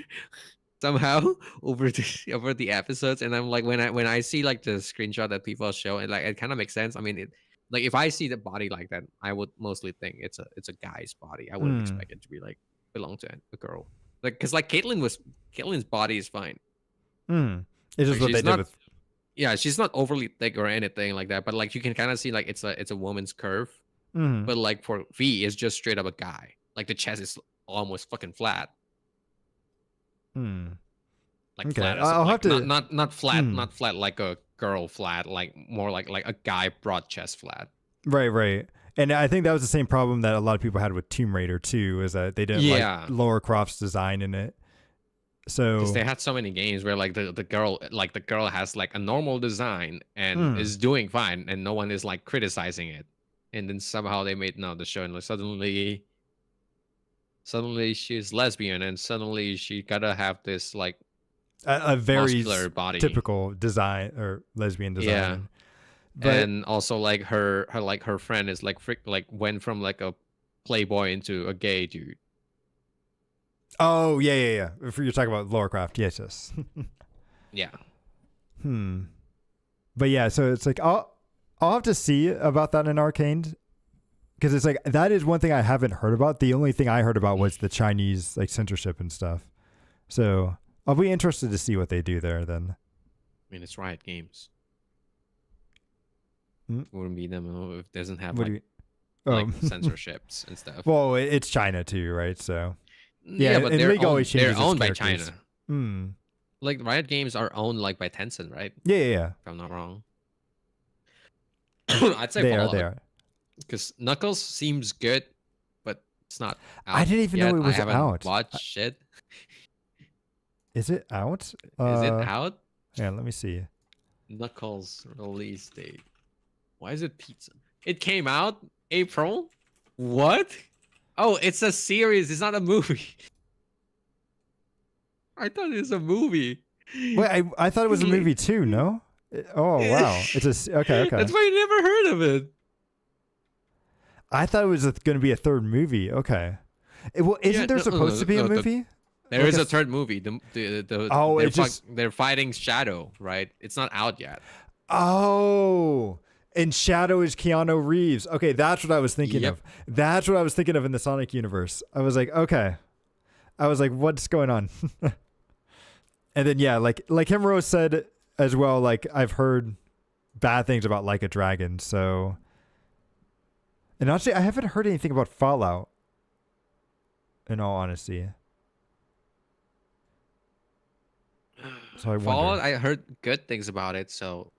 S2: somehow over the episodes, and I'm like, when I see like the screenshot that people show, and like it kind of makes sense. I mean, like if I see the body like that, I would mostly think it's a guy's body. I wouldn't expect it to be like belong to a girl. Like, because like Caitlyn's body is fine.
S1: It's just
S2: Like,
S1: what they did with.
S2: Yeah, she's not overly thick or anything like that, but like you can kind of see like it's a woman's curve. But like for V, it's just straight up a guy. Like the chest is almost fucking flat. Like
S1: Okay,
S2: flat.
S1: I'll have to
S2: not flat, not flat like a girl flat. Like more like a guy broad chest flat.
S1: Right. And I think that was the same problem that a lot of people had with Tomb Raider too, is that they didn't like Lara Croft's design in it. So
S2: because they had so many games where like the girl has like a normal design and is doing fine, and no one is like criticizing it, and then somehow they made the show, and like suddenly she's lesbian, and suddenly she gotta have this like
S1: a very
S2: muscular body,
S1: typical design or lesbian design.
S2: Yeah.
S1: But,
S2: and also like her friend is like went from like a playboy into a gay dude.
S1: Oh yeah. If you're talking about Lara Croft, yes.
S2: Yeah.
S1: But yeah, so it's like I'll have to see about that in Arcane, because it's like that is one thing I haven't heard about. The only thing I heard about was the Chinese like censorship and stuff. So I'll be interested to see what they do there then.
S2: I mean, it's Riot Games. It wouldn't be them if it doesn't have like censorships and stuff.
S1: Well, it's China too, right? So
S2: yeah, but they're owned by
S1: characters.
S2: China. Like Riot Games are owned like by Tencent, right?
S1: Yeah.
S2: If I'm not wrong. I'd say
S1: they are.
S2: Because Knuckles seems good, but it's not out
S1: I didn't even know it was
S2: I haven't
S1: out.
S2: watched it.
S1: Is it out?
S2: Is it out?
S1: Yeah, let me see.
S2: Knuckles release date. Why is it pizza? It came out April? What? Oh, it's a series. It's not a movie. I thought it was a movie.
S1: Wait, I thought it was a movie too, no? Oh, wow. It's okay.
S2: That's why I never heard of it.
S1: I thought it was going to be a third movie. Okay. Isn't there supposed to be a movie?
S2: There is a third movie. They're fighting Shadow, right? It's not out yet.
S1: Oh, and Shadow is Keanu Reeves. Okay, that's what I was thinking of. That's what I was thinking of in the Sonic universe. I was like, okay. I was like, what's going on? And then yeah, like Himuro said as well, like I've heard bad things about Like a Dragon, so. And honestly, I haven't heard anything about Fallout. In all honesty. So
S2: Fallout, I heard good things about it, so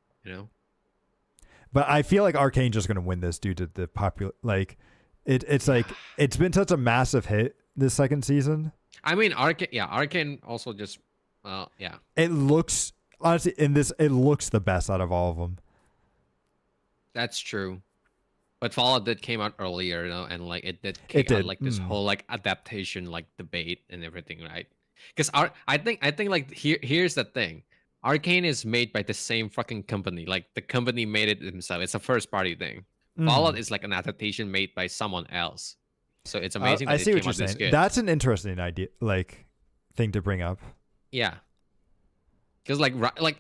S1: But I feel like Arcane's just gonna win this due to the popular. Like, it's like it's been such a massive hit this second season.
S2: I mean, Arcane also just, yeah.
S1: It looks honestly it looks the best out of all of them.
S2: That's true, But Fallout did came out earlier, and like it did
S1: It
S2: kick out
S1: did.
S2: like this whole like adaptation like debate and everything, right? Because I think like here's the thing. Arcane is made by the same fucking company. Like the company made it themselves. It's a first party thing. Fallout is like an adaptation made by someone else. So it's amazing
S1: I
S2: that it
S1: see what
S2: came
S1: you're
S2: out this
S1: saying.
S2: good.
S1: That's an interesting idea, like thing to bring up.
S2: Yeah. Because like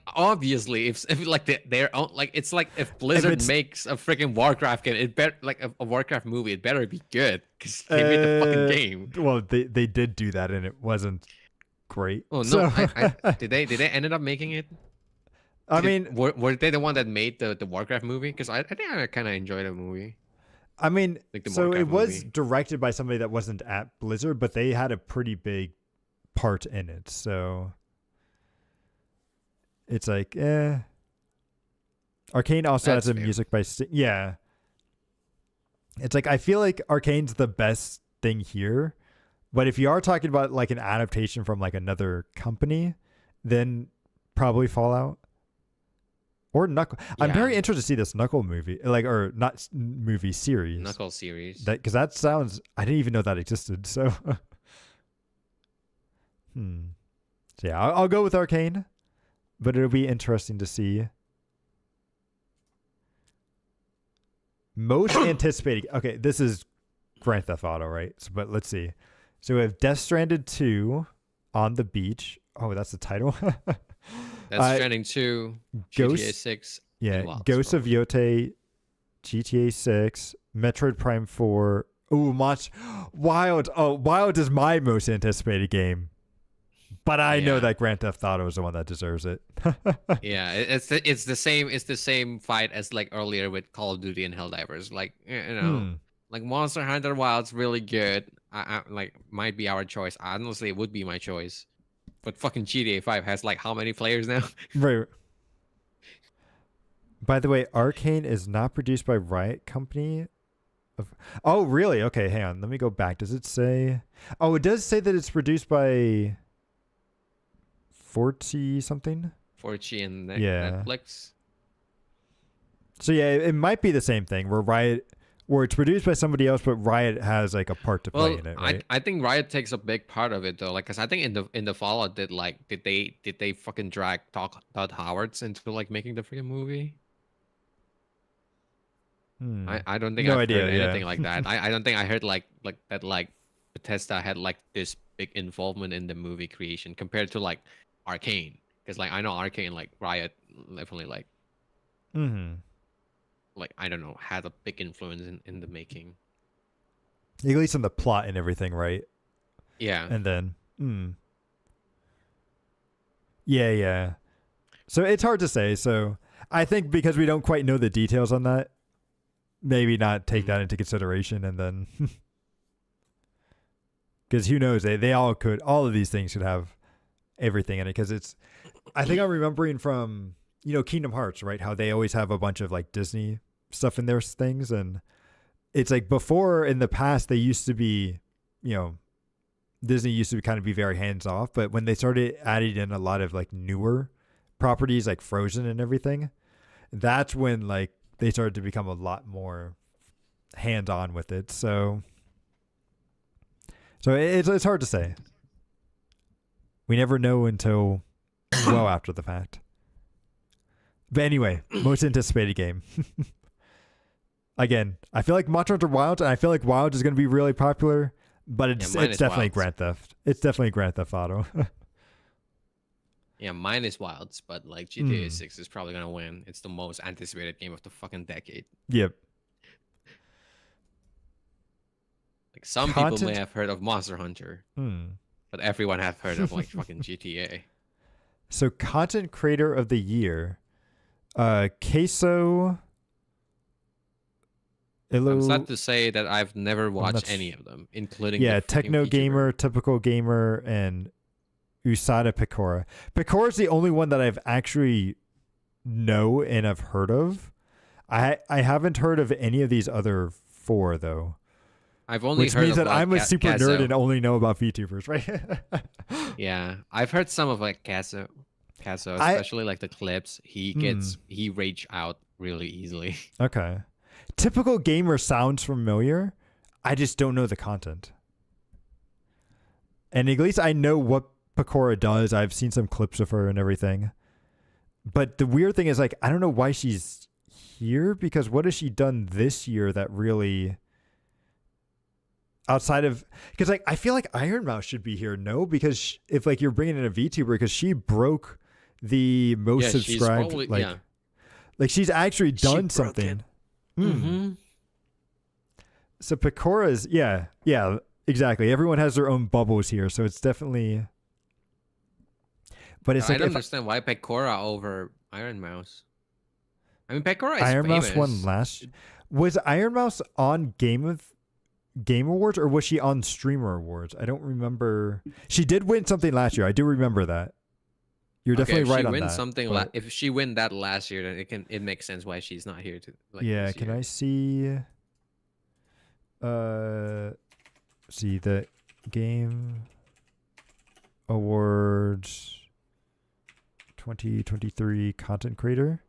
S2: obviously if like their own like it's like if Blizzard makes a freaking Warcraft game, it better like a Warcraft movie, it better be good because they made the fucking game.
S1: Well, they did do that and it wasn't great.
S2: Oh
S1: so.
S2: no, I did they ended up making it?
S1: I mean,
S2: were they the one that made the Warcraft movie? Because I think I kind of enjoyed the movie.
S1: I mean,
S2: Like the
S1: so
S2: Warcraft
S1: it was
S2: movie.
S1: directed by somebody that wasn't at Blizzard, but they had a pretty big part in it. So it's like, Arcane also
S2: That's
S1: has a
S2: fair.
S1: music by yeah. It's like I feel like Arcane's the best thing here, but if you are talking about like an adaptation from like another company, then probably Fallout or Knuckle. I'm
S2: Yeah.
S1: very interested to see this Knuckle movie, like or not movie series.
S2: Knuckle series.
S1: That because that sounds. I didn't even know that existed. So, So yeah, I'll go with Arcane, but it'll be interesting to see. Most anticipated. Okay, this is Grand Theft Auto, right? So, but let's see. So we have Death Stranded 2 on the beach. Oh, that's the title.
S2: That's Stranding 2, GTA 6.
S1: Yeah,
S2: and Wilds,
S1: Ghosts of
S2: probably.
S1: Yote, GTA 6, Metroid Prime 4. Ooh, Wild. Oh, Wild is my most anticipated game. But I know that Grand Theft Auto is the one that deserves it.
S2: Yeah, it's the same fight as like earlier with Call of Duty and Helldivers. Like like Monster Hunter Wild's really good. I like might be our choice. Honestly, it would be my choice. But fucking GTA 5 has like how many players now?
S1: Right. By the way, Arcane is not produced by Riot Company. Oh, really? Okay, hang on. Let me go back. Does it say? Oh, it does say that it's produced by 40 something.
S2: 4G and
S1: Yeah.
S2: Netflix.
S1: So yeah, it might be the same thing where it's produced by somebody else, but Riot has like a part to play in it, right?
S2: I think Riot takes a big part of it though. Like, cause I think in the Fallout did they fucking drag Todd Howards into like making the freaking movie? I don't think
S1: No
S2: I've
S1: idea,
S2: heard
S1: yeah.
S2: anything like that. I don't think I heard like that like Bethesda had like this big involvement in the movie creation compared to like Arcane. Because like I know Arcane like Riot definitely like like I don't know had a big influence in the making.
S1: At least in the plot and everything, right?
S2: Yeah.
S1: And then yeah. So it's hard to say. So I think because we don't quite know the details on that, maybe not take that into consideration, and then because who knows, they all of these things should have everything in it. Because it's, I think I'm remembering from Kingdom Hearts, right? How they always have a bunch of like Disney stuff in their things, and it's like before in the past they used to be, Disney used to kind of be very hands off, but when they started adding in a lot of like newer properties like Frozen and everything, that's when like they started to become a lot more hands on with it. So it's hard to say. We never know until well after the fact. But anyway, most anticipated game. Again, I feel like Monster Hunter Wilds, and I feel like Wilds is going to be really popular, but it's definitely
S2: Wilds.
S1: Grand Theft. It's definitely Grand Theft Auto.
S2: Yeah, mine is Wilds, but like GTA 6 is probably gonna win. It's the most anticipated game of the fucking decade.
S1: Yep.
S2: Like some people may have heard of Monster Hunter, but everyone have heard of like fucking GTA.
S1: So content creator of the year, Queso.
S2: I'm sad to say that I've never watched any of them, including
S1: Techno Gamer, Typical Gamer, and Usada Picora. Picora is the only one that I've actually know and have heard of. I haven't heard of any of these other four though.
S2: I've only
S1: which
S2: heard
S1: means
S2: of
S1: that
S2: like,
S1: I'm a super nerd and only know about VTubers, right?
S2: Yeah, I've heard some of like Casso, especially like the clips. He rage out really easily.
S1: Okay. typical gamer sounds familiar. I just don't know the content. And at least I know what Pecora does. I've seen some clips of her and everything. But the weird thing is, like, I don't know why she's here, because what has she done this year that really, outside of, because like I feel like Iron Mouse should be here, no? Because if like you're bringing in a VTuber, because she broke the most subscribed,
S2: probably,
S1: like she's actually done something. So Pecora's, yeah, exactly. Everyone has their own bubbles here, so it's definitely. But it's
S2: I
S1: like,
S2: don't understand why Pecora over Iron Mouse. I mean, Pecora is
S1: Iron
S2: famous.
S1: Mouse won last. Was Iron Mouse on Game Awards, or was she on Streamer Awards? I don't remember. She did win something last year. I do remember that. You're definitely right on that.
S2: If she win that last year, then it makes sense why she's not here to. Like,
S1: yeah, can I see? See the Game Awards 2023 content creator.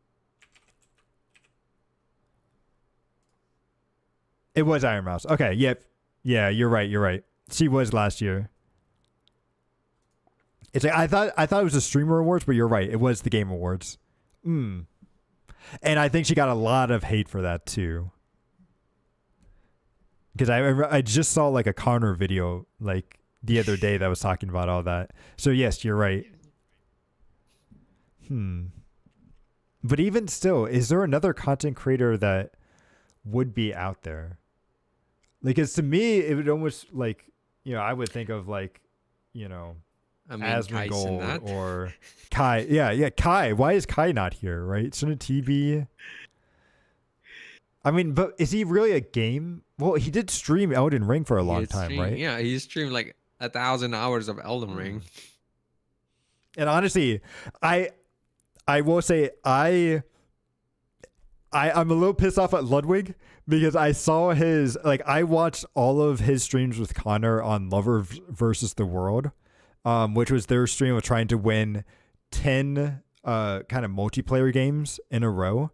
S1: It was Iron Mouse. Okay, yep. Yeah, you're right. She was last year. It's like I thought it was the Streamer Awards, but you're right. It was the Game Awards. And I think she got a lot of hate for that too. Because I just saw like a Connor video like the other day that was talking about all that. So yes, you're right. But even still, is there another content creator that would be out there? Like, cause to me, it would almost like, I would think of like, Asmongold or Kai. Yeah, Kai. Why is Kai not here, right? Shouldn't he be? I mean, but is he really a game? Well, he did stream Elden Ring for a long time, right?
S2: Yeah, he streamed like 1,000 hours of Elden Ring.
S1: And honestly, I will say I'm a little pissed off at Ludwig, because I saw I watched all of his streams with Connor on Lover versus the World, which was their stream of trying to win 10 kind of multiplayer games in a row,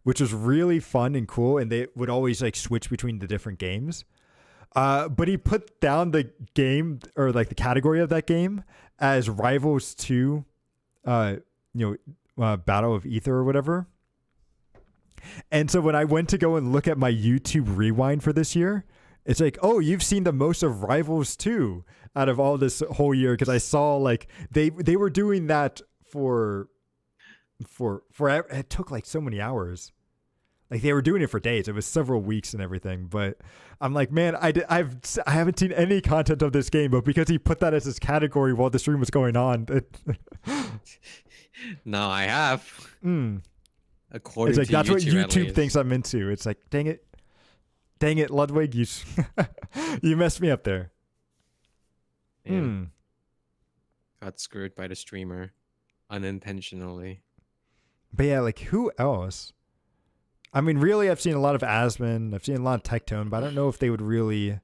S1: which was really fun and cool. And they would always like switch between the different games. But he put down the game, or like the category of that game, as Rivals 2, Battle of Ether or whatever. And so when I went to go and look at my YouTube rewind for this year, it's like, oh, you've seen the most of Rivals 2 out of all this whole year, because I saw like they were doing that for it took like so many hours. Like they were doing it for days. It was several weeks and everything. But I'm like, man, I haven't seen any content of this game, but because he put that as his category while the stream was going on.
S2: No, I have. According
S1: it's like
S2: to
S1: that's
S2: YouTube,
S1: what YouTube thinks I'm into. It's like, dang it, Ludwig, you messed me up there.
S2: Got screwed by the streamer unintentionally.
S1: But yeah, like who else? I mean, really, I've seen a lot of Asmon. I've seen a lot of Tectone, but I don't know if they would really.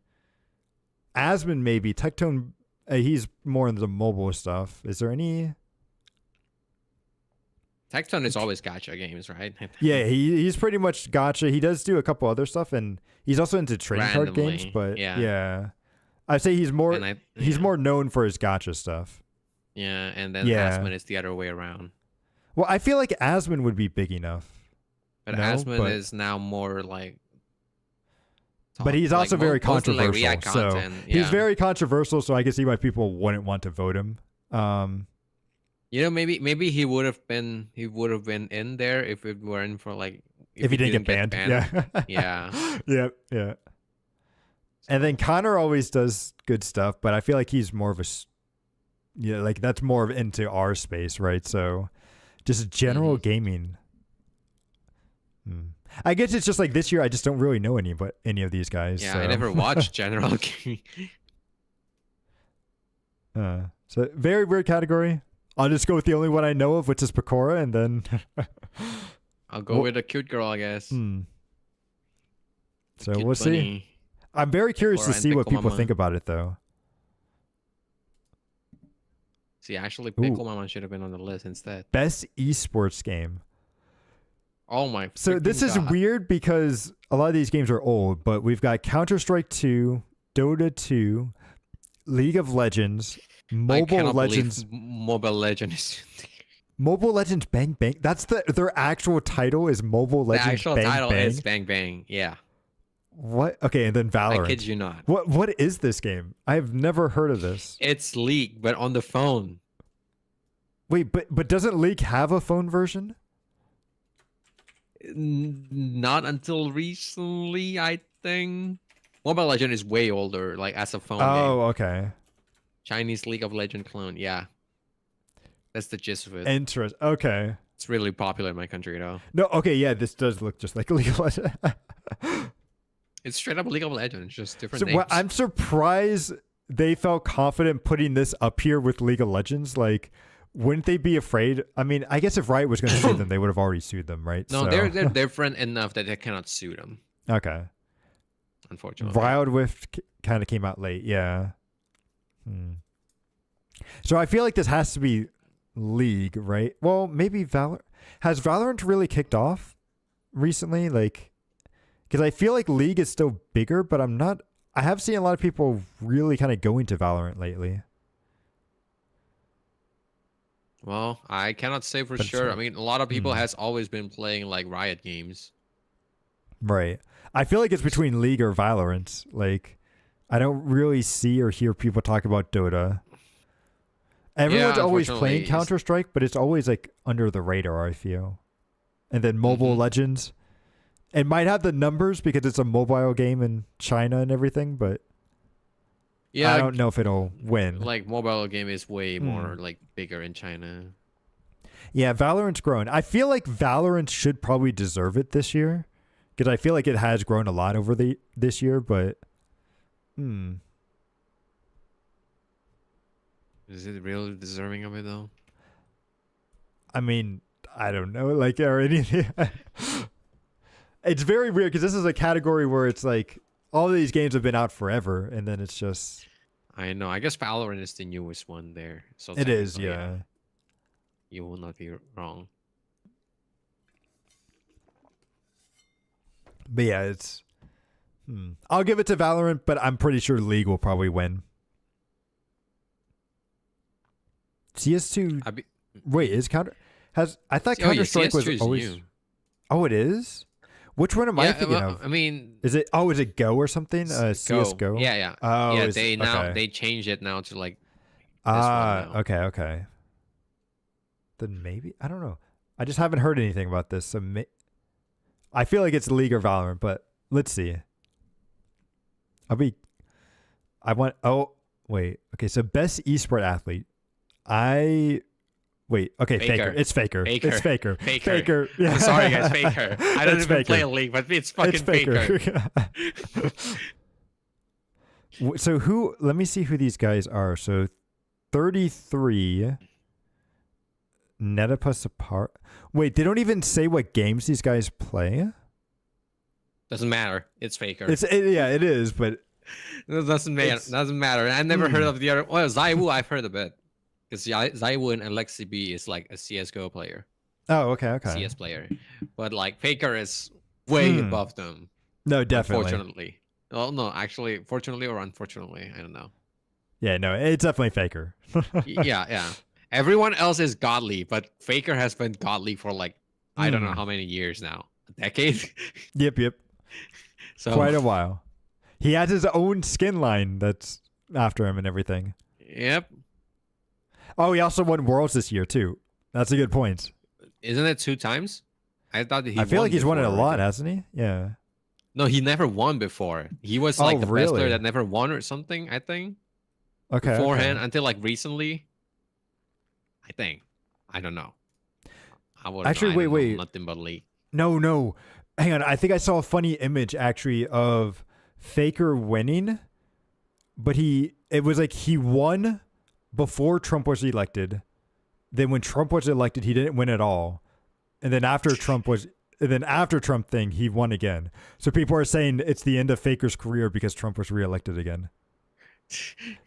S1: Asmon maybe. Tectone, he's more into the mobile stuff. Is there any?
S2: Tectone is always gacha games, right?
S1: Yeah, he's pretty much gacha. He does do a couple other stuff, and he's also into trading card games. But yeah, I'd say he's more more known for his gacha stuff.
S2: Yeah, and then Asmon is the other way around.
S1: Well, I feel like Asmon would be big enough.
S2: But Asmon is now more like.
S1: But he's also very controversial. So he's very controversial. So I can see why people wouldn't want to vote him.
S2: Maybe he would have been in there if it weren't for like
S1: if he didn't get banned.
S2: Yeah.
S1: Yeah. And then Connor always does good stuff, but I feel like he's more of like that's more of into our space, right? So just general gaming. I guess it's just like this year I just don't really know any of these guys.
S2: Yeah,
S1: so.
S2: I never watched general gaming.
S1: So very weird category. I'll just go with the only one I know of, which is Pecora, and then
S2: I'll go with a cute girl, I guess.
S1: So we'll see. I'm very curious to see what people think about it, though.
S2: See, actually, Pickle Mama should have been on the list instead.
S1: Best esports game.
S2: Oh my!
S1: So this is
S2: God.
S1: weird because a lot of these games are old, but we've got Counter-Strike 2, Dota 2, League of Legends,
S2: I
S1: Mobile
S2: cannot
S1: Legends.
S2: believe Mobile Legends is.
S1: Mobile Legends Bang Bang. That's their actual title is Mobile
S2: The
S1: Legends
S2: actual
S1: Bang
S2: title
S1: Bang.
S2: is Bang Bang. Yeah,
S1: What? Okay, and then
S2: I
S1: Valorant.
S2: kid you not.
S1: What is this game? I've never heard of this.
S2: It's League, but on the phone.
S1: Wait, but doesn't League have a phone version?
S2: Not until recently, I think. Mobile Legend is way older, like as a phone game.
S1: Oh, okay.
S2: Chinese League of Legend clone. Yeah, that's the gist of it.
S1: Interest. Okay.
S2: It's really popular in my country, though.
S1: No. Okay. Yeah. This does look just like League of Legends.
S2: It's straight up League of Legends, just different
S1: So
S2: names.
S1: I'm surprised they felt confident putting this up here with League of Legends. Like, wouldn't they be afraid? I mean, I guess if Riot was going to sue them, they would have already sued them, right?
S2: No,
S1: So-
S2: they're different enough that they cannot sue them.
S1: Okay.
S2: Unfortunately.
S1: Wild Rift kind of came out late. Yeah. So I feel like this has to be League, right? Well, maybe Valorant. Has Valorant really kicked off recently? Like, because I feel like League is still bigger, but I have seen a lot of people really kind of going to Valorant lately.
S2: Well, I cannot say for
S1: But
S2: sure.
S1: it's-
S2: I mean, a lot of people has always been playing like Riot games.
S1: Right. I feel like it's between League or Valorant. Like, I don't really see or hear people talk about Dota. Everyone's always
S2: unfortunately,
S1: playing
S2: it's-
S1: Counter-Strike, but it's always like under the radar, I feel. And then Mobile Legends. It might have the numbers because it's a mobile game in China and everything, but
S2: Yeah,
S1: I don't know if it'll win.
S2: like mobile game is way more like bigger in China.
S1: Yeah, Valorant's grown. I feel like Valorant should probably deserve it this year because I feel like it has grown a lot over this year, but
S2: Is it really deserving of it though?
S1: I mean, I don't know, like or anything. It's very weird because this is a category where it's like all of these games have been out forever, and then it's just
S2: I know. I guess Valorant is the newest one there. So
S1: it is,
S2: technically,
S1: yeah.
S2: You will not be wrong.
S1: But yeah, it's. I'll give it to Valorant, but I'm pretty sure League will probably win. CS2. Wait, is Counter? I thought Counter Strike was
S2: CS2 is
S1: always.
S2: new.
S1: Oh, it is. Which one am I thinking of?
S2: I mean,
S1: Is it Go or something? CS:GO.
S2: Yeah, yeah.
S1: Oh,
S2: yeah,
S1: okay.
S2: they changed it now to like this one now.
S1: Okay. Then maybe I don't know. I just haven't heard anything about this. So I feel like it's League or Valorant, but let's see. Oh wait. Okay, so best esport athlete. Wait. Okay, Faker. It's Faker. It's Faker.
S2: Faker.
S1: Yeah.
S2: I'm sorry, guys. Faker. I don't
S1: It's
S2: even
S1: Faker.
S2: play a league, but it's fucking Faker.
S1: So let me see who these guys are. So 33 Netipus apart. Wait, they don't even say what games these guys play?
S2: Doesn't matter. It's Faker.
S1: Yeah, it is, but
S2: It doesn't matter. Doesn't matter. I never heard of the other. Well, Zaiwu, I've heard of it. Because Zaiwu and Alexi B is like a CS:GO player.
S1: oh, okay.
S2: CS player. But like Faker is way above them.
S1: No, definitely.
S2: Unfortunately. Well, no, actually, fortunately or unfortunately, I don't know.
S1: Yeah, no, it's definitely Faker.
S2: Yeah. Everyone else is godly, but Faker has been godly for like I don't know how many years now. A decade?
S1: Yep.
S2: So
S1: Quite a while. He has his own skin line that's after him and everything.
S2: Yep.
S1: Oh, he also won Worlds this year too. That's a good point.
S2: Isn't it 2 times? I thought that
S1: I feel like he's won it a
S2: before,
S1: lot,
S2: right?
S1: hasn't he? Yeah.
S2: No, he never won before. He was like the best
S1: really?
S2: player that never won or something, I think.
S1: Okay.
S2: Beforehand, until like recently. I think. I don't know.
S1: Actually, wait.
S2: Nothing but league.
S1: No. Hang on. I think I saw a funny image actually of Faker winning, but it was like he won before Trump was elected. Then when Trump was elected, he didn't win at all. And then after Trump thing, he won again. So people are saying it's the end of Faker's career because Trump was reelected again.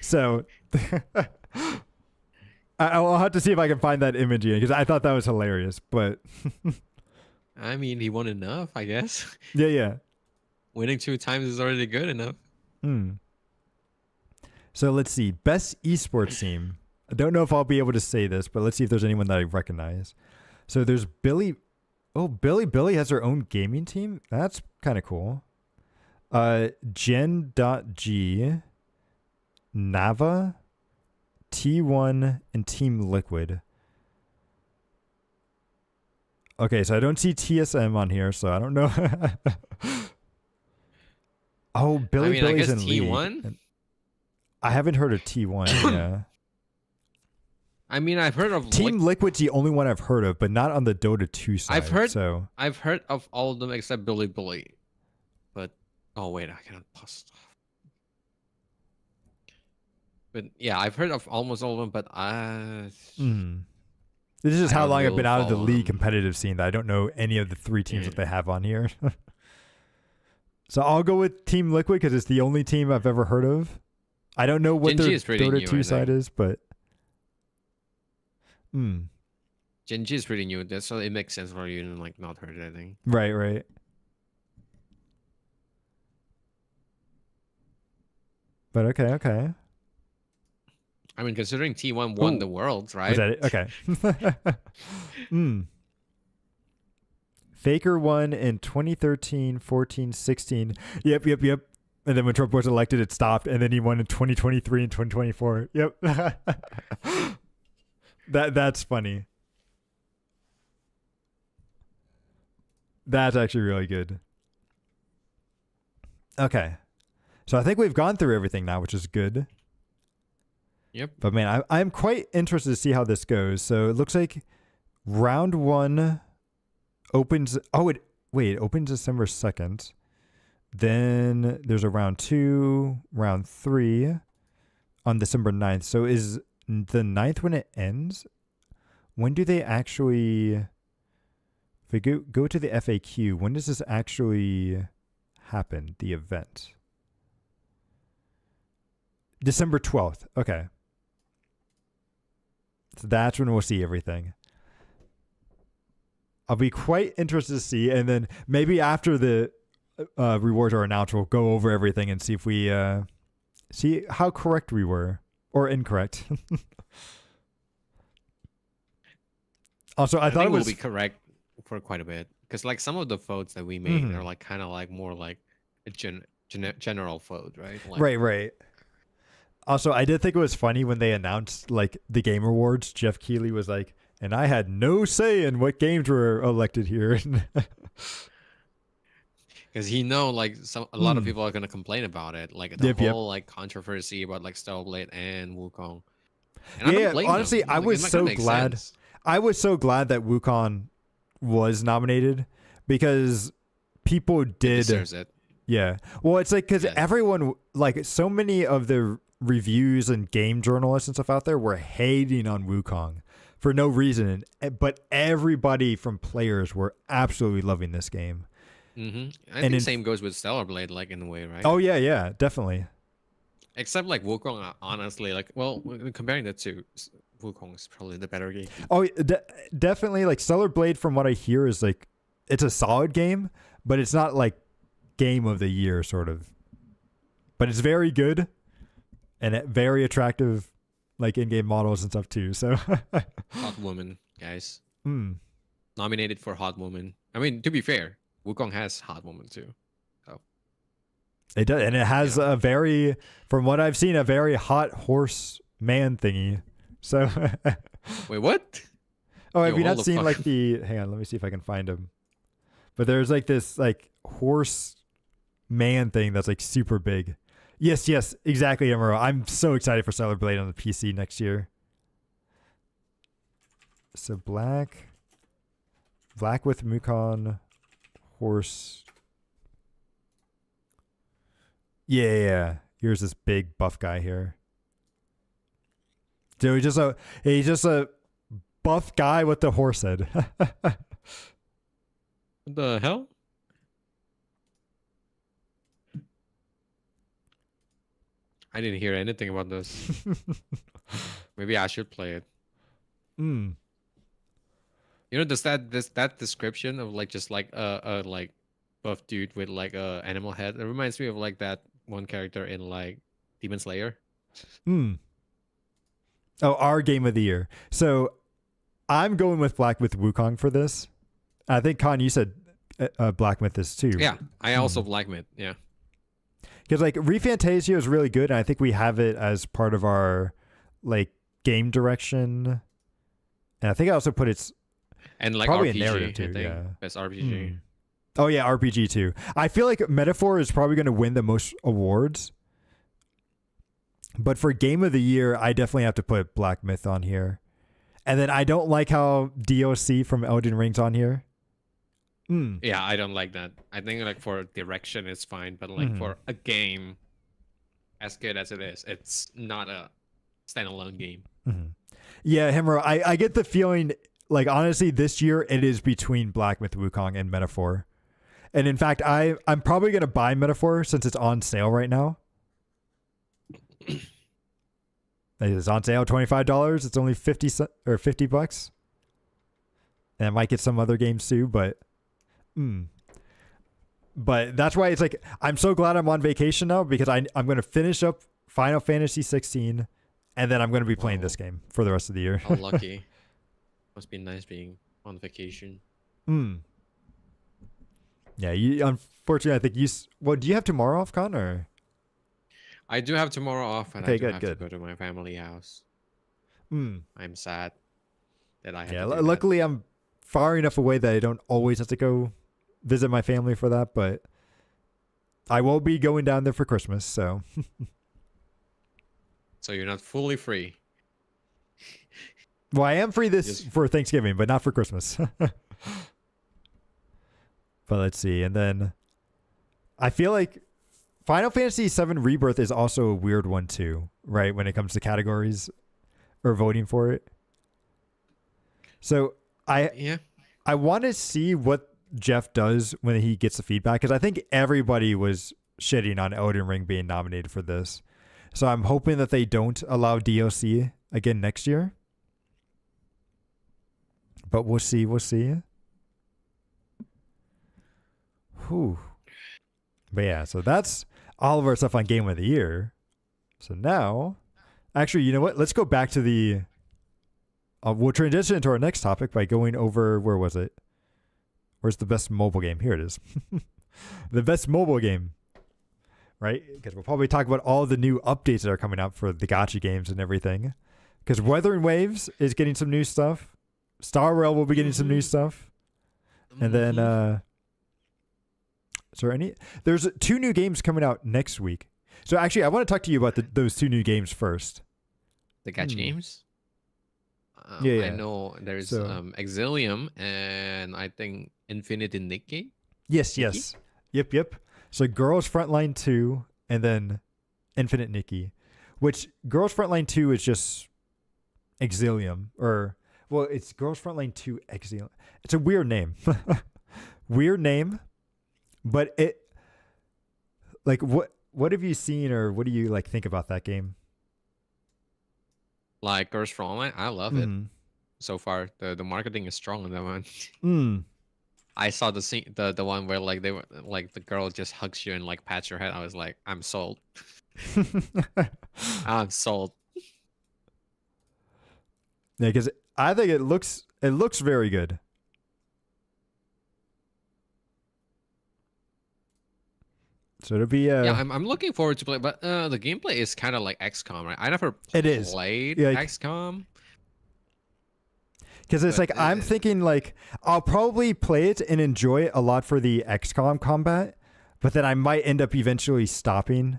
S1: So I'll have to see if I can find that image again because I thought that was hilarious. But
S2: I mean, he won enough, I guess.
S1: Yeah, yeah.
S2: Winning 2 times is already good enough.
S1: Hmm. So let's see. Best esports team. I don't know if I'll be able to say this, but let's see if there's anyone that I recognize. So there's Billy. Oh, Billy has her own gaming team. That's kind of cool. Gen.G, Nava, T1, and Team Liquid. Okay, so I don't see TSM on here, so I don't know. Oh,
S2: I mean, I
S1: Billy's
S2: guess
S1: in League.
S2: T1.
S1: I haven't heard of T1. Yeah.
S2: I mean, I've heard of
S1: Team Liquid's the only one I've heard of, but not on the Dota 2 side.
S2: I've heard of all of them except Billy. But oh wait, I cannot pause. But yeah, I've heard of almost all of them, but
S1: this is just
S2: I
S1: how
S2: don't
S1: long I've
S2: really
S1: been out of the
S2: follow
S1: League
S2: them.
S1: competitive scene that I don't know any of the 3 teams
S2: Yeah.
S1: that they have on here. So I'll go with Team Liquid because it's the only team I've ever heard of. I don't know what
S2: Gen G
S1: their
S2: is pretty
S1: Dota
S2: new,
S1: 2
S2: I
S1: side
S2: think.
S1: is, but
S2: Gen G is pretty new. That's so it makes sense for you to like not heard it, I think.
S1: right. But okay.
S2: I mean, considering T1 won the Worlds, right?
S1: Was that it? Okay. Faker won in 2013, 14, 16. Yep. And then when Trump was elected, it stopped, and then he won in 2023 and 2024. Yep. That's funny. That's actually really good. Okay. So I think we've gone through everything now, which is good.
S2: Yep.
S1: But man, I'm quite interested to see how this goes. So it looks like round 1 opens. Oh, it opens December 2nd. Then there's a round 2, round 3 on December 9th. So is the 9th when it ends? When do they actually? If we go to the FAQ, when does this actually happen? The event. December 12th. Okay. So that's when we'll see everything. I'll be quite interested to see, and then maybe after the rewards are announced, we'll go over everything and see if we see how correct we were or incorrect. Also, I thought
S2: think
S1: it was
S2: we'll be correct for quite a bit because like some of the votes that we made are like kind of like more like a general vote, right? Like,
S1: right. Also, I did think it was funny when they announced like the Game Awards. Jeff Keighley was like, "And I had no say in what games were elected here."
S2: because he know like a lot of people are gonna complain about it, like the whole like controversy about like Stellarblade and Wukong. And I don't blame
S1: honestly,
S2: them.
S1: I
S2: Like,
S1: was
S2: it
S1: so
S2: kinda makes
S1: glad.
S2: sense.
S1: I was so glad that Wukong was nominated because people
S2: It
S1: did.
S2: deserves it.
S1: Yeah. Well, it's like because everyone, like so many of the reviews and game journalists and stuff out there were hating on Wukong for no reason, but everybody from players were absolutely loving this game.
S2: I think same goes with Stellarblade, like in a way, right?
S1: Oh yeah, definitely.
S2: Except like Wukong, honestly, like comparing the two, Wukong is probably the better game.
S1: Oh, definitely. Like Stellar Blade, from what I hear, is like it's a solid game, but it's not like game of the year sort of. But it's very good and very attractive, like in-game models and stuff too. So
S2: Hot Woman, guys. Nominated for Hot Woman. I mean, to be fair, Wukong has Hot Woman too. So
S1: it does, and it has a very, from what I've seen, a very hot horse man thingy. So
S2: wait, what?
S1: Oh, have you not seen like the? Hang on, let me see if I can find him. But there's like this like horse man thing that's like super big. Yes, exactly, Emerald. I'm so excited for Stellar Blade on the PC next year. So black with Mukon horse. Yeah. Here's this big buff guy here. So he's just a buff guy with the horse head.
S2: What the hell? I didn't hear anything about this. Maybe I should play it. You know, does that description of like just like a like buff dude with like a animal head? It reminds me of like that one character in like Demon Slayer.
S1: Hmm. Oh, our game of the year. So I'm going with Black Myth Wukong for this. I think Con, you said Black Myth is too.
S2: Yeah, I also like it. Yeah,
S1: because like ReFantasio is really good, and I think we have it as part of our like game direction. And I think I also put its
S2: and like
S1: probably
S2: RPG,
S1: a narrative too.
S2: I think.
S1: Yeah,
S2: Best RPG.
S1: Oh yeah, RPG too. I feel like Metaphor is probably going to win the most awards. But for game of the year, I definitely have to put Black Myth on here. And then I don't like how DOC from Elden Ring's on here.
S2: Yeah, I don't like that. I think like for direction it's fine, but like for a game as good as it is, it's not a standalone game.
S1: Yeah, Himuro, I get the feeling like honestly this year it is between Black Myth Wukong and Metaphor. And in fact, I'm probably going to buy Metaphor since it's on sale right now. It's on sale, $25. It's only $50. And I might get some other games too, but that's why it's like I'm so glad I'm on vacation now because I'm going to finish up Final Fantasy 16 and then I'm going to be playing this game for the rest of the year.
S2: How lucky. Must be nice being on vacation.
S1: Yeah, you unfortunately I think do you have tomorrow off, Con, or?
S2: I do have tomorrow off, and
S1: okay,
S2: I do
S1: good,
S2: have
S1: good.
S2: to go to my family house. I'm sad that I have to do
S1: luckily I'm far enough away that I don't always have to go visit my family for that, but I will be going down there for Christmas, so.
S2: So you're not fully free.
S1: Well, I am free for Thanksgiving, but not for Christmas. But let's see, and then I feel like Final Fantasy VII Rebirth is also a weird one too, right? When it comes to categories or voting for it. So I want to see what Jeff does when he gets the feedback because I think everybody was shitting on Elden Ring being nominated for this. So I'm hoping that they don't allow DLC again next year. But we'll see. Whew. But yeah, so that's all of our stuff on Game of the Year. So now, actually, you know what? Let's go back to the... we'll transition into our next topic by going over... Where was it? Where's the best mobile game? Here it is. The best mobile game. Right? Because we'll probably talk about all the new updates that are coming out for the Gacha games and everything. Because Wuthering Waves is getting some new stuff. Star Rail will be getting some new stuff. And then... There's 2 new games coming out next week. So actually, I want to talk to you about those 2 new games first.
S2: The Gacha games?
S1: Yeah.
S2: I know there's Exilium and I think Infinity Nikki.
S1: Yes. Yep. So Girls Frontline 2 and then Infinite Nikki. Which Girls Frontline 2 is just Exilium. It's Girls Frontline 2 Exilium. It's a weird name. Weird name. But it, like, what have you seen or what do you like think about that game?
S2: Like Girls Frontline, I love it. So far, the marketing is strong on that one. I saw the one where like they were like the girl just hugs you and like pats your head. I was like, I'm sold. I'm sold.
S1: Yeah, because I think it looks very good. So it'll be
S2: yeah, I'm looking forward to play, but the gameplay is kind of like XCOM, right? I never played XCOM.
S1: Because it's like I'm thinking like I'll probably play it and enjoy it a lot for the XCOM combat, but then I might end up eventually stopping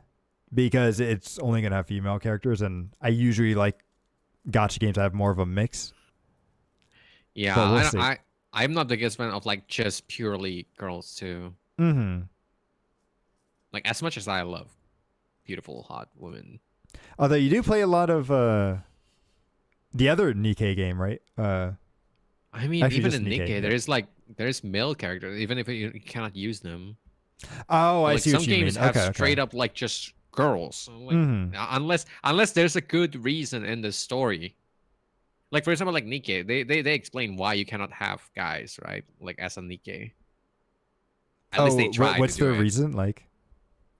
S1: because it's only gonna have female characters, and I usually like gacha games that have more of a mix.
S2: Yeah, I'm not the biggest fan of like just purely girls too. Like as much as I love beautiful hot women.
S1: Although you do play a lot of the other Nikkei game, right?
S2: I mean, even in Nikkei, there's male characters, even if you cannot use them.
S1: Oh,
S2: like,
S1: I see what you mean.
S2: Some games have straight up like just girls, like, unless there's a good reason in the story. Like for example, like Nikkei, they explain why you cannot have guys, right? Like as a Nikkei. At least they
S1: Oh,
S2: try to
S1: what's
S2: do
S1: the
S2: it.
S1: reason? Like,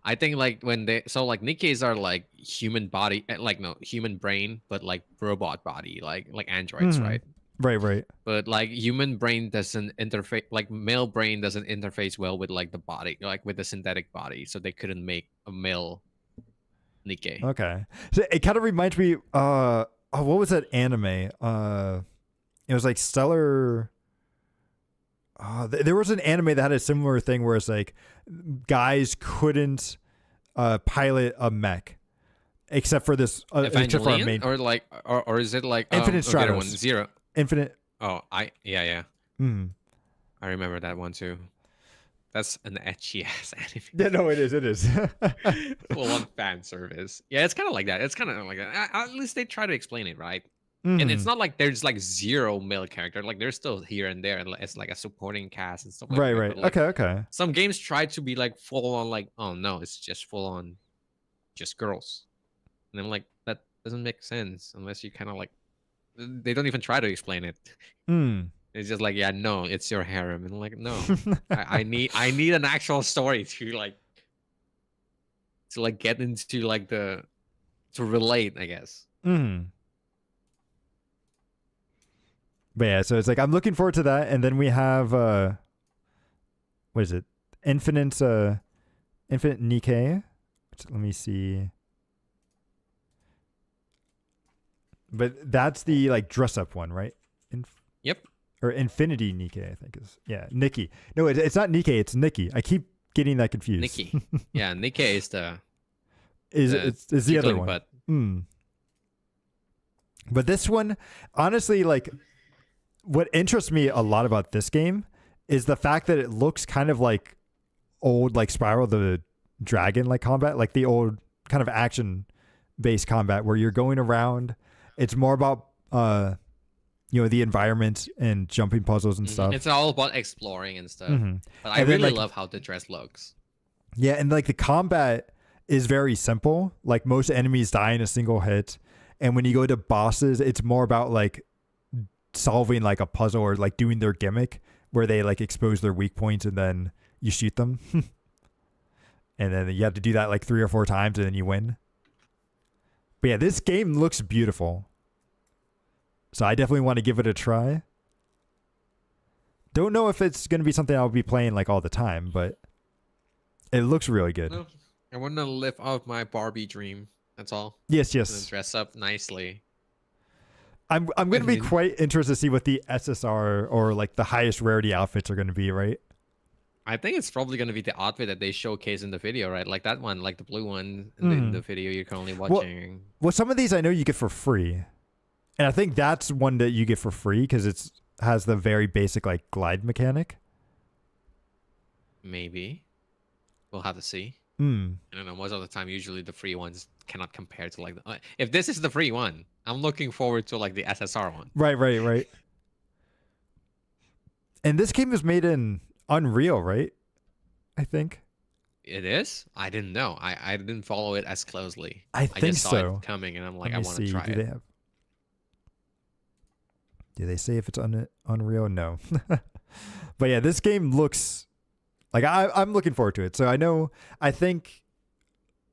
S2: I think like when they so like Nikkeis are like human body, like no human brain, but like robot body, like androids,
S1: hmm,
S2: right?
S1: right, right.
S2: But like human brain doesn't interface, like male brain doesn't interface well with like the body, like with the synthetic body, so they couldn't make a male Nikkei.
S1: Okay. So it kind of reminds me. Oh, what was that anime? It was like Stellar. There was an anime that had a similar thing where it's like guys couldn't pilot a mech except for this except for our
S2: Evangelion,
S1: main
S2: or like, or is it like
S1: Infinite
S2: okay, the one
S1: Stratos.
S2: zero?
S1: Infinite.
S2: Oh, yeah,
S1: Mm.
S2: I remember that one too. That's an etchy ass anime.
S1: Yeah, no, it is. It is.
S2: Full on fan service. Yeah, it's kind of like that. It's kind of like that. At least they try to explain it, right? And it's
S1: Mhm.
S2: not like there's like zero male character. Like there's still here and there, and it's like a supporting cast and stuff like
S1: Right,
S2: that.
S1: right.
S2: But like
S1: Okay, okay.
S2: some games try to be like full on, like, oh no, it's just full on, just girls. And I'm like, that doesn't make sense unless you kind of like, they don't even try to explain it.
S1: Mm.
S2: It's just like, yeah, no, it's your harem, and I'm like, no, I need an actual story to like get into like the to relate, I guess.
S1: Mm. But yeah, so it's like I'm looking forward to that, and then we have what is it? Infinite Nikkei. Let me see. But that's the like dress up one, right?
S2: Yep.
S1: Or Infinity Nikkei, I think is. Yeah, Nikki. No, it's not Nikkei, it's Nikki. I keep getting that confused.
S2: Nikki. Yeah, Nikkei is the
S1: it's the other one.
S2: Butt.
S1: But this one, honestly, like what interests me a lot about this game is the fact that it looks kind of like old like Spiral the Dragon like combat, like the old kind of action based combat where you're going around. It's more about the environment and jumping puzzles and stuff.
S2: It's all about exploring and stuff. But I
S1: And then,
S2: really
S1: like,
S2: love how the dress looks.
S1: Yeah, and like the combat is very simple. Like most enemies die in a single hit. And when you go to bosses, it's more about like solving like a puzzle or like doing their gimmick where they like expose their weak points and then you shoot them. And then you have to do that like 3 or 4 times and then you win. But yeah, this game looks beautiful. So I definitely want to give it a try. Don't know if it's going to be something I'll be playing like all the time, but it looks really good.
S2: No, I want to live out my Barbie dream. That's all.
S1: Yes,
S2: And
S1: yes.
S2: dress up nicely.
S1: I'm going to be quite interested to see what the SSR or like the highest rarity outfits are going to be, right?
S2: I think it's probably going to be the outfit that they showcase in the video, right? Like that one, like the blue one in the video you're currently watching.
S1: Well, some of these I know you get for free. And I think that's one that you get for free because it has the very basic like glide mechanic.
S2: Maybe. We'll have to see. I don't know. Most of the time, usually the free ones cannot compare to like if this is the free one, I'm looking forward to like the SSR one.
S1: Right. And this game is made in Unreal, right? I think.
S2: It is? I didn't know. I didn't follow it as closely.
S1: I think
S2: just saw
S1: so.
S2: it coming, and I'm like,
S1: Let
S2: I
S1: me
S2: want to
S1: see.
S2: try it.
S1: Do they say if it's Unreal? No. But yeah, this game looks like I'm looking forward to it. So I think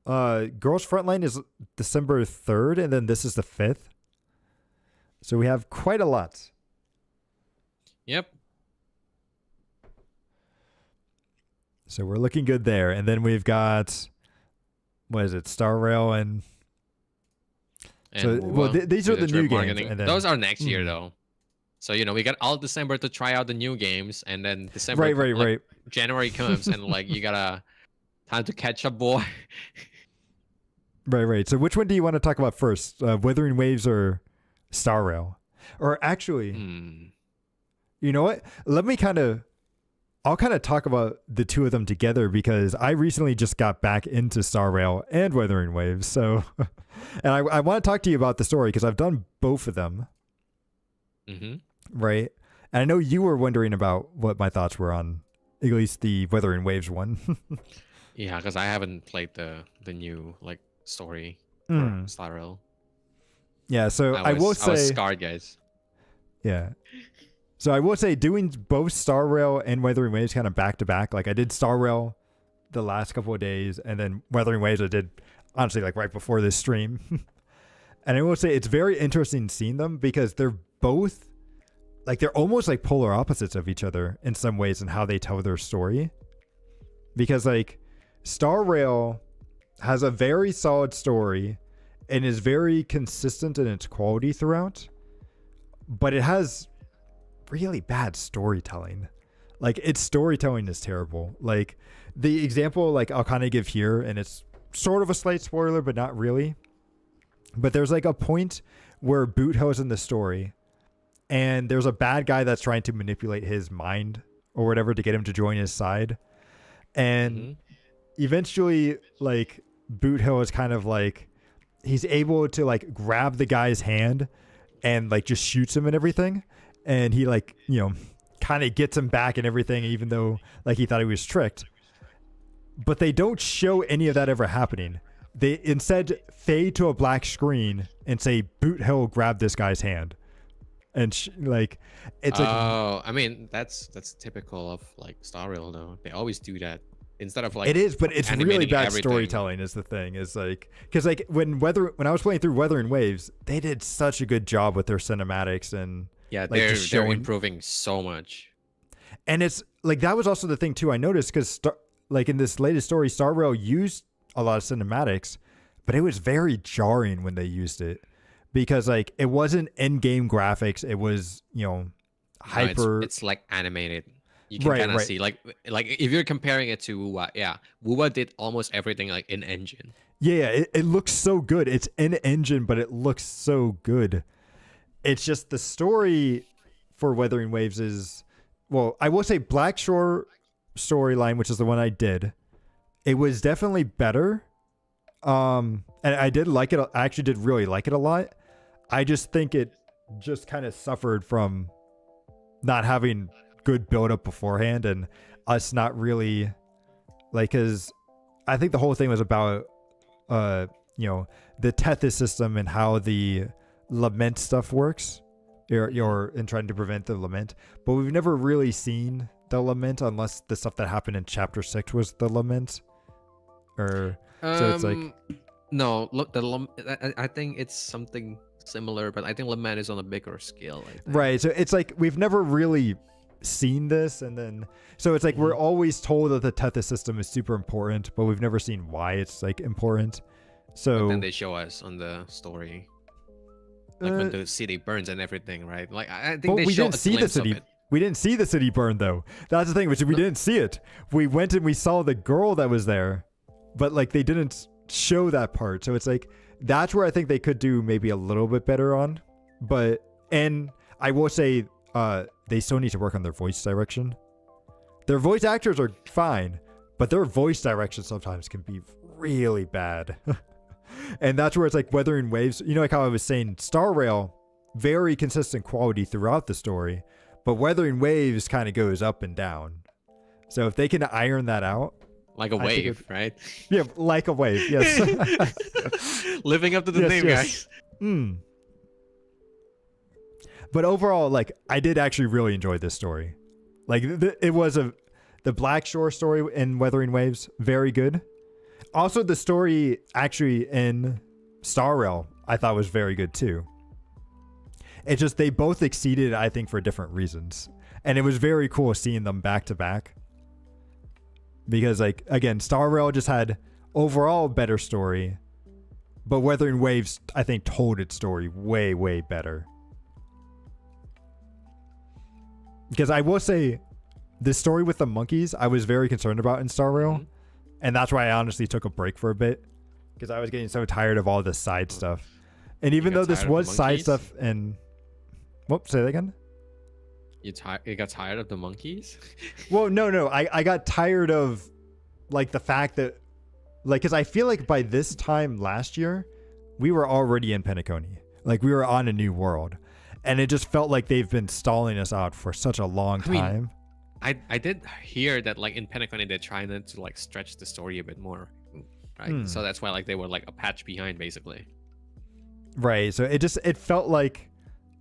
S1: Girls Frontline is December 3rd, and then this is the 5th. So we have quite a lot.
S2: Yep.
S1: So we're looking good there. And then we've got, what is it, Star Rail and so these are the new games. And then,
S2: those are next year though. So we got all December to try out the new games, and then December,
S1: right.
S2: January comes, and like you gotta time to catch up, boy.
S1: Right. So which one do you want to talk about first? Wuthering Waves or Star Rail? Or actually, you know what? I'll kind of talk about the two of them together because I recently just got back into Star Rail and Wuthering Waves. So, and I want to talk to you about the story because I've done both of them. Right. And I know you were wondering about what my thoughts were on at least the Wuthering Waves one.
S2: Yeah, because I haven't played the new like story for Star Rail.
S1: Yeah, so I will say
S2: I was scarred, guys.
S1: Yeah. So I will say doing both Star Rail and Weathering Waves kind of back to back. Like I did Star Rail the last couple of days, and then Weathering Waves I did honestly like right before this stream. And I will say it's very interesting seeing them because they're both like they're almost like polar opposites of each other in some ways in how they tell their story. Because like Star Rail has a very solid story and is very consistent in its quality throughout, but it has really bad storytelling. Like its storytelling is terrible. Like the example like I'll kind of give here, and it's sort of a slight spoiler but not really, but there's like a point where Boot Hill's in the story and there's a bad guy that's trying to manipulate his mind or whatever to get him to join his side, and eventually like Boot Hill is kind of like he's able to like grab the guy's hand and like just shoots him and everything, and he like, you know, kind of gets him back and everything, even though like he thought he was tricked. But they don't show any of that ever happening. They instead fade to a black screen and say Boot Hill grabbed this guy's hand, and like it's like,
S2: I mean that's typical of like Star Rail though. They always do that instead of like
S1: it is, but it's really
S2: animating
S1: bad
S2: everything.
S1: storytelling is the thing. Is like because like when I was playing through Weathering Waves, they did such a good job with their cinematics and
S2: Yeah,
S1: like
S2: they're
S1: just showing,
S2: improving so much.
S1: and it's like that was also the thing too I noticed because like in this latest story, Star Rail used a lot of cinematics, but it was very jarring when they used it because like it wasn't in-game graphics. It was, you know, hyper.
S2: No, it's like animated. You can kind of see like if you're comparing it to Wuwa, yeah, Wuwa did almost everything like in engine.
S1: Yeah, it looks so good. It's in engine, but it looks so good. It's just the story for Weathering Waves is, well, I will say Black Shore storyline, which is the one I did. It was definitely better. And I did like it. I actually did really like it a lot. I just think it just kind of suffered from not having good build up beforehand and us not really like, cause I think the whole thing was about, you know, the Tethys system and how the lament stuff works you're in trying to prevent the lament, but we've never really seen the lament unless the stuff that happened in chapter 6 was the lament. Or so it's like
S2: no, look, I think it's something similar, but I think lament is on a bigger scale.
S1: Right, so it's like we've never really seen this, and then so it's like we're always told that the Tethys system is super important, but we've never seen why it's like important. So
S2: but then they show us on the story, like when the city burns and everything, right? Like I think they show a glimpse of it.
S1: We didn't see the city burn though. That's the thing, which we didn't see it. We went and we saw the girl that was there, but like they didn't show that part. So it's like that's where I think they could do maybe a little bit better on. But and I will say they still need to work on their voice direction. Their voice actors are fine, but their voice direction sometimes can be really bad. And that's where it's like Weathering Waves, you know, like how I was saying, Star Rail, very consistent quality throughout the story, but Weathering Waves kind of goes up and down. So if they can iron that out,
S2: like a wave, right?
S1: Yeah, like a wave. Yes.
S2: Living up to the name, guys.
S1: But overall, like I did actually really enjoy this story. Like it was the Black Shore story in Weathering Waves, very good. Also, the story actually in Star Rail I thought was very good too. It's just they both exceeded, I think, for different reasons, and it was very cool seeing them back to back. Because like again, Star Rail just had overall better story, but Weathering Waves I think told its story way better. Because I will say, the story with the monkeys I was very concerned about in Star Rail, and that's why I honestly took a break for a bit, because I was getting so tired of all this side stuff. And even though this was side stuff, and whoop, say that again.
S2: You got tired of the monkeys?
S1: Well, no. I got tired of like the fact that like, because I feel like by this time last year, we were already in Penacony. Like we were on a new world. And it just felt like they've been stalling us out for such a long time.
S2: I did hear that like in Penacony they're trying to like stretch the story a bit more, right? So that's why like they were like a patch behind basically.
S1: Right. So it felt like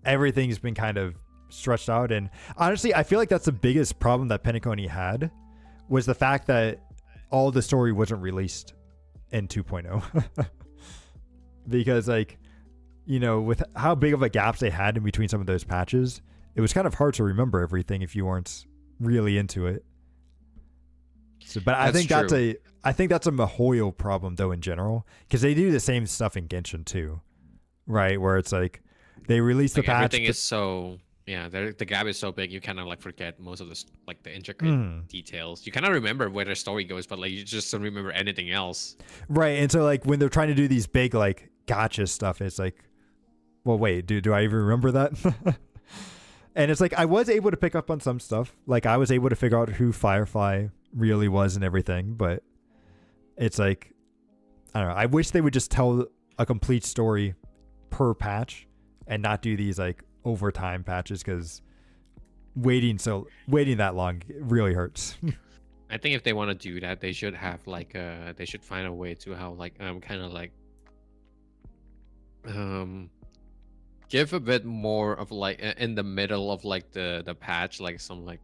S1: everything's been kind of stretched out. And honestly, I feel like that's the biggest problem that Penacony had, was the fact that all the story wasn't released in 2.0. Because like, you know, with how big of a gaps they had in between some of those patches, it was kind of hard to remember everything if you weren't really into it. So, but I think that's a Mihoyo problem though in general, because they do the same stuff in Genshin too, right? Where it's like they release the patch.
S2: Everything is so the gap is so big you kind of like forget most of the like the intricate details. You kind of remember where the story goes, but like you just don't remember anything else.
S1: Right, and so like when they're trying to do these big like gotcha stuff, it's like, well, wait, do I even remember that? And it's like I was able to pick up on some stuff. Like I was able to figure out who Firefly really was and everything, but it's like, I don't know. I wish they would just tell a complete story per patch and not do these like overtime patches, because waiting that long really hurts.
S2: I think if they want to do that, they should have like they should find a way to how like kind of like give a bit more of like in the middle of like the patch, like some like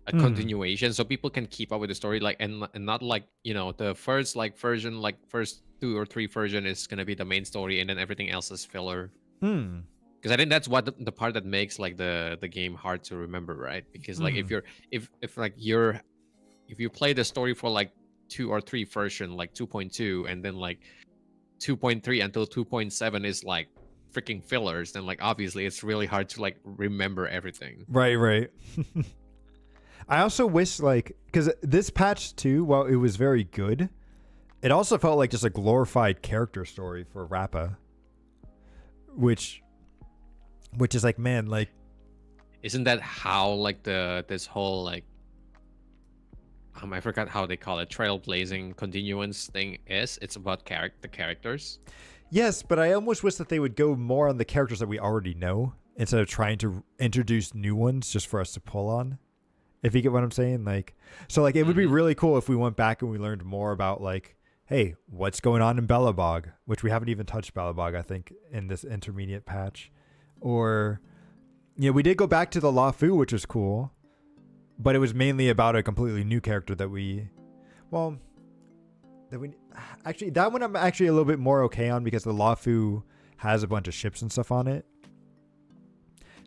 S2: a continuation, so people can keep up with the story, like and not like, you know, the first like version, like first 2 or 3 version is gonna be the main story and then everything else is filler. Because I think that's what the part that makes like the game hard to remember, right? Because like if you play the story for like 2 or 3 version, like 2.2, and then like 2.3 until 2.7 is like freaking fillers, then like obviously it's really hard to like remember everything.
S1: Right. I also wish like, because this patch too, while it was very good, it also felt like just a glorified character story for Rappa, which is like, man, like,
S2: isn't that how like this whole like I forgot how they call it, trailblazing continuance thing is? It's about the characters.
S1: Yes, but I almost wish that they would go more on the characters that we already know instead of trying to introduce new ones just for us to pull on. If you get what I'm saying, like, so like it would be really cool if we went back and we learned more about like, hey, what's going on in Belobog, which we haven't even touched Belobog, I think, in this intermediate patch. Or, you know, we did go back to the Lafu, which was cool, but it was mainly about a completely new character that actually, that one I'm actually a little bit more okay on, because the Lafu has a bunch of ships and stuff on it.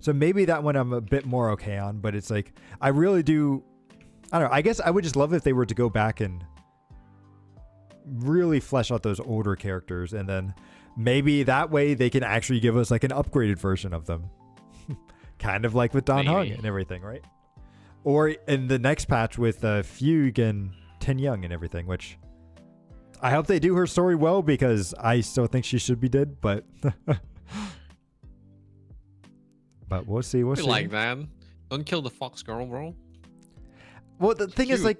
S1: So maybe that one I'm a bit more okay on, but it's like, I really do, I don't know, I guess I would just love if they were to go back and really flesh out those older characters, and then maybe that way they can actually give us like an upgraded version of them. Kind of like with Don Hung and everything, right? Or in the next patch with Fugue and Tin Young and everything, which I hope they do her story well, because I still think she should be dead, but but we'll see. We'll see.
S2: Like that. Don't kill the fox girl, bro.
S1: Well, the thing is, like,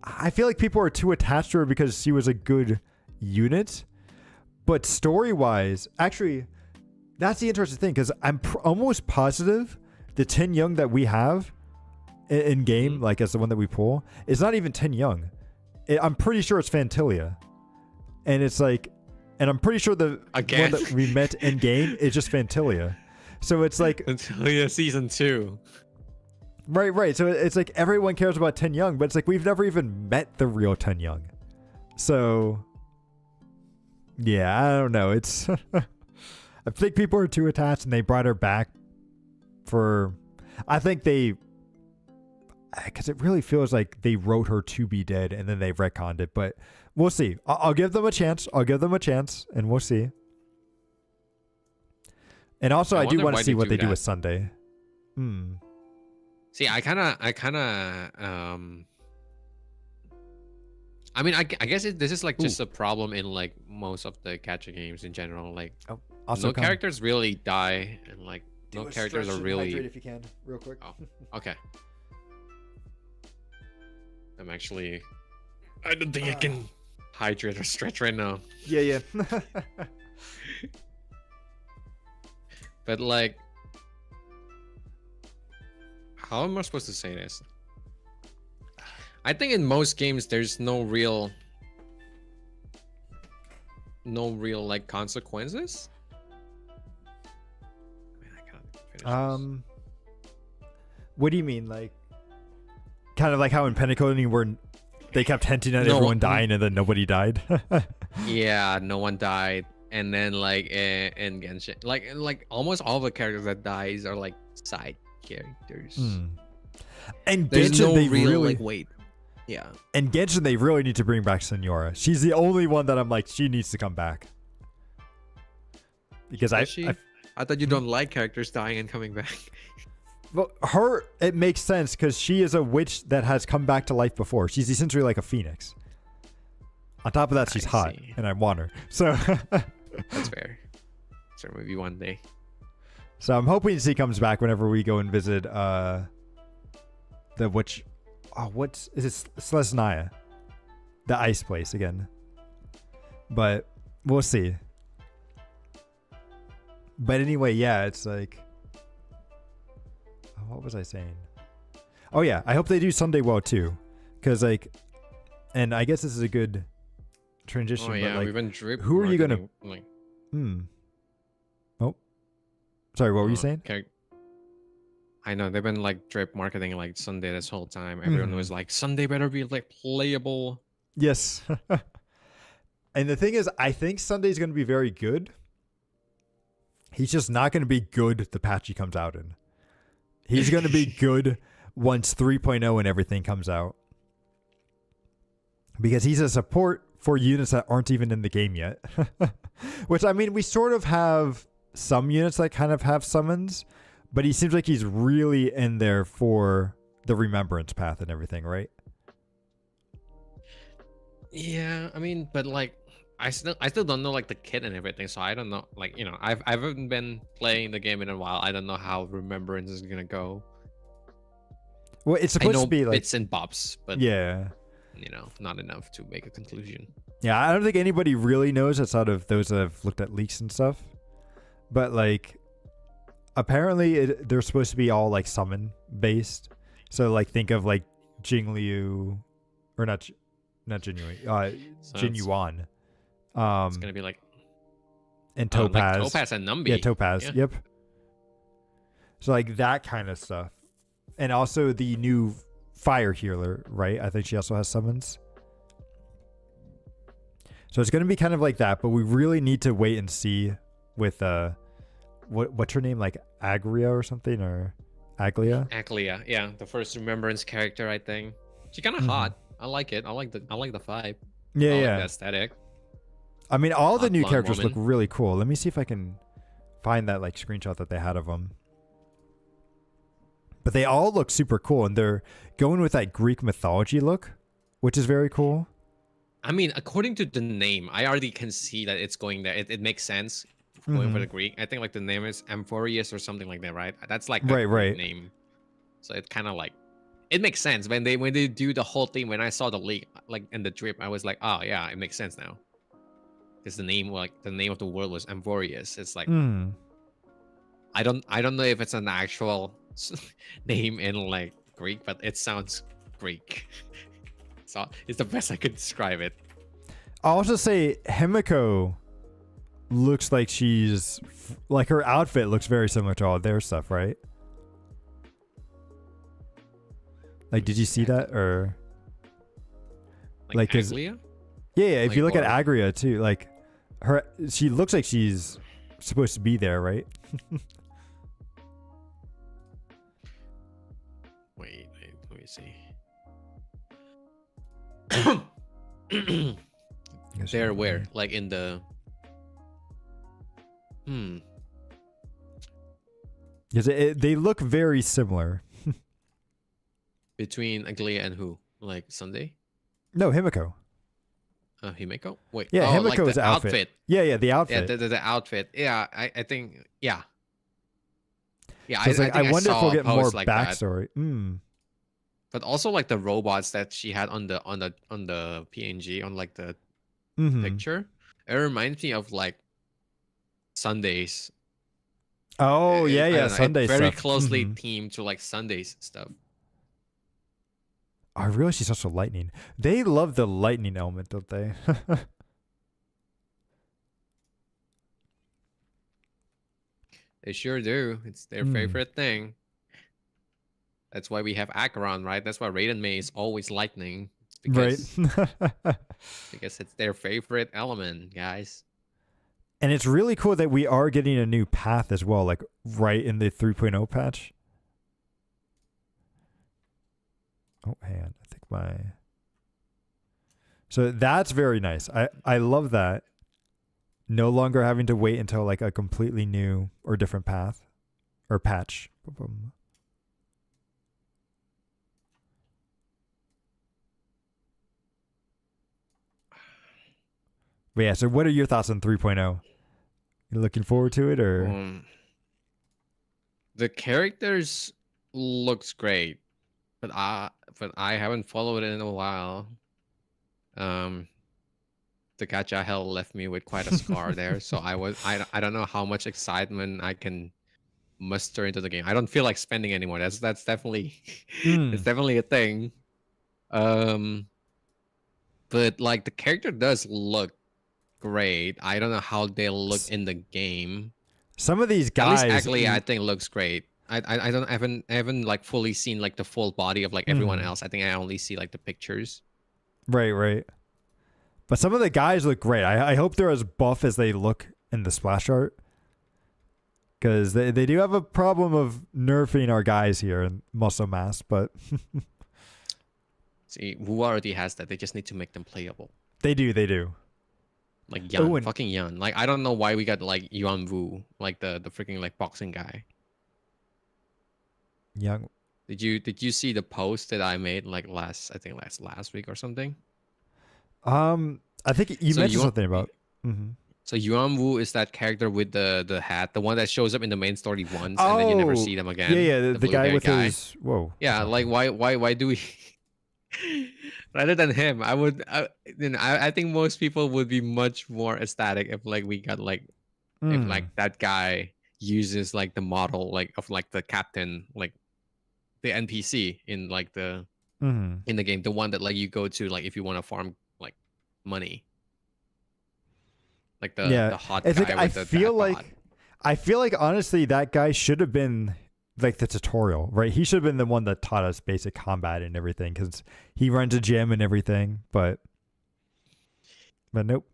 S1: I feel like people are too attached to her because she was a good unit, but story-wise, actually, that's the interesting thing, because I'm almost positive the Tin Young that we have in game, like as the one that we pull, is not even Tin Young. I'm pretty sure it's Fantilia, and it's like, and I'm pretty sure the one that we met in game is just Fantilia. So it's like
S2: Fantilia season 2.
S1: Right. So it's like everyone cares about Tin Young, but it's like we've never even met the real Tin Young. So yeah, I don't know. It's I think people are too attached, and they brought her back for, I think because it really feels like they wrote her to be dead and then they retconned it, but we'll see. I'll give them a chance. And we'll see. And also, I do want to see what they do with Sunday.
S2: See, I kind of, I mean, I guess this is like just a problem in like most of the gacha games in general. Like, no characters really die, and like no characters are really.
S1: Hydrate if you can, real quick.
S2: Oh, okay. I don't think I can hydrate or stretch right now.
S1: Yeah.
S2: But like, how am I supposed to say this? I think in most games there's no real like consequences. I mean, I can't finish this.
S1: What do you mean? Like, kind of like how in Pentacoding where they kept hinting at
S2: No,
S1: everyone dying and then nobody died.
S2: yeah, no one died, and then like in Genshin, like almost all the characters that dies are like side characters.
S1: And
S2: There's
S1: Genshin,
S2: no
S1: they
S2: real
S1: really,
S2: like weight. Yeah.
S1: and Genshin, they really need to bring back Senora. She's the only one that I'm like, she needs to come back. Because
S2: I thought you don't like characters dying and coming back.
S1: Well, her, it makes sense because she is a witch that has come back to life before. She's essentially like a phoenix. On top of that, she's hot, and I want her. So
S2: that's fair. So maybe one day.
S1: So I'm hoping she comes back whenever we go and visit the witch. Oh, what's is it? Slesnaya, the ice place again. But we'll see. But anyway, yeah, it's like. What was I saying? Oh yeah, I hope they do Sunday well too, because like, and I guess this is a good transition.
S2: Oh yeah,
S1: but, like,
S2: we've been drip.
S1: who are you gonna?
S2: Like,
S1: Oh, sorry. What were you saying?
S2: I know they've been like drip marketing like Sunday this whole time. Everyone was like, Sunday better be like playable.
S1: Yes. And the thing is, I think Sunday's going to be very good. He's just not going to be good the patch he comes out in. He's going to be good once 3.0 and everything comes out. Because he's a support for units that aren't even in the game yet. Which, I mean, we sort of have some units that kind of have summons, but he seems like he's really in there for the remembrance path and everything, right?
S2: Yeah, I mean, but like, I still don't know like the kit and everything, so I don't know. Like, you know, I haven't been playing the game in a while. I don't know how remembrance is gonna go.
S1: Well, it's supposed to be like
S2: bits and bobs, but
S1: yeah,
S2: you know, not enough to make a conclusion.
S1: Yeah, I don't think anybody really knows outside of those that have looked at leaks and stuff. But like, apparently they're supposed to be all like summon based. So like, think of like Jingliu, or not Jingliu, Jin Yuan.
S2: It's gonna be like
S1: and Topaz.
S2: Like Topaz and Numbi.
S1: Yeah, Topaz.
S2: Yeah.
S1: Yep. So like that kind of stuff, and also the new fire healer, right? I think she also has summons. So it's going to be kind of like that, but we really need to wait and see with what's her name, like Agria or something, or Aglia?
S2: Aglia, yeah, the first remembrance character, I think. She's kind of hot. I like it. I like the vibe.
S1: Yeah,
S2: I
S1: yeah.
S2: like the aesthetic.
S1: I mean, all the new characters
S2: woman.
S1: look really cool. Let me see if I can find that like screenshot that they had of them. But they all look super cool, and they're going with that Greek mythology look, which is very cool.
S2: I mean, according to the name, I already can see that it's going there. It makes sense going for the Greek. I think like the name is Amphorius or something like that, right? That's like the Greek name. So it kind of like it makes sense when they do the whole thing. When I saw the leak, like in the drip, I was like, oh yeah, it makes sense now. Because the name, like the name of the world was Amphorius. It's like I don't know if it's an actual name in like Greek, but it sounds Greek. So it's the best I could describe it.
S1: I'll also say Himiko looks like she's like her outfit looks very similar to all their stuff, right? Like, did you see that or
S2: like Aglia?
S1: Yeah, if
S2: like,
S1: you look at Agria too, like she looks like she's supposed to be there, right?
S2: Wait, let me see. They're where? Like in the
S1: Because they look very similar.
S2: Between Aglia and who? Like Sunday?
S1: No, Himiko.
S2: Himiko? Wait.
S1: Yeah, Himiko's
S2: like
S1: outfit. Yeah, the outfit.
S2: Yeah, the outfit. Yeah, I think. Yeah. Yeah,
S1: so I wonder if we'll get more
S2: like
S1: backstory.
S2: But also like the robots that she had on the PNG on like the picture. It reminds me of like Sundays.
S1: Oh yeah, Sunday
S2: very
S1: stuff.
S2: Closely themed to like Sundays stuff.
S1: I realize she's also lightning. They love the lightning element, don't they?
S2: They sure do. It's their favorite thing. That's why we have Acheron, right? That's why Raiden May is always lightning.
S1: Right.
S2: Because it's their favorite element, guys.
S1: And it's really cool that we are getting a new path as well, like right in the 3.0 patch. Oh, hang on. I think my... So that's very nice. I love that. No longer having to wait until like a completely new or different path or patch. But yeah, so what are your thoughts on 3.0? You looking forward to it, or?
S2: The characters looks great, but I haven't followed it in a while. The gacha hell left me with quite a scar there, so I don't know how much excitement I can muster into the game. I don't feel like spending anymore. That's definitely it's definitely a thing. But like the character does look great. I don't know how they look in the game.
S1: Some of these guys,
S2: at least actually, I think looks great. I don't I haven't like fully seen like the full body of like everyone else. I think I only see like the pictures.
S1: Right. But some of the guys look great. I hope they're as buff as they look in the splash art. Because they do have a problem of nerfing our guys here in muscle mass, but...
S2: See, Wu already has that. They just need to make them playable.
S1: They do.
S2: Like Yan, fucking Yan. Like, I don't know why we got like Yuan Wu, like the freaking like boxing guy.
S1: Young.
S2: Did you see the post that I made like last week or something?
S1: I think you mentioned something about.
S2: So Yuan Wu is that character with the hat, the one that shows up in the main story once, and then you never see them again.
S1: Yeah, the guy with his
S2: Yeah, like why do we? Rather than him, I think most people would be much more ecstatic if like we got like if like that guy uses like the model like of like the captain, like the NPC in like the in the game, the one that like you go to like if you want to farm like money, like the hot guy. Like,
S1: I feel like honestly that guy should have been like the tutorial, right? He should have been the one that taught us basic combat and everything, because he runs a gym and everything. But nope.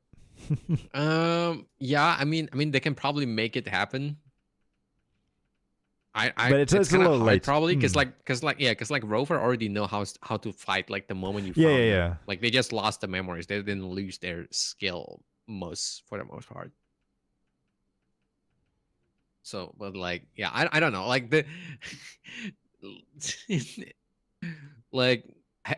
S2: Yeah, I mean they can probably make it happen.
S1: But it's
S2: kind
S1: a little
S2: of hard
S1: late,
S2: probably, because like Rover already know how to fight like the moment you
S1: yeah.
S2: Like they just lost the memories. They didn't lose their skill for the most part. So, but like, yeah, I don't know. Like the like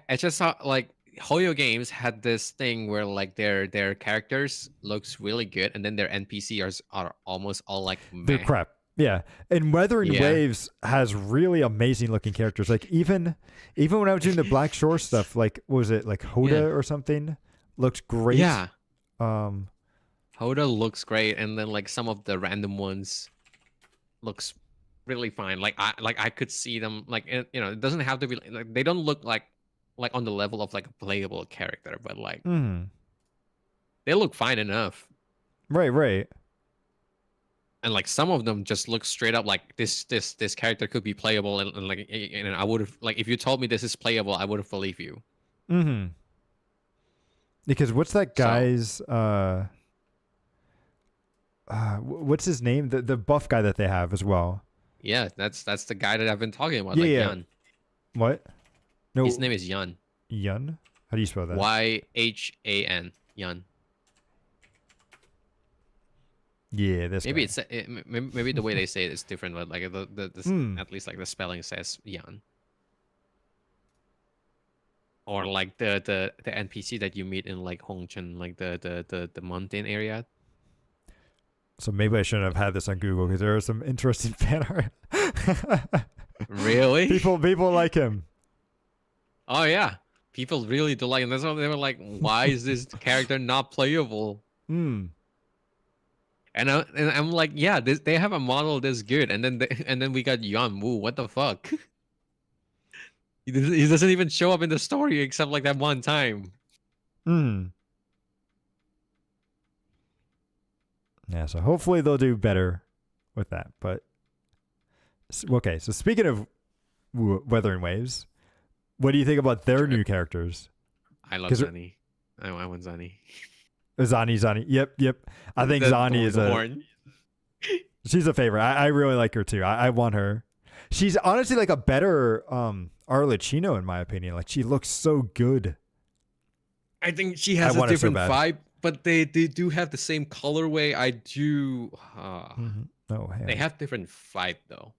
S2: I just saw like Hoyo Games had this thing where like their characters looks really good, and then their NPCs are almost all like meh.
S1: They're crap. Yeah, and Weathering Waves has really amazing looking characters. Like even when I was doing the Black Shore stuff, like what was it like Hoda or something? Looked great.
S2: Yeah. Hoda looks great, and then like some of the random ones looks really fine. Like I could see them like it doesn't have to be like they don't look like on the level of like a playable character, but like they look fine enough.
S1: Right.
S2: And like some of them just look straight up like this character could be playable, and like I would have like if you told me this is playable, I would have believed you.
S1: Because what's that guy's what's his name? The buff guy that they have as well.
S2: Yeah, that's the guy that I've been talking about.
S1: Yeah,
S2: like
S1: yeah.
S2: Yan.
S1: What? No.
S2: His name is Yan.
S1: Yun? How do you spell that?
S2: YHAN. Yan.
S1: Yeah, this
S2: maybe
S1: guy.
S2: maybe the way they say it is different, but like at least like the spelling says Yan. Or like the NPC that you meet in like Hongchen, like the mountain area.
S1: So maybe I shouldn't have had this on Google, because there are some interesting fan art.
S2: Really?
S1: People like him.
S2: Oh yeah, people really do like him. That's why they were like, "Why is this character not playable?" And I'm like, "Yeah, they have a model this good, and then we got Yuan Wu. What the fuck? He doesn't even show up in the story except like that one time."
S1: Yeah, so hopefully they'll do better with that. But okay, so speaking of Weathering Waves. What do you think about their new characters?
S2: I love Zani. I want Zani.
S1: Zani. Yep. I think Zani is
S2: horn.
S1: She's a favorite. I really like her too. I want her. She's honestly like a better Arlecchino in my opinion. Like she looks so good.
S2: I think she has a different vibe, but they do have the same colorway. I do. They have different vibe though.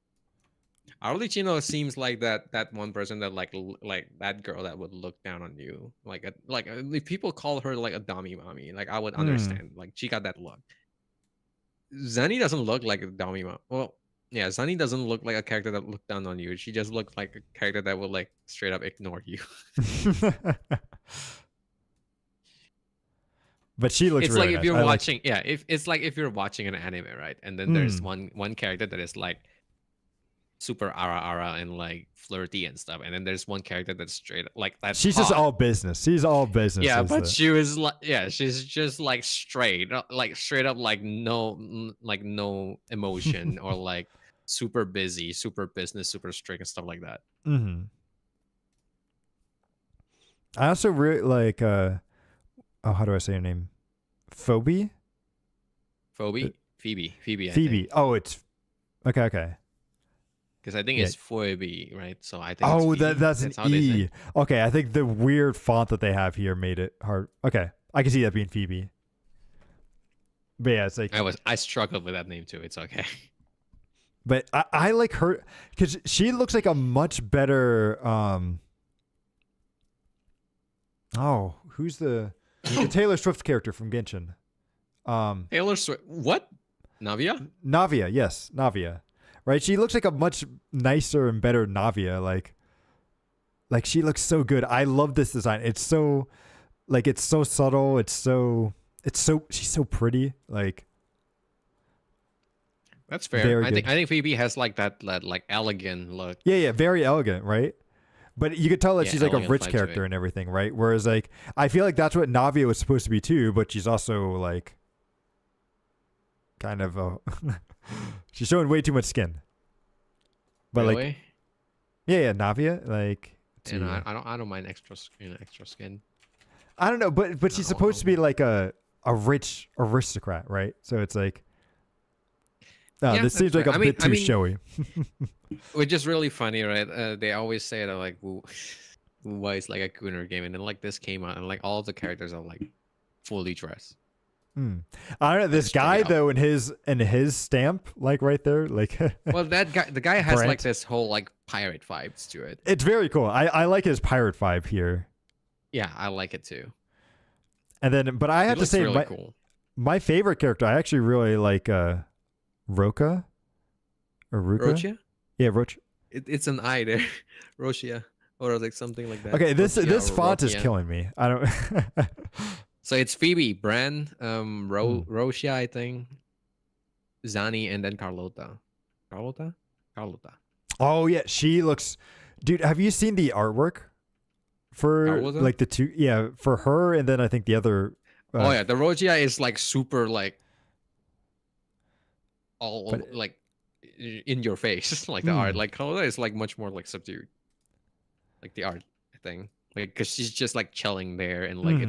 S2: Arlecchino seems like that one person that like that girl that would look down on you. Like if people call her like a dummy mommy, like I would understand. Like she got that look. Zani doesn't look like a dummy mom. Well, yeah, Zani doesn't look like a character that looked down on you. She just looks like a character that will like straight up ignore you.
S1: But she looks.
S2: It's
S1: really
S2: like
S1: nice.
S2: If you're watching, it's like if you're watching an anime, right? And then there's one character that is like super ara and like flirty and stuff, and then there's one character that's straight like that.
S1: She's just all business. She's all business.
S2: Yeah, but she was like, she's just like straight up like no emotion or like super busy, super business, super strict and stuff like that.
S1: I also really like how do I say her name? Phoebe.
S2: Phoebe.
S1: Oh, it's okay.
S2: Because I think it's Phoebe, right? So I think
S1: that's an E. Okay, I think the weird font that they have here made it hard. Okay, I can see that being Phoebe. But yeah, it's like
S2: I struggled with that name too. It's okay.
S1: But I like her because she looks like a much better. Who's the Taylor Swift character from Genshin?
S2: Taylor Swift. What? Navia?
S1: Navia, yes, Navia. Right, she looks like a much nicer and better Navia. Like she looks so good. I love this design. It's so, like, it's so subtle. She's so pretty. Like,
S2: that's fair. I think Phoebe has like that like elegant look.
S1: Yeah, very elegant, right? But you could tell that she's like a rich character and everything, right? Whereas like I feel like that's what Navia was supposed to be too, but she's also like kind of she's showing way too much skin. But
S2: really?
S1: Like yeah, Navia, like
S2: and I don't mind extra skin.
S1: I don't know, but she's supposed to be like a rich aristocrat, right? So it's like this seems like a bit too showy.
S2: Which is really funny, right? They always say that like why is like a Gunner game, and then like this came out and like all the characters are like fully dressed.
S1: I don't know, this guy though in his stamp, like right there, like
S2: well, the guy has Brent. Like this whole like pirate vibes to it.
S1: It's very cool. I like his pirate vibe here.
S2: Yeah, I like it too.
S1: And then, but I have to say, really cool. My favorite character, I actually really like Roka or Ruka.
S2: Rocha?
S1: Yeah, Rocha.
S2: It's an I there, Rocha, or like something like that.
S1: Okay, this font is killing me. I don't.
S2: So it's Phoebe, Bran, Rocha, I think, Zani, and then Carlota. Carlota.
S1: Oh yeah, she looks. Dude, have you seen the artwork for Carlota? Like the two? Yeah, for her, and then I think the other.
S2: Oh yeah, the Rocha is like super like all like in your face, like the art. Like Carlota is like much more like subdued, like the art thing. Like because she's just like chilling there, and like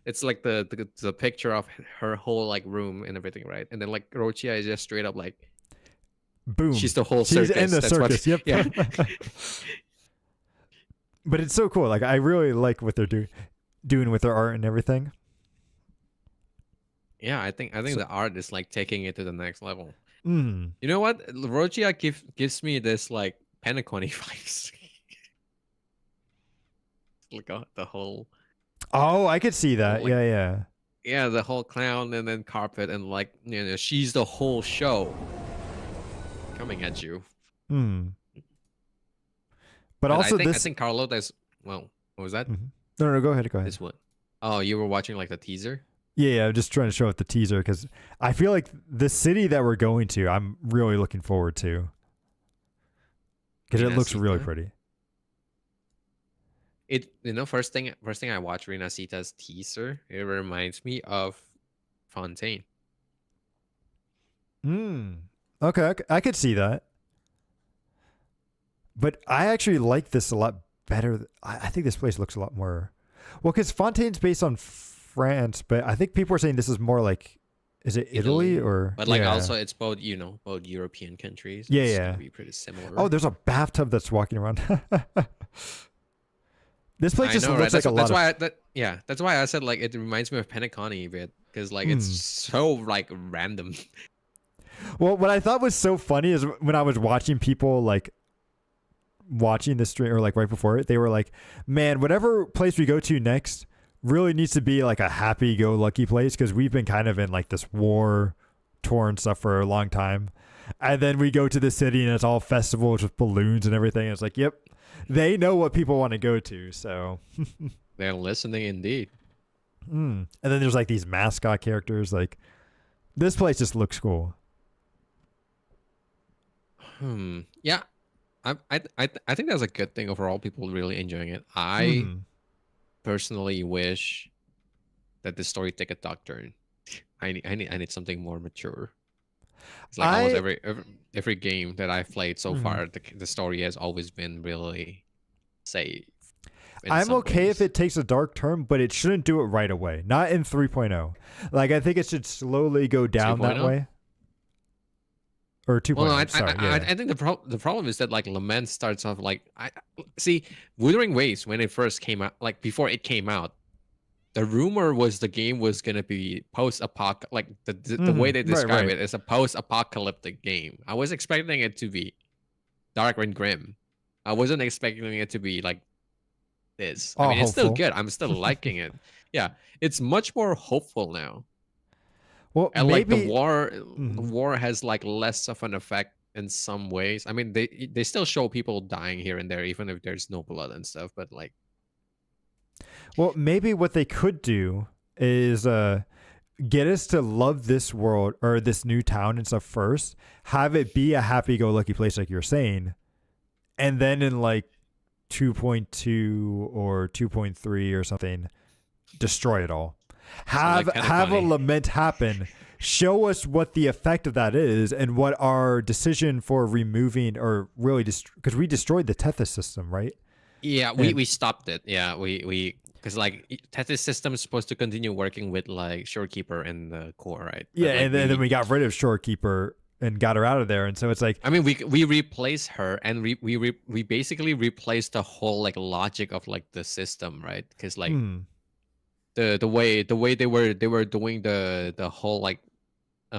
S2: it's like the picture of her whole like room and everything, right? And then like Rocha is just straight up like
S1: boom.
S2: She's the whole circus.
S1: She's in the circus. Yep. Yeah. But it's so cool. Like I really like what they're doing with their art and everything.
S2: Yeah, I think the art is like taking it to the next level. You know what? Rocha gives me this like Penacony vibes. Like the whole.
S1: Oh, I could see that. Like, yeah.
S2: The whole clown and then carpet and like she's the whole show coming at you. But also I think Carlota is what was that?
S1: No, go ahead.
S2: This one. Oh, you were watching like the teaser?
S1: Yeah, I'm just trying to show it the teaser because I feel like the city that we're going to, I'm really looking forward to because it looks really pretty.
S2: It first thing I watched Rinasita's teaser, it reminds me of Fontaine.
S1: Okay, I could see that. But I actually like this a lot better. I think this place looks a lot more. Well, because Fontaine's based on France, but I think people are saying this is more like, is it Italy or?
S2: But like also it's both, you know, both European countries.
S1: Yeah,
S2: It's
S1: yeah.
S2: gonna be pretty similar.
S1: Oh, there's a bathtub that's walking around. This place
S2: I
S1: just
S2: know,
S1: looks
S2: right?
S1: like a lot of.
S2: That's why I said like it reminds me of Penacony a bit because like it's so like random.
S1: Well, what I thought was so funny is when I was watching people like watching the stream or like right before it, they were like, man, whatever place we go to next really needs to be like a happy-go-lucky place because we've been kind of in like this war-torn stuff for a long time. And then we go to the city and it's all festivals with balloons and everything. It's like, yep, they know what people want to go to. So
S2: They're listening indeed.
S1: And then there's like these mascot characters. Like this place just looks cool.
S2: Yeah. I think that's a good thing overall. People really enjoying it. I personally wish that the story take a dark turn. I need something more mature. It's like almost every game that I've played so far, the story has always been really safe.
S1: I'm okay if it takes a dark turn, but it shouldn't do it right away. Not in 3.0. Like I think it should slowly go down 2.0? That way. Or 2.0.
S2: Well, no,
S1: I
S2: think the problem is that like Lament starts off like I see Wuthering Waves when it first came out, like before it came out. The rumor was the game was gonna be post-apoc, like the way they describe it is a post-apocalyptic game. I was expecting it to be dark and grim. I wasn't expecting it to be like this. I mean, it's still good. I'm still liking it. Yeah, it's much more hopeful now.
S1: Well,
S2: and
S1: maybe
S2: like the war has like less of an effect in some ways. I mean, they still show people dying here and there, even if there's no blood and stuff. But like,
S1: well, maybe what they could do is get us to love this world or this new town and stuff first. Have it be a happy-go-lucky place, like you're saying, and then in like 2.2 or 2.3 or something, destroy it all. Have a lament happen. Show us what the effect of that is and what our decision for removing or really because we destroyed the Tethys system, right?
S2: Yeah, we stopped it. Yeah, we because like Tethys system is supposed to continue working with like Shorekeeper and the core, right?
S1: Yeah,
S2: but, like,
S1: and then we got rid of Shorekeeper and got her out of there, and so it's like
S2: I mean we replaced her and we basically replaced the whole like logic of like the system, right? Because like the way they were doing the whole like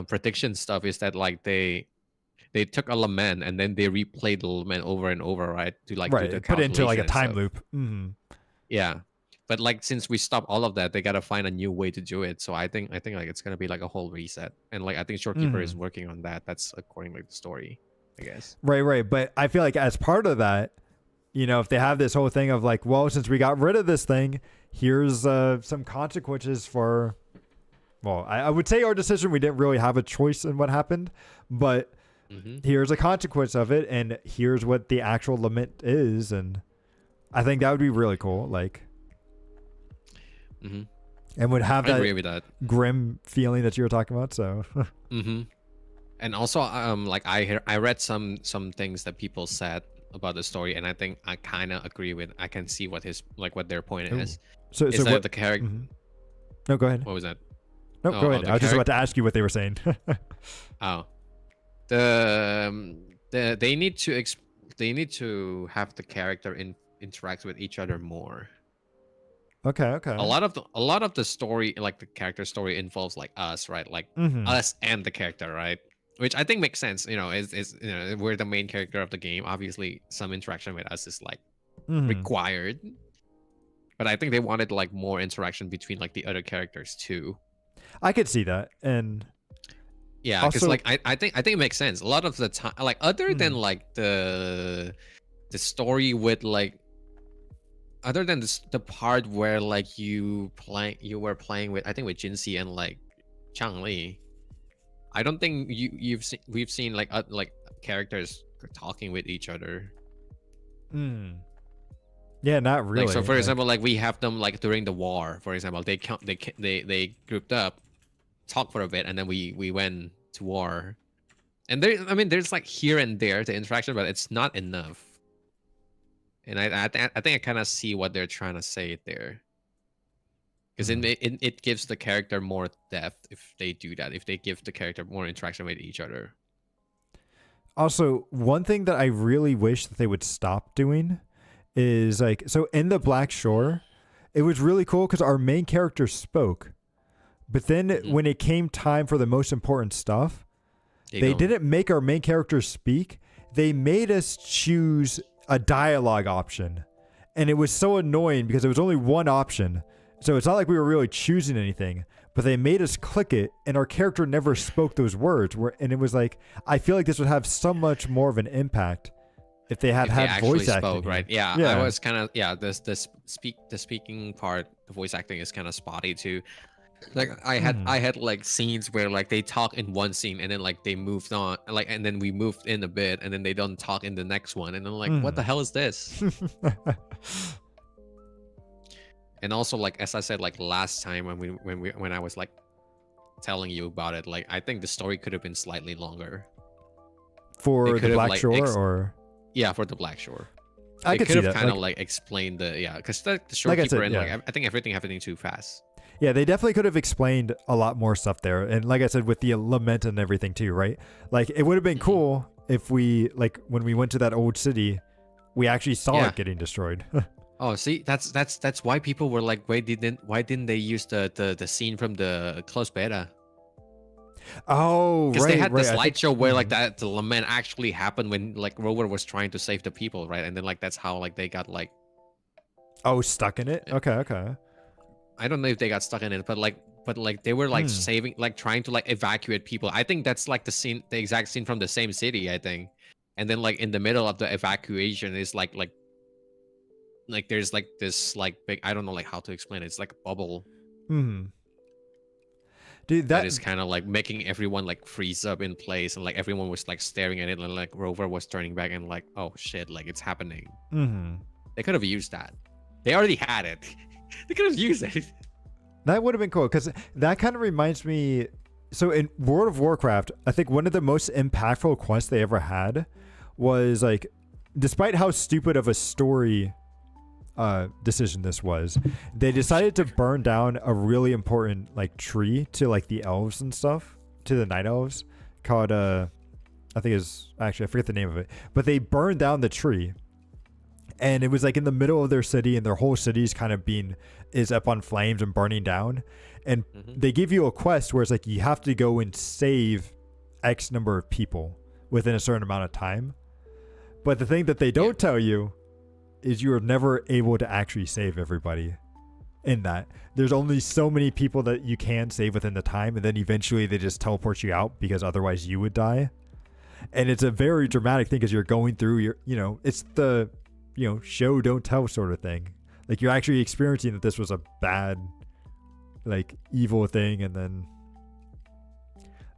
S2: prediction stuff is that like they took a lament and then they replayed the lament over and over, right? To like do the
S1: put it into like a time
S2: stuff.
S1: loop.
S2: Yeah, but like since we stopped all of that, they gotta find a new way to do it. So I think like it's gonna be like a whole reset, and like I think Shorekeeper is working on that. That's according to the story, I guess.
S1: Right. But I feel like as part of that, you know, if they have this whole thing of like, well, since we got rid of this thing, here's some consequences for. Well, I would say our decision. We didn't really have a choice in what happened, but here's a consequence of it, and here's what the actual lament is, and I think that would be really cool. Like, and would have
S2: I agree with that
S1: grim feeling that you were talking about. So,
S2: and also, like I read some things that people said about the story, and I think I kind of agree with. I can see what their point is.
S1: So
S2: what the character?
S1: No, go ahead.
S2: What was that?
S1: No, go ahead. I was just about to ask you what they were saying.
S2: They need to have the character interact with each other more.
S1: Okay.
S2: A lot of the story, like the character story, involves like us, right? Like us and the character, right? Which I think makes sense. You know, is you know, we're the main character of the game. Obviously, some interaction with us is like required. But I think they wanted like more interaction between like the other characters too.
S1: I could see that, and
S2: yeah, because like I think it makes sense. A lot of the time, like other than like the story with like, other than the part where like you were playing with, I think with Jinxie and like Changli, I don't think we've seen like characters talking with each other.
S1: Yeah, not really.
S2: Like, so for example, like we have them like during the war, for example, they grouped up, talked for a bit, and then we went to war. And there's like here and there the interaction, but it's not enough. And I think I kind of see what they're trying to say there, because it gives the character more depth if they do that. If they give the character more interaction with each other.
S1: Also, one thing that I really wish that they would stop doing is like, so in the Black Shore, it was really cool because our main character spoke, but then when it came time for the most important stuff, they didn't make our main character speak. They made us choose a dialogue option, and it was so annoying because there was only one option. So it's not like we were really choosing anything, but they made us click it, and our character never spoke those words. And it was like, I feel like this would have so much more of an impact if they had voice acting.
S2: Right? Yeah, I was kind of the speaking part, the voice acting is kind of spotty too. Like I had like scenes where like they talk in one scene and then like they moved on, like, and then we moved in a bit and then they don't talk in the next one, and then like what the hell is this? And also, like, as I said, like last time when I was like telling you about it, like I think the story could have been slightly longer
S1: for the Black Shore, or
S2: for the Black Shore.
S1: I could see that.
S2: Kind of like explained because the Shorekeeper and like I think everything happening too fast.
S1: Yeah, they definitely could have explained a lot more stuff there. And like I said, with the lament and everything too, right? Like it would have been cool if we, like, when we went to that old city, we actually saw it getting destroyed.
S2: Oh, see, that's why people were like, why didn't they use the scene from the closed beta?
S1: Oh,
S2: because they had the slideshow where like that the lament actually happened when like Rover was trying to save the people, right? And then like that's how like they got like
S1: stuck in it. Okay.
S2: I don't know if they got stuck in it, but like they were like saving, like trying to like evacuate people. I think that's like the exact scene from the same city, I think. And then like in the middle of the evacuation is like there's like this like big, I don't know like how to explain it. It's like a bubble.
S1: Dude,
S2: that is kind of like making everyone like freeze up in place, and like everyone was like staring at it, and like Rover was turning back and like, oh shit, like it's happening. They could have used that. They already had it. They could have used it.
S1: That would have been cool, because that kind of reminds me. So in World of Warcraft, I think one of the most impactful quests they ever had was like, despite how stupid of a story decision this was, they decided to burn down a really important like tree to like the elves and stuff, to the night elves, called I think it's actually, I forget the name of it, but they burned down the tree. And it was like in the middle of their city, and their whole city's kind of is up on flames and burning down. And they give you a quest where it's like you have to go and save X number of people within a certain amount of time. But the thing that they don't tell you is you are never able to actually save everybody in that. There's only so many people that you can save within the time, and then eventually they just teleport you out because otherwise you would die. And it's a very dramatic thing because you're going through it's the show don't tell sort of thing. Like you're actually experiencing that this was a bad, like, evil thing, and then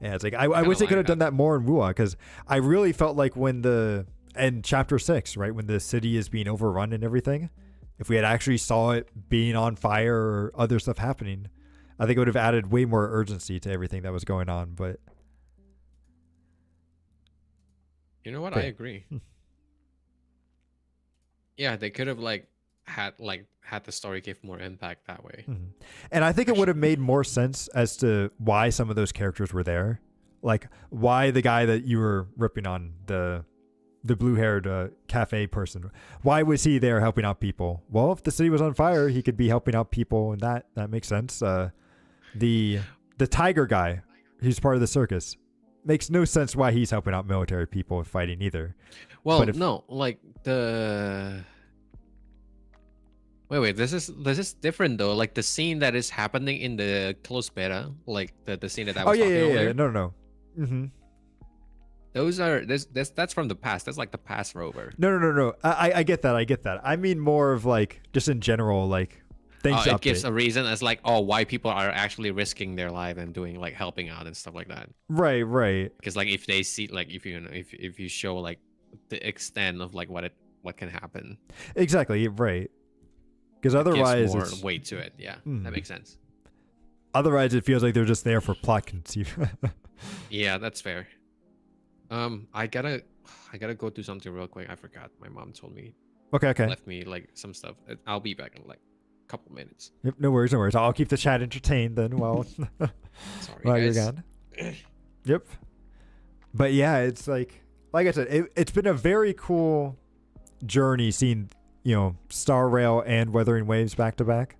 S1: it's like I wish they could have done that more in Wuha, because I really felt like when in chapter 6, right, when the city is being overrun and everything, if we had actually saw it being on fire or other stuff happening, I think it would have added way more urgency to everything that was going on. But
S2: you know what? I agree. Yeah, they could have had the story give more impact that way.
S1: And I think it would have made more sense as to why some of those characters were there. Like why the guy that you were ripping on, the blue-haired cafe person, why was he there helping out people? Well, if the city was on fire, he could be helping out people, and that makes sense. The tiger guy, who's part of the circus, makes no sense why he's helping out military people fighting either.
S2: Well, no, like the wait, this is different though. Like the scene that is happening in the closed beta, like the scene that I was talking earlier.
S1: No.
S2: Those are that's from the past. That's like the past Rover.
S1: No. I get that. I mean more of like just in general, like things.
S2: It gives a reason as like, why people are actually risking their life and doing like helping out and stuff like that.
S1: Right.
S2: Because like if they see like if you show like the extent of like what can happen.
S1: Exactly, right. Because otherwise
S2: gives more weight to it. Yeah, that makes sense.
S1: Otherwise it feels like they're just there for plot conceit.
S2: Yeah, that's fair. I gotta go do something real quick. I forgot. My mom told me
S1: Okay.
S2: left me like some stuff. I'll be back in like a couple minutes.
S1: Yep, no worries. I'll keep the chat entertained then while
S2: Sorry,
S1: while you're
S2: guys.
S1: gone. Yep. But yeah, it's like I said, it's been a very cool journey seeing, Star Rail and Wuthering Waves back to back.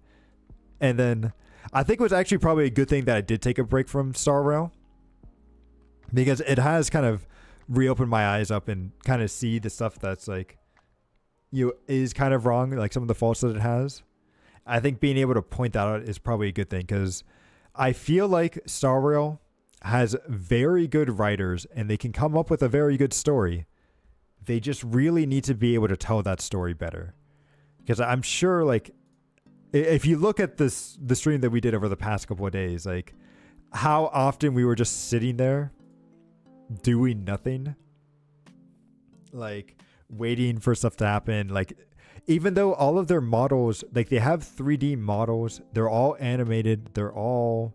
S1: And then I think it was actually probably a good thing that I did take a break from Star Rail, because it has kind of reopened my eyes up and kind of see the stuff that's like, is kind of wrong, like some of the faults that it has. I think being able to point that out is probably a good thing, because I feel like Star Rail has very good writers and they can come up with a very good story. They just really need to be able to tell that story better. Because I'm sure, like, if you look at the stream that we did over the past couple of days, like how often we were just sitting there doing nothing, like waiting for stuff to happen. Like, even though all of their models, like they have 3D models, they're all animated, they're all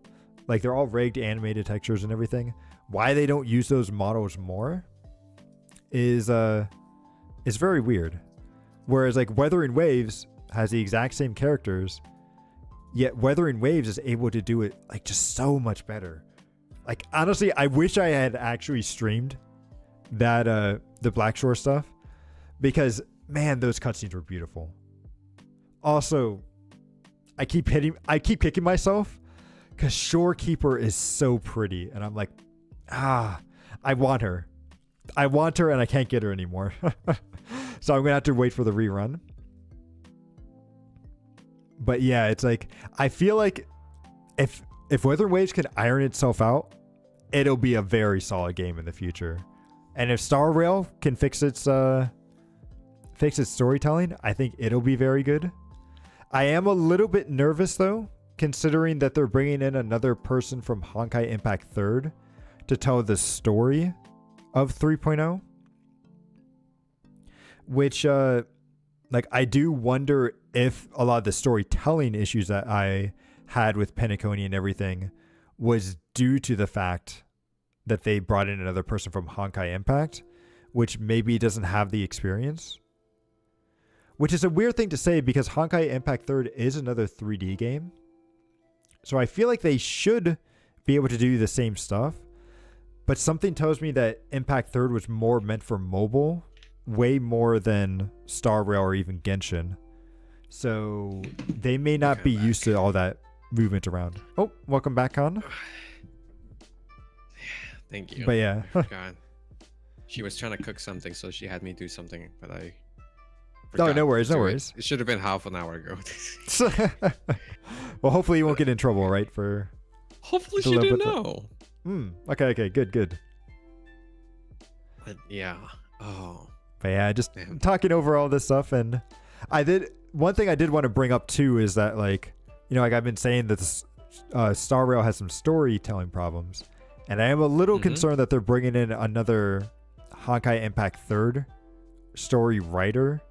S1: rigged animated textures and everything. Why they don't use those models more is very weird. Whereas like Wuthering Waves has the exact same characters, yet Wuthering Waves is able to do it like just so much better. Like, honestly, I wish I had actually streamed that the Blackshore stuff, because man, those cutscenes were beautiful. Also, I keep kicking myself because Shorekeeper is so pretty, and I'm like, I want her, and I can't get her anymore. So I'm gonna have to wait for the rerun. But yeah, it's like, I feel like if Wuthering Waves can iron itself out, it'll be a very solid game in the future. And if Star Rail can fix its storytelling, I think it'll be very good. I am a little bit nervous though, considering that they're bringing in another person from Honkai Impact 3rd to tell the story of 3.0, which like, I do wonder if a lot of the storytelling issues that I had with Penacony and everything was due to the fact that they brought in another person from Honkai Impact, which maybe doesn't have the experience. Which is a weird thing to say, because Honkai Impact 3rd is another 3D game. So I feel like they should be able to do the same stuff. But something tells me that Impact 3rd was more meant for mobile, way more than Star Rail or even Genshin. So they may not be used to all that movement around. Oh, welcome back, Con.
S2: Thank you.
S1: But yeah.
S2: God. She was trying to cook something, so she had me do something, but I
S1: Oh, no worries.
S2: It should have been half an hour ago.
S1: Well, hopefully you won't get in trouble, right?
S2: Hopefully she didn't know.
S1: Okay, good.
S2: But yeah. Oh.
S1: But yeah, just talking over all this stuff, and one thing I did want to bring up too is that, like, like I've been saying that this, Star Rail has some storytelling problems, and I am a little concerned that they're bringing in another Honkai Impact 3rd story writer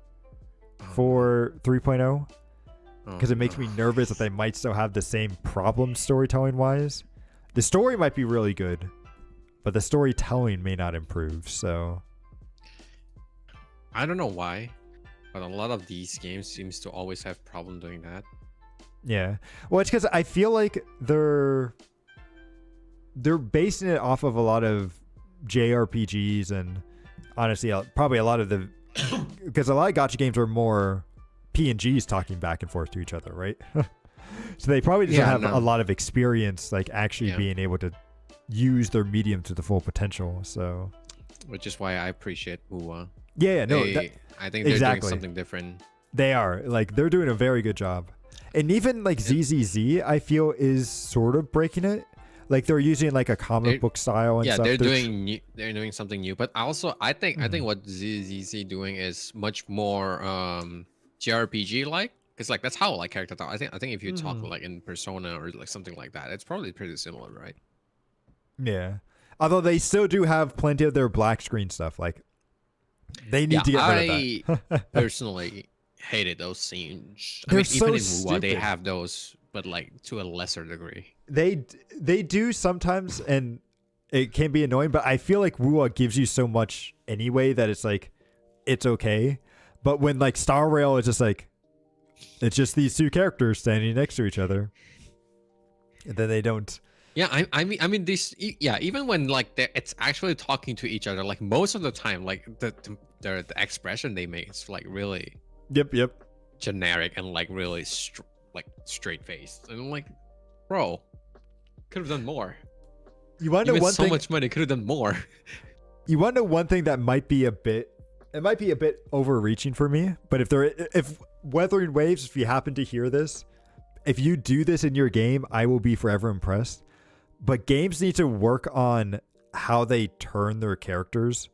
S1: for 3.0, because it makes me nervous that they might still have the same problem storytelling wise. The story might be really good, but the storytelling may not improve. So
S2: I don't know why, but a lot of these games seems to always have problem doing that.
S1: Yeah, well, it's because I feel like they're basing it off of a lot of JRPGs, and honestly, probably a lot of the because a lot of gacha games are more PNGs talking back and forth to each other, right? So they probably don't have a lot of experience, like actually being able to use their medium to the full potential. So,
S2: which is why I appreciate UA.
S1: I think
S2: they're doing something different.
S1: They are, like, they're doing a very good job, and even like ZZZ, I feel, is sort of breaking it. Like, they're using like a comic book style and stuff.
S2: They're doing something new. But also, I think what ZZZ doing is much more JRPG like. Because like that's how like character talk. I think if you talk like in Persona or like something like that, it's probably pretty similar, right?
S1: Yeah. Although they still do have plenty of their black screen stuff. Like, they need to get rid of that.
S2: I personally hated those scenes.
S1: They're so
S2: even in
S1: stupid.
S2: WoW, they have those, but like to a lesser degree.
S1: They do sometimes, and it can be annoying. But I feel like WoW gives you so much anyway that it's like it's okay. But when like Star Rail is just like, it's just these two characters standing next to each other, and then they don't.
S2: Yeah, I mean, this. Yeah, even when like it's actually talking to each other, like most of the time, like the expression they make is like really.
S1: Yep.
S2: Generic and like really like straight faced, and I'm like, bro, could have done more.
S1: You want to know one
S2: so
S1: thing?
S2: Much money, could have done more.
S1: You want to know one thing that might be a bit overreaching for me, but if Wuthering Waves, if you happen to hear this, if you do this in your game, I will be forever impressed. But games need to work on how they turn their characters.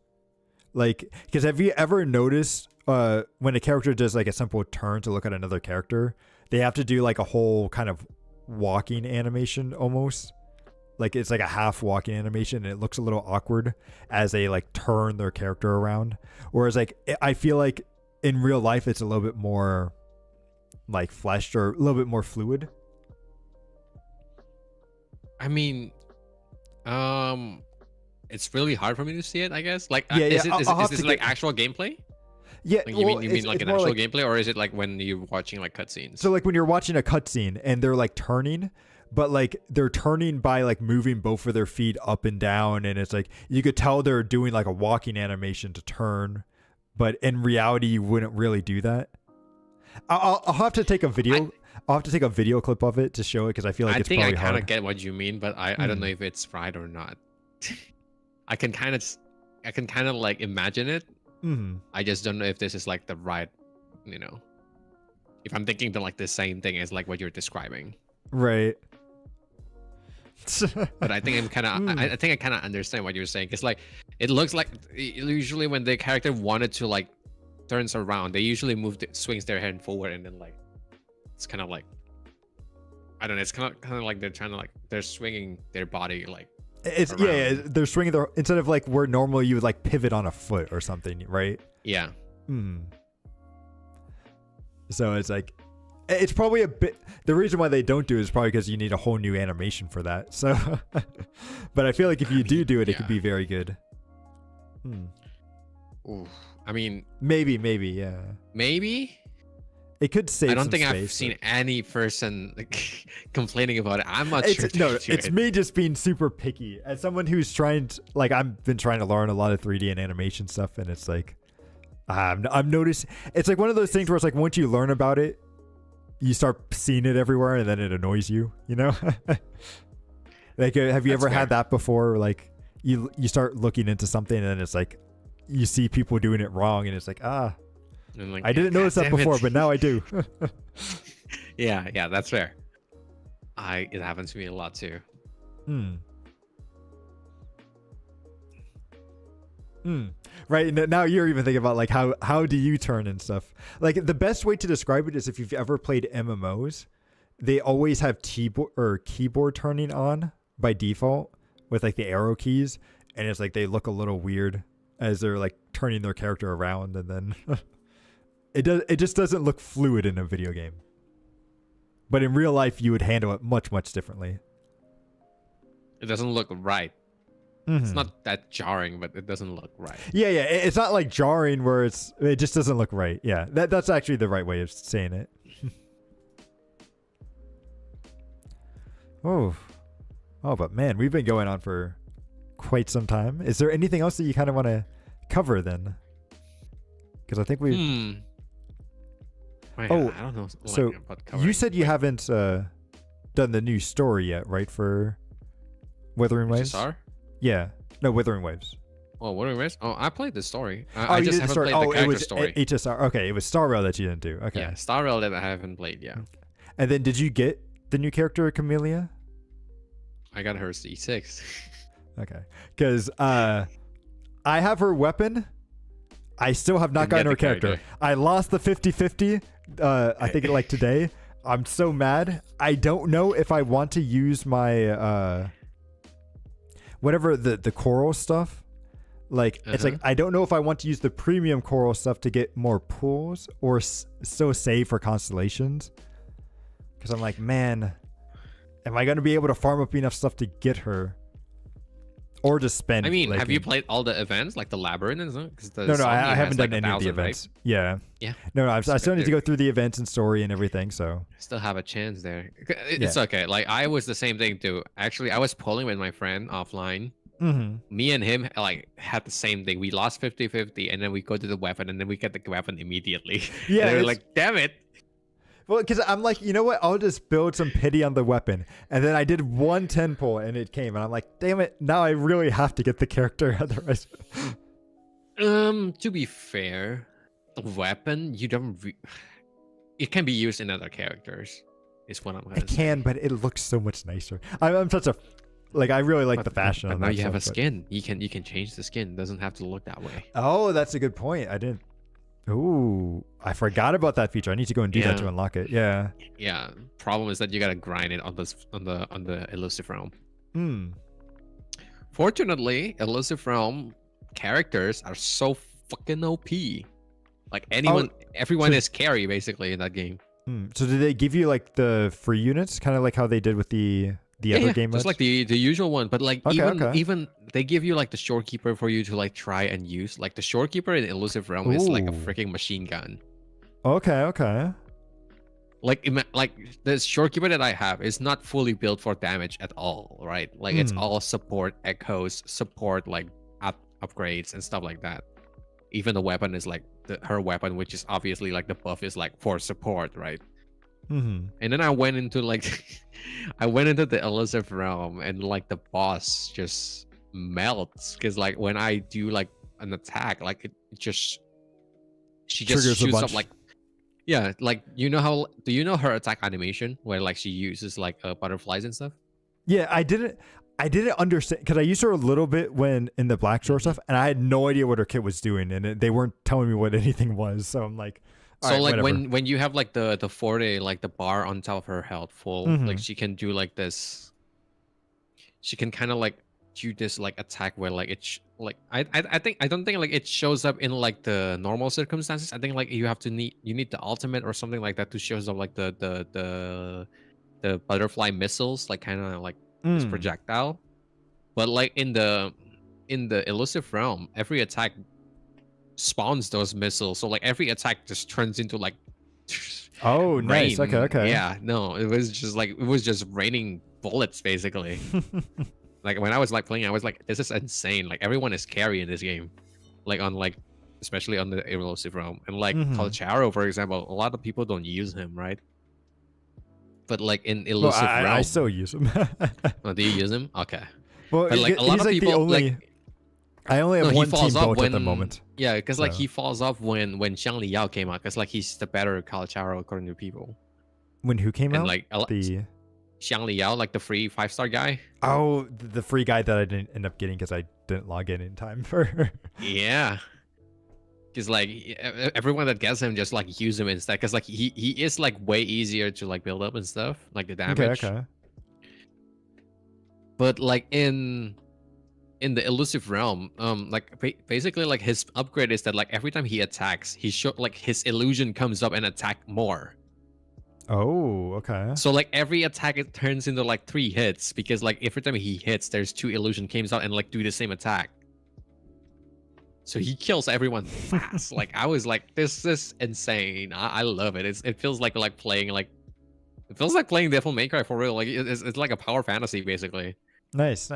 S1: Like, because have you ever noticed when a character does like a simple turn to look at another character, they have to do like a whole kind of walking animation almost? Like it's like a half walking animation, and it looks a little awkward as they like turn their character around. Whereas like I feel like in real life it's a little bit more like fleshed or a little bit more fluid.
S2: I mean, it's really hard for me to see it, I guess. Like,
S1: Yeah,
S2: is this like actual gameplay?
S1: Yeah,
S2: like, you mean like an actual gameplay, or is it like when you're watching like cutscenes?
S1: So like when you're watching a cutscene and they're like turning, but like they're turning by like moving both of their feet up and down, and it's like you could tell they're doing like a walking animation to turn, but in reality you wouldn't really do that. I'll have to take a video. I'll have to take a video clip of it to show it, because I feel like it's probably hard.
S2: I kind of get what you mean, but I don't know if it's right or not. I can kind of like imagine it. I just don't know if this is like the right, if I'm thinking like the same thing as like what you're describing.
S1: Right.
S2: But I think I think I kind of understand what you're saying, because like it looks like usually when the character wanted to like turns around, they usually swings their hand forward, and then like it's kind of like, I don't know, it's kind of like they're trying to like they're swinging their body like
S1: it's around. Yeah, they're swinging their, instead of like where normally you would like pivot on a foot or something, right?
S2: Yeah.
S1: So it's like, it's probably a bit, the reason why they don't do it is probably because you need a whole new animation for that. So but I feel like if you do it, it could be very good.
S2: Ooh, I mean,
S1: maybe, yeah.
S2: Maybe
S1: it could save.
S2: I don't think
S1: space,
S2: I've seen any person like, complaining about it. I'm not sure.
S1: No, it's me just being super picky. As someone who's trying to, like, I've been trying to learn a lot of 3D and animation stuff, and it's like, I'm noticing. It's like one of those things where it's like once you learn about it, you start seeing it everywhere, and then it annoys you. You know, like, have you ever had that before? Like, you start looking into something, and then it's like you see people doing it wrong, and it's like,
S2: like,
S1: I didn't notice that before, but now I do.
S2: yeah, that's fair. It happens to me a lot too.
S1: Right, now you're even thinking about like how do you turn and stuff. Like the best way to describe it is if you've ever played MMOs, they always have keyboard turning on by default with like the arrow keys, and it's like they look a little weird as they're like turning their character around, and then it just doesn't look fluid in a video game. But in real life, you would handle it much differently.
S2: It doesn't look right. It's not that jarring, but it doesn't look right.
S1: Yeah, it's not like jarring where it just doesn't look right. Yeah, that's actually the right way of saying it. Oh, but man, we've been going on for quite some time. Is there anything else that you kind of want to cover then? Because I think we.
S2: I don't know.
S1: So you said you haven't done the new story yet, right? For Wuthering Waves. Yeah. No, Wuthering Waves.
S2: Oh, Wuthering Waves? Oh, I played the story. I just haven't played the character story.
S1: HSR. Okay, it was Star Rail that you didn't do. Okay.
S2: Yeah, Star Rail that I haven't played, yeah.
S1: And then did you get the new character, Camellia?
S2: I got her C6.
S1: Okay. Because I have her weapon. I still have not gotten her character. I lost the 50-50, I think like today. I'm so mad. I don't know if I want to use my... whatever the coral stuff, like it's like I don't know if I want to use the premium coral stuff to get more pools or so save for constellations, because I'm like, man, am I going to be able to farm up enough stuff to get her, or just spend.
S2: I mean,
S1: like
S2: have you played all the events, like the labyrinth and stuff?
S1: No, I haven't done any of the events. Right? Yeah.
S2: Yeah.
S1: No, I still need to go through the events and story and everything. So
S2: still have a chance there. It's okay. Like I was the same thing too. Actually, I was pulling with my friend offline. Me and him like had the same thing. We lost 50-50, and then we go to the weapon, and then we get the weapon immediately. Yeah. And we're like, damn it.
S1: Well, because I'm like, you know what? I'll just build some pity on the weapon. And then I did 1 10 pull and it came. And I'm like, damn it. Now I really have to get the character. Otherwise.
S2: To be fair, the weapon, you don't... it can be used in other characters, is what I'm going to say.
S1: It can, but it looks so much nicer. I'm such a... Like, I really like the fashion on that.
S2: Now you have a skin. You can change the skin. It doesn't have to look that way.
S1: Oh, that's a good point. I didn't... Ooh, I forgot about that feature. I need to go and do that to unlock it. Yeah.
S2: Yeah. Problem is that you gotta grind it on the elusive realm. Fortunately, elusive realm characters are so fucking OP. Like everyone is carry basically in that game.
S1: So did they give you like the free units, kind of like how they did with the other game modes?
S2: Just like the usual one, but like even they give you like the shorekeeper for you to like try and use. Like the shorekeeper in elusive realm is like a freaking machine gun.
S1: Okay.
S2: Like the shorekeeper that I have is not fully built for damage at all, right? Like it's all support echoes, support like upgrades and stuff like that. Even the weapon is like her weapon, which is obviously like the buff is like for support, right? And then I went into like the elusive realm, and like the boss just melts because like when I do like an attack, like she just shoots up like like do you know her attack animation where like she uses like butterflies and stuff?
S1: Yeah, I didn't understand because I used her a little bit when in the Black Shore stuff, and I had no idea what her kit was doing, and they weren't telling me what anything was. So I'm like.
S2: So right, like when you have like the forte, like the bar on top of her health full, like she can do like this. She can kind of like do this like attack where like it's like I don't think like it shows up in like the normal circumstances. I think like you need the ultimate or something like that to show up like the butterfly missiles, like kind of like this projectile. But like in the elusive realm, every attack spawns those missiles, so like every attack just turns into like
S1: oh nice rain. Okay
S2: yeah, no, it was just raining bullets basically. Like when I was like playing, I was like, this is insane. Like everyone is carry in this game, like on like especially on the elusive realm. And like Calcharo, for example, a lot of people don't use him, right? But like in elusive realm,
S1: I still use him.
S2: Oh, do you use him? Okay.
S1: Well,
S2: but like a lot of people
S1: I only have one team built at the moment.
S2: Yeah, because like he falls off when Xiang Liao came out, because like he's the better Calcharo according to people.
S1: When who came out?
S2: Like the Xiang Liao, like the free 5-star guy.
S1: Oh, the free guy that I didn't end up getting because I didn't log in time for.
S2: Yeah. Because like everyone that gets him just like use him instead, because like he is like way easier to like build up and stuff, like the damage.
S1: Okay.
S2: But like in the elusive realm, like basically like his upgrade is that like every time he attacks, his illusion comes up and attack more.
S1: Oh, okay.
S2: So like every attack it turns into like 3 hits, because like every time he hits, there's 2 illusion comes out and like do the same attack. So he kills everyone fast. Like I was like, this is insane. I love it. It feels like playing like, it feels like playing Devil May Cry for real. Like it's like a power fantasy basically.
S1: Nice.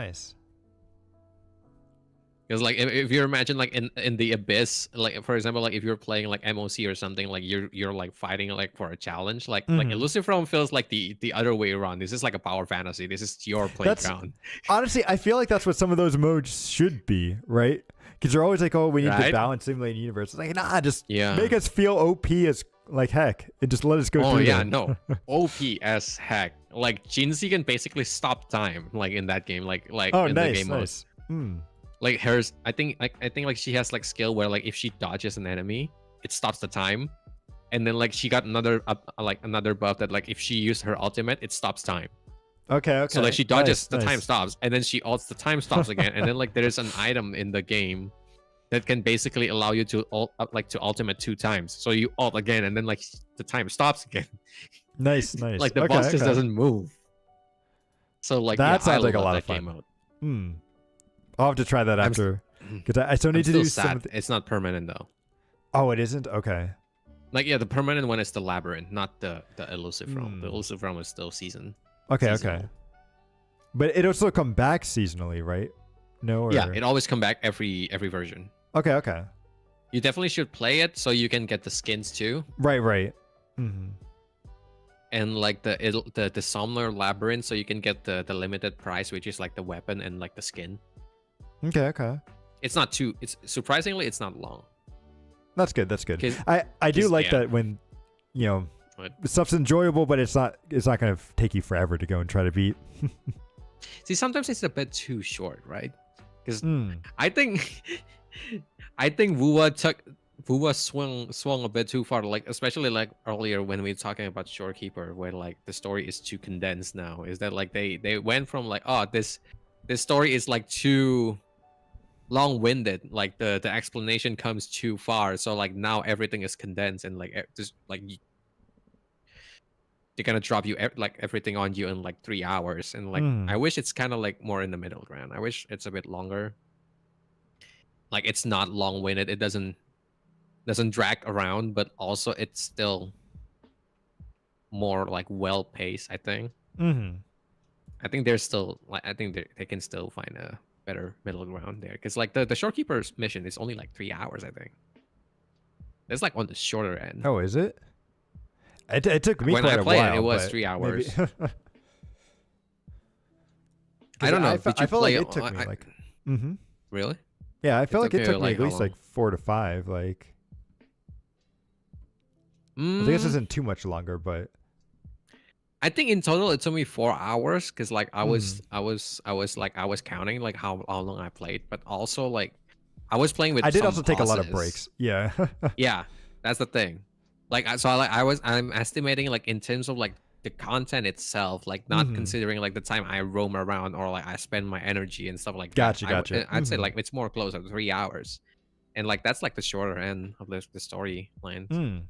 S2: Because like if you imagine like in the abyss, like for example, like if you're playing like MOC or something, like you're like fighting like for a challenge, like elusive realm feels like the other way around. This is like a power fantasy. This is your playground.
S1: Honestly, I feel like that's what some of those modes should be, right? Because they're always like, oh, we need to balance simulating universe. It's like, nah, just make us feel OP as like heck and just let us go through.
S2: Oh yeah, no, OP as heck. Like Jinzi can basically stop time, like in that game, like in the game mode. Like hers, I think like she has like skill where like if she dodges an enemy, it stops the time, and then like she got another buff that like if she used her ultimate, it stops time.
S1: Okay.
S2: So like she dodges, the time stops, and then she ults, the time stops again, and then like there's an item in the game that can basically allow you to ultimate 2 times. So you ult again, and then like the time stops again.
S1: Nice.
S2: Like the boss just doesn't move. So like
S1: that sounds like a lot of fun. I'll have to try that
S2: I'm
S1: after. Because I still need to
S2: still
S1: do
S2: sad. It's not permanent though.
S1: Oh, it isn't? Okay.
S2: Like the permanent one is the labyrinth, not the elusive realm. The elusive realm is still seasonal.
S1: Okay. But it'll still come back seasonally, right? No. Or...
S2: Yeah, it always come back every version.
S1: Okay.
S2: You definitely should play it so you can get the skins too.
S1: Right. Mm-hmm.
S2: And like the Somnor labyrinth, so you can get the limited price, which is like the weapon and like the skin.
S1: Okay.
S2: It's not too. It's surprisingly, it's not long.
S1: That's good. I do like that when, stuff's enjoyable, but it's not gonna take you forever to go and try to beat.
S2: See, sometimes it's a bit too short, right? Because I think Wuwa swung a bit too far, like especially like earlier when we were talking about Shorekeeper, where like the story is too condensed now. Is that like they went from like, oh, this story is like too long-winded, like the explanation comes too far, so like now everything is condensed and like just like they're gonna drop you like everything on you in like 3 hours, and like I wish it's kind of like more in the middle ground. I wish it's a bit longer, like it's not long-winded, it doesn't drag around, but also it's still more like well-paced. I think I think there's still like I think they can still find a better middle ground there, because like the Shorekeeper's mission is only like 3 hours. I think it's like on the shorter end.
S1: Oh, is it? It took me
S2: when
S1: quite
S2: I
S1: a
S2: played
S1: while.
S2: It was 3 hours.
S1: I
S2: don't know.
S1: I felt like it took me like.
S2: Really?
S1: Yeah, I felt like it took me
S2: like
S1: at least like 4 to 5. Like, I guess it isn't too much longer, but
S2: I think in total it took me 4 hours, because like I was counting like how long I played, but also like I was playing with.
S1: I did
S2: some
S1: also take a lot of
S2: pauses.
S1: breaks. Yeah.
S2: Yeah, that's the thing. Like I'm estimating like in terms of like the content itself, like not considering like the time I roam around or like I spend my energy and stuff like that.
S1: Gotcha.
S2: I'd say like it's more close to 3 hours, and like that's like the shorter end of the storyline.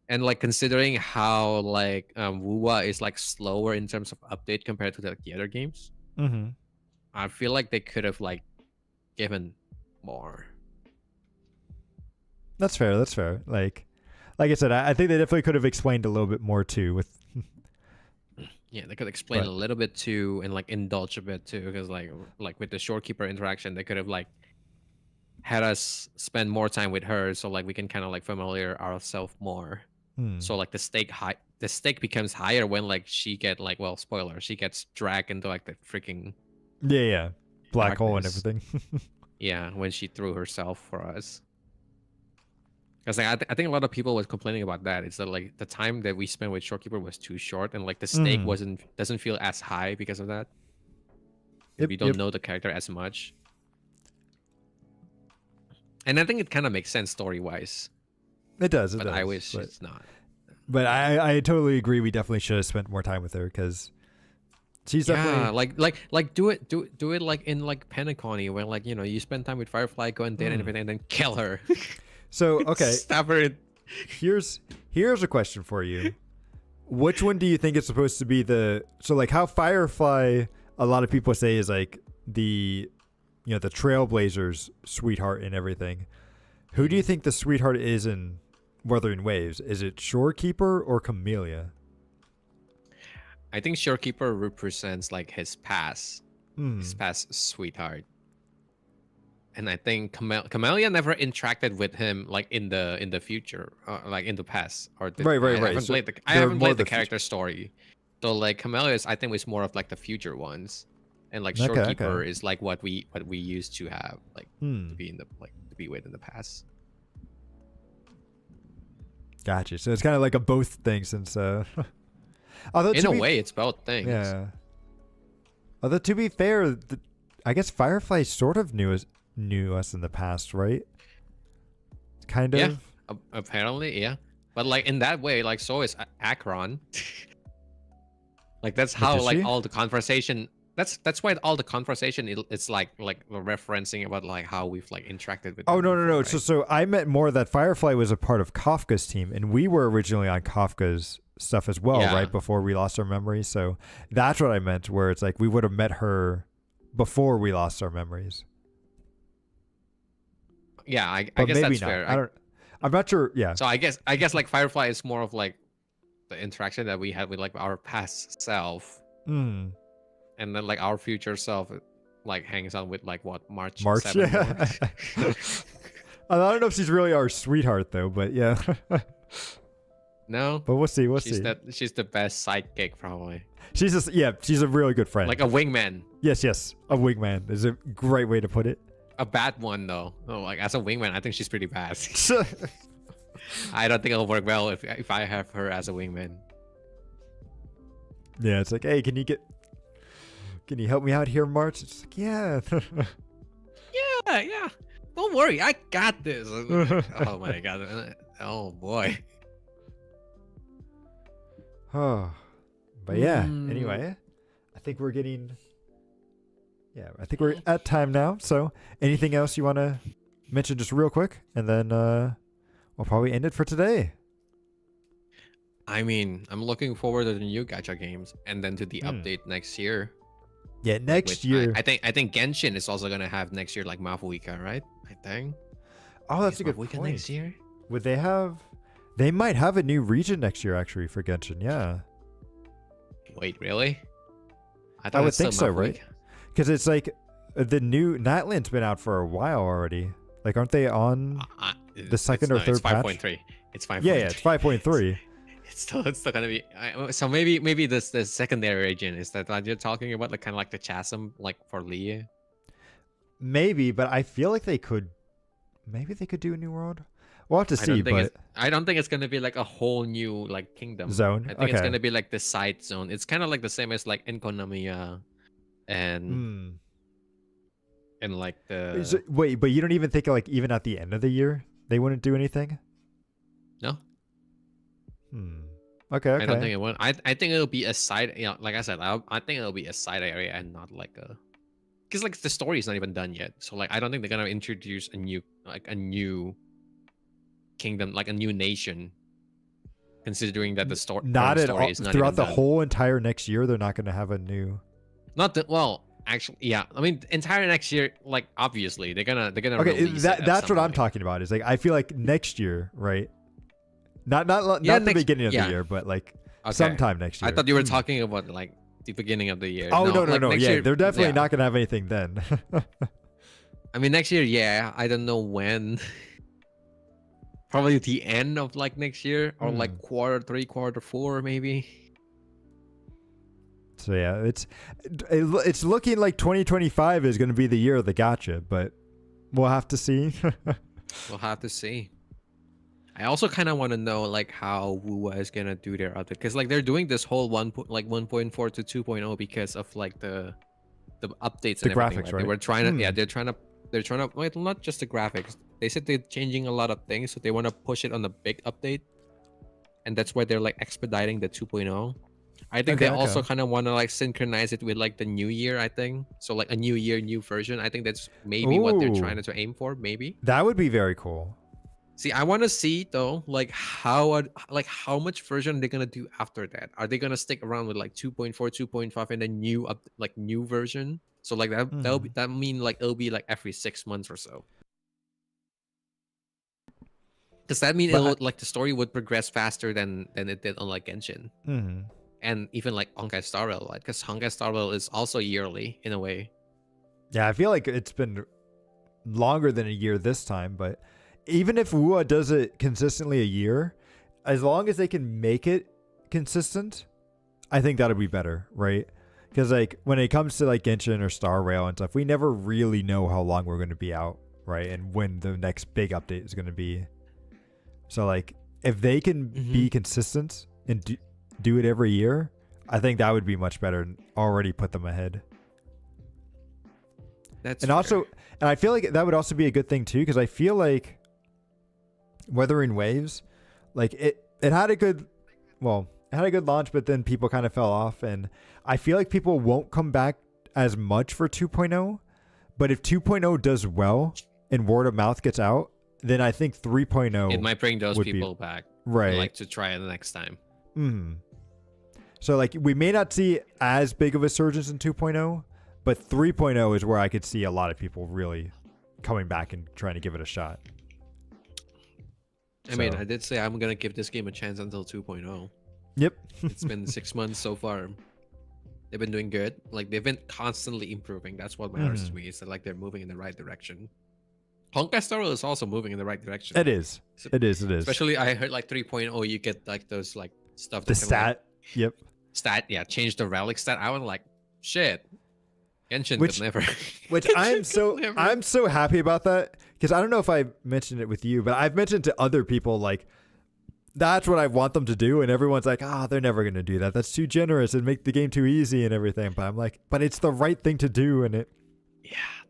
S2: And like considering how like Wuwa is like slower in terms of update compared to the other games, I feel like they could have like given more.
S1: That's fair. Like I said, I think they definitely could have explained a little bit more too. With
S2: yeah, they could explain a little bit too, and like indulge a bit too, because like with the Shorekeeper interaction, they could have like had us spend more time with her, so like we can kind of like familiar ourselves more. So like the stake becomes higher when like she get like, well, spoiler, she gets dragged into like the freaking
S1: black hole and everything.
S2: Yeah, when she threw herself for us. Because like, I think a lot of people was complaining about that. It's that like the time that we spent with Shorekeeper was too short, and like the stake doesn't feel as high because of that. We don't know the character as much, and I think it kind of makes sense story wise.
S1: It does.
S2: But I wish it's not.
S1: But I totally agree. We definitely should have spent more time with her, because she's definitely
S2: like do it like in like Pentacony, where like you spend time with Firefly, go and date and everything, and then kill her.
S1: So okay,
S2: stab her.
S1: Here's a question for you. Which one do you think is supposed to be so like how Firefly, a lot of people say, is like the the Trailblazers' sweetheart and everything. Who do you think the sweetheart is in Wuthering Waves? Is it Shorekeeper or Camellia?
S2: I think Shorekeeper represents like his past sweetheart, and I think Camellia never interacted with him like in the future, like in the past. Or
S1: right.
S2: I haven't played the character story, so like Camellia I think was more of like the future ones, and like Shorekeeper is like what we used to have like to be with in the past.
S1: Gotcha. So it's kind of like a both thing, since although
S2: in a way it's both things.
S1: Yeah. Although to be fair, I guess Firefly sort of knew us in the past, right? Kind of.
S2: Yeah. Apparently, yeah. But like in that way, like so is Akron. Like that's how like all the conversation. That's why all the conversation it's like referencing about like how we've like interacted with.
S1: Oh no.
S2: Right?
S1: So I meant more that Firefly was a part of Kafka's team, and we were originally on Kafka's stuff as well, right before we lost our memory. So that's what I meant, where it's like we would have met her before we lost our memories.
S2: Yeah, I
S1: But
S2: guess
S1: maybe
S2: that's
S1: not.
S2: fair.
S1: I'm not sure. Yeah.
S2: So I guess like Firefly is more of like the interaction that we had with like our past self,
S1: Mm.
S2: and then like our future self like hangs out with like what March
S1: March.
S2: 7
S1: Yeah.
S2: more.
S1: I don't know if she's really our sweetheart though, but yeah.
S2: No,
S1: But we'll see. We'll
S2: she's
S1: see.
S2: she's the best sidekick probably.
S1: She's just she's a really good friend.
S2: Like a wingman.
S1: Yes, a wingman is a great way to put it.
S2: A bad one though. Oh, like as a wingman, I think she's pretty bad. I don't think it'll work well if I have her as a wingman.
S1: Yeah, it's like, hey, can you help me out here, March? It's like, yeah.
S2: Yeah. Don't worry, I got this. Oh my god. Oh boy.
S1: Oh, but yeah. Anyway, I think we're at time now. So, anything else you want to mention just real quick, and then we'll probably end it for today.
S2: I mean, I'm looking forward to the new gacha games, and then to the update next year.
S1: Yeah, next year.
S2: I think Genshin is also gonna have next year like Mafuika, right? I think.
S1: Oh, that's a good
S2: Mafuika
S1: point.
S2: next year.
S1: Would they have? They might have a new region next year, actually, for Genshin. Yeah.
S2: Wait, really?
S1: I would think so, right? Because it's like the new Nightland's been out for a while already. Like, aren't they on the second or third patch?
S2: It's 5.3. It's 5.3.
S1: Yeah, it's 5.3.
S2: It's still gonna be. So maybe this the secondary region is that you're talking about, like kind of like the chasm, like for Leah.
S1: Maybe, but I feel like they could. Maybe they could do a new world. We'll have to see.
S2: I don't think it's gonna be like a whole new like kingdom
S1: zone.
S2: I think it's gonna be like the side zone. It's kind of like the same as like in Konamiya, and like the.
S1: Wait, but you don't even think like even at the end of the year they wouldn't do anything?
S2: No.
S1: Okay.
S2: I don't think it would. I think it'll be a side. You know, like I said, I think it'll be a side area and not like a. Because like the story is not even done yet, so like I don't think they're gonna introduce a new kingdom, like a new nation. Considering that the story
S1: not at all
S2: is not
S1: throughout the
S2: done.
S1: whole entire next year, they're not going to have a new.
S2: Not that well. Actually, yeah. I mean, entire next year, like obviously they're gonna.
S1: Okay, that's what I'm talking about. Is like I feel like next year, right? Not the beginning of the year, but like sometime next year.
S2: I thought you were talking about like the beginning of the year.
S1: Oh no!
S2: Like,
S1: Yeah,
S2: year,
S1: they're definitely not gonna have anything then.
S2: I mean, next year, yeah. I don't know when. Probably the end of like next year, or like quarter 3, quarter 4, maybe.
S1: So yeah, it's looking like 2025 is going to be the year of the gacha, but we'll have to see.
S2: We'll have to see. I also kind of want to know like how Wuwa is gonna do their update, because like they're doing this whole 1.4 to 2.0 because of like the updates
S1: the
S2: and
S1: graphics,
S2: right?
S1: right?
S2: They were trying to they're trying to well, not just the graphics. They said they're changing a lot of things, so they want to push it on the big update, and that's why they're like expediting the 2.0. I think they also kind of want to like synchronize it with like the new year. I think so, like a new year, new version. I think that's maybe what they're trying to aim for. Maybe
S1: that would be very cool.
S2: See, I want to see though, like how much version they're gonna do after that. Are they gonna stick around with like 2.4, 2.5, and then new version? So like that mean like it'll be like every 6 months or so. Does that mean like the story would progress faster than it did on like Genshin? And even like Honkai Star Rail, right? Because Honkai Star Rail is also yearly in a way.
S1: Yeah, I feel like it's been longer than a year this time, but even if Wuwa does it consistently a year, as long as they can make it consistent, I think that'll be better, right? Because like when it comes to like Genshin or Star Rail and stuff, we never really know how long we're going to be out, right? And when the next big update is going to be. So like if they can be consistent and do it every year, I think that would be much better and already put them ahead.
S2: That's
S1: and fair. Also, and I feel like that would also be a good thing too, because I feel like Wuthering Waves, like it had a good launch, but then people kind of fell off, and I feel like people won't come back as much for 2.0, but if 2.0 does well and word of mouth gets out, then I think 3.0
S2: it might bring those people back,
S1: right?
S2: Like to try it the next time.
S1: So like we may not see as big of a surge in 2.0, But 3.0 is where I could see a lot of people really coming back and trying to give it a shot.
S2: I mean, I did say I'm gonna give this game a chance until 2.0.
S1: Yep.
S2: It's been 6 months so far. They've been doing good. Like they've been constantly improving. That's what matters to me. Is that like they're moving in the right direction. Honkai Star Rail is also moving in the right direction.
S1: It is.
S2: So,
S1: it is.
S2: Especially I heard like 3.0, you get like those like stuff.
S1: The stat.
S2: Like,
S1: yep.
S2: Stat. Yeah. Change the relic stat. I was like, shit. Genshin
S1: Which
S2: could never.
S1: Which I'm so happy about that, because I don't know if I mentioned it with you, but I've mentioned to other people like that's what I want them to do, and everyone's like, they're never gonna do that. That's too generous and make the game too easy and everything. But I'm like, but it's the right thing to do, and it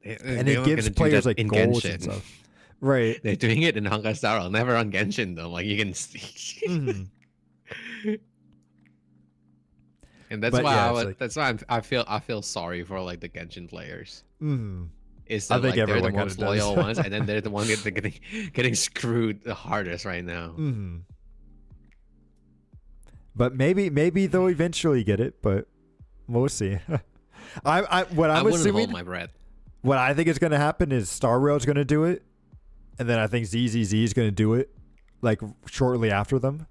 S1: it gives players like goals and stuff. Right.
S2: They're doing it in Honkai Star Rail, never on Genshin though. Like you can see. And that's why that's why I feel sorry for like the Genshin players. It's that like they're the most loyal ones, and then they're the ones getting screwed the hardest right now.
S1: But maybe they'll eventually get it, but we'll see. I wouldn't
S2: hold my breath.
S1: What I think is going to happen is Star Rail's going to do it, and then I think ZZZ is going to do it like shortly after them.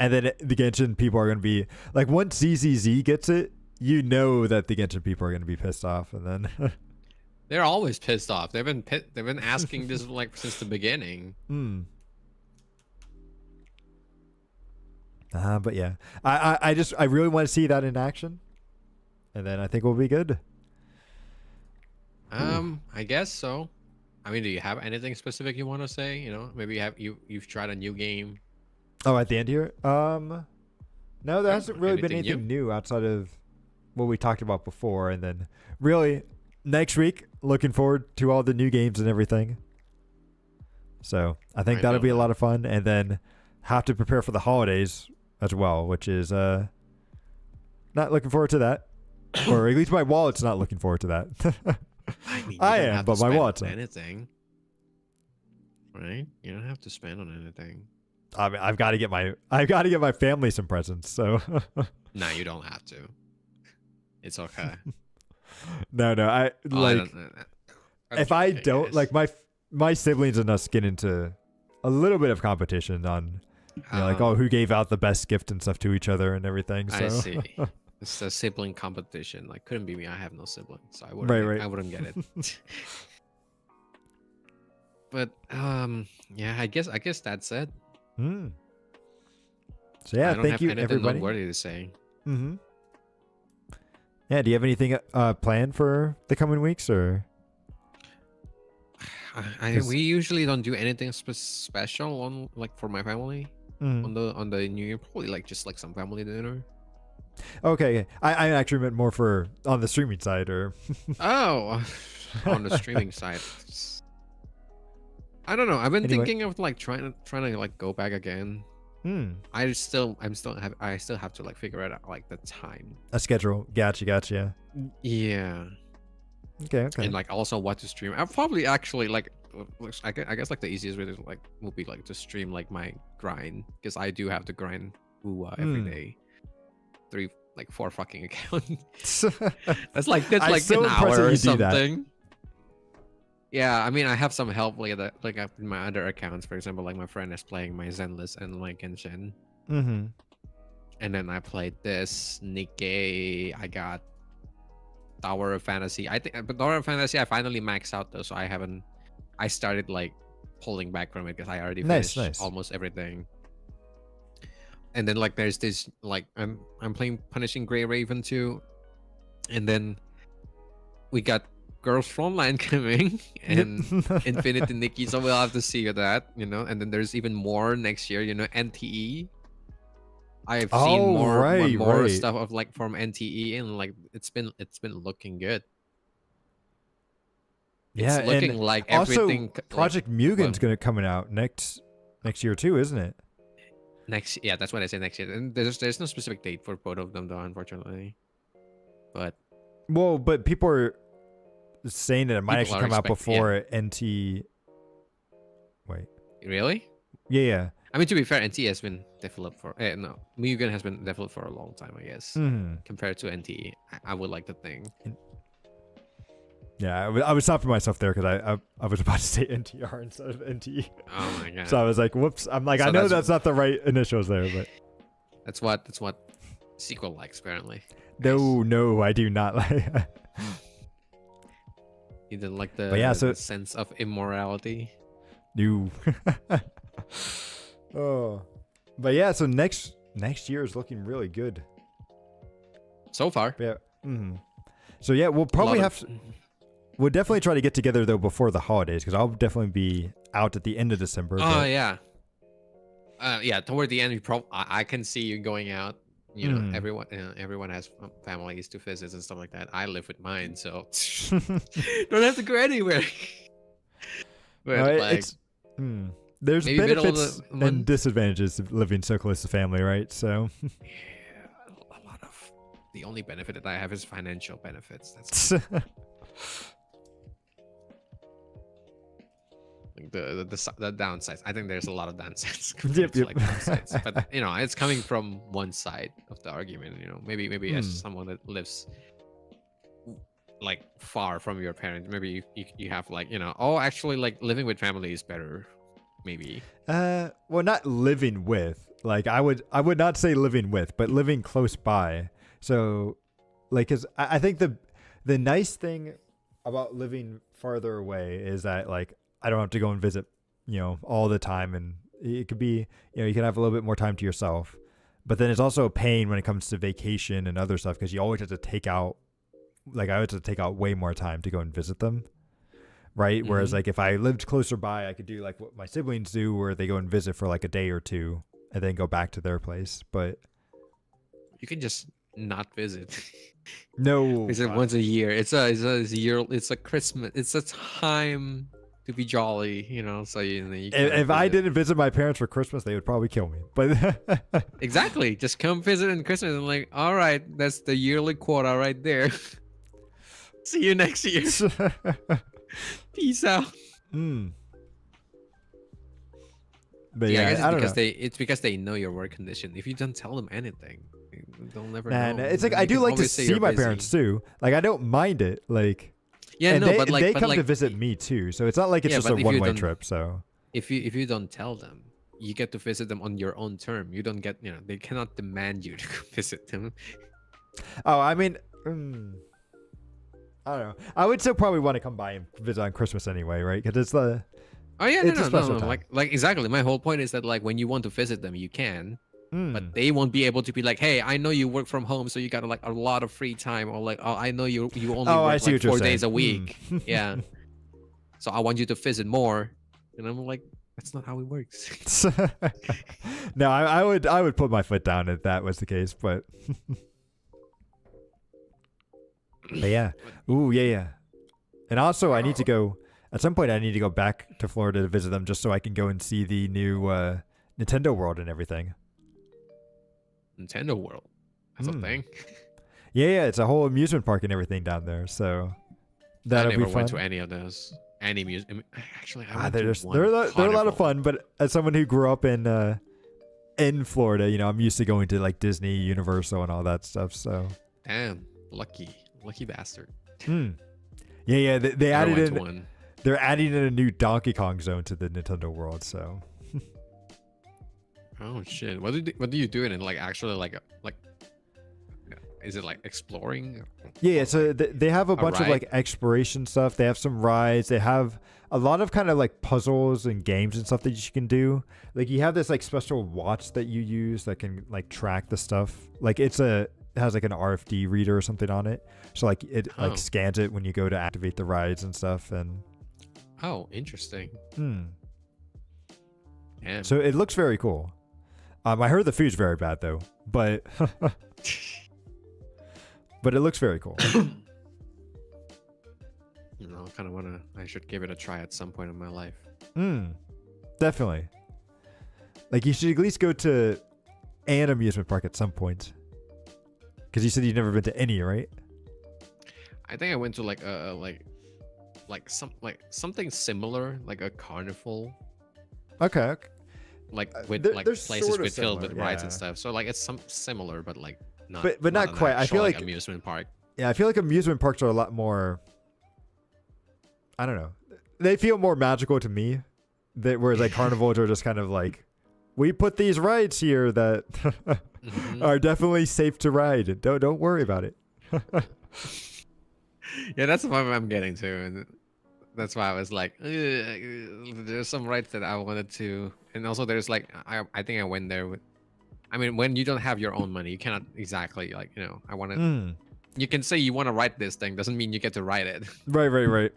S1: And then the Genshin people are going to be like, once ZZZ gets it, you know that the Genshin people are going to be pissed off, and then
S2: they're always pissed off. They've been asking this like since the beginning.
S1: But yeah, I really want to see that in action, and then I think we'll be good.
S2: I guess so. I mean, do you have anything specific you want to say? You know, maybe you've tried a new game.
S1: Oh, at the end here? No, there hasn't really been anything new outside of what we talked about before. And then really next week, looking forward to all the new games and everything. So I think that'll be a lot of fun. And then have to prepare for the holidays as well, which is not looking forward to that. Or at least my wallet's not looking forward to that.
S2: I mean,
S1: I am, but my wallet's not.
S2: Anything. Right? You don't have to spend on anything.
S1: I mean, I've got to get my family some presents. So,
S2: nah, you don't have to. It's okay.
S1: No, if I don't like my siblings and us get into a little bit of competition on, like, who gave out the best gift and stuff to each other and everything. So.
S2: I see. It's a sibling competition. Like, couldn't be me. I have no siblings, so I wouldn't. I wouldn't get it. But yeah, I guess that's it.
S1: So yeah, thank you everybody.
S2: What to say?
S1: Yeah, do you have anything planned for the coming weeks, or?
S2: We usually don't do anything special on like for my family on the New Year. Probably like just like some family dinner.
S1: Okay, I actually meant more for on the streaming side, or.
S2: Oh, on the streaming side. I don't know. I've been thinking of like trying to like go back again. I still have to like figure out like the time.
S1: A schedule. Gotcha.
S2: Yeah.
S1: Okay.
S2: And like also what to stream. I'll probably actually like I guess like the easiest way to like would be like to stream like my grind, because I do have to grind every day. 4 fucking accounts. that's like an hour or something. Yeah, I mean, I have some help like in my other accounts. For example, like my friend is playing my Zenless and like Genshin. And then I played this Nikkei. I got Tower of Fantasy. But Tower of Fantasy I finally maxed out though, so I started like pulling back from it because I already finished almost everything. And then like there's this like I'm playing Punishing Grey Raven too, and then we got Girls from Land coming and Infinity Nikki, so we'll have to see with that, you know. And then there's even more next year, you know, NTE. I've seen more stuff of like from NTE, and like it's been looking good.
S1: Yeah,
S2: it's looking
S1: and
S2: like everything.
S1: Also, Project Mugen's gonna coming out next year too, isn't it?
S2: Yeah, that's what I said, next year. And there's no specific date for both of them though, unfortunately. But
S1: people are saying that it might actually come out before NT. Wait.
S2: Really?
S1: Yeah.
S2: I mean, to be fair, NT has been developed for Mugen has been developed for a long time, I guess. Compared to NT, I would like to think.
S1: Yeah, I was stopping myself there because I was about to say NTR instead of NT.
S2: Oh my god.
S1: So I was like, whoops. I'm like, I know that's not the right initials there, but
S2: that's what sequel likes apparently.
S1: No, I do not like.
S2: You didn't like
S1: the
S2: sense of immorality.
S1: No. Oh, but yeah. So next year is looking really good
S2: so far.
S1: Yeah. Mm-hmm. So yeah, we'll probably we'll definitely try to get together though before the holidays because I'll definitely be out at the end of December.
S2: Oh yeah. Yeah. Toward the end, I can see you going out. You know, everyone has families to visit and stuff like that. I live with mine, so don't have to go anywhere. But
S1: there's benefits and disadvantages of living so close to family, right? So
S2: yeah, a lot of the only benefit that I have is financial benefits. That's like the downsides. I think there's a lot of downsides.
S1: Yep.
S2: Like downsides. But you know, it's coming from one side of the argument. You know, maybe as someone that lives like far from your parents, maybe you have like, you know, actually like living with family is better. Maybe.
S1: Well, not living with. Like I would not say living with, but living close by. So, like, cause I think the nice thing about living farther away is that like I don't have to go and visit, you know, all the time, and it could be, you know, you can have a little bit more time to yourself. But then it's also a pain when it comes to vacation and other stuff because you always have to take out, like I always have to take out way more time to go and visit them. Right. Whereas like if I lived closer by, I could do like what my siblings do where they go and visit for like a day or two and then go back to their place. But
S2: you can just not visit.
S1: No.
S2: Visit once a year. It's a year. It's a Christmas. It's a time to be jolly, you know. So you
S1: if I didn't visit my parents for Christmas, they would probably kill me. But
S2: exactly. Just come visit in Christmas and like, all right, that's the yearly quota right there. See you next year. Peace out.
S1: But yeah,
S2: I guess it's because they know your work condition. If you don't tell them anything, they'll never know.
S1: It's like I do like to see my parents too. Like I don't mind it. Like they come to visit me too. So it's not like it's just a one-way trip. So
S2: if you don't tell them, you get to visit them on your own term. You don't get, you know, they cannot demand you to visit them.
S1: Oh, I mean. I don't know. I would still probably want to come by and visit on Christmas anyway, right? Because it's the
S2: no. Like exactly. My whole point is that like when you want to visit them, you can, but they won't be able to be like, hey, I know you work from home, so you got like a lot of free time, or like, oh, I know you only work like 4 days a week. Yeah. So I want you to visit more, and I'm like, that's not how it works.
S1: No, I would put my foot down if that was the case, but. But yeah. Ooh, yeah. And also, I need to go at some point. I need to go back to Florida to visit them, just so I can go and see the new Nintendo World and everything.
S2: Nintendo World, that's a thing.
S1: Yeah, it's a whole amusement park and everything down there. So that'll be fun. I never went
S2: to any of those. Any music? Actually,
S1: they're a lot of fun. But as someone who grew up in Florida, you know, I'm used to going to like Disney, Universal, and all that stuff. So
S2: damn, lucky bastard.
S1: Yeah. They added in one. They're adding in a new Donkey Kong zone to the Nintendo World. So.
S2: Oh shit! What do you do in it? Like actually, like is it like exploring?
S1: Yeah. So they have a bunch of like exploration stuff. They have some rides. They have a lot of kind of like puzzles and games and stuff that you can do. Like you have this like special watch that you use that can like track the stuff. Like it has like an RFD reader or something on it. So like it like scans it when you go to activate the rides and stuff. And
S2: interesting.
S1: Damn. So it looks very cool. I heard the food's very bad though, but but it looks very cool.
S2: You know, I should give it a try at some point in my life.
S1: Definitely. Like you should at least go to an amusement park at some point. Because you said you've never been to any, right?
S2: I think I went to like something similar, like a carnival.
S1: Okay.
S2: Like with like places filled with rides and stuff. So like it's some similar, but like not.
S1: But not quite. I feel like
S2: amusement park.
S1: Yeah, I feel like amusement parks are a lot more I don't know. They feel more magical to me. Whereas like carnivals are just kind of like, we put these rides here that are definitely safe to ride. Don't worry about it.
S2: Yeah, that's what I'm getting to, and that's why I was like, there's some rides that I wanted to, and also there's like, I think I went there with. I mean, when you don't have your own money, you cannot exactly like, I want to. You can say you want to ride this thing, doesn't mean you get to ride it.
S1: Right.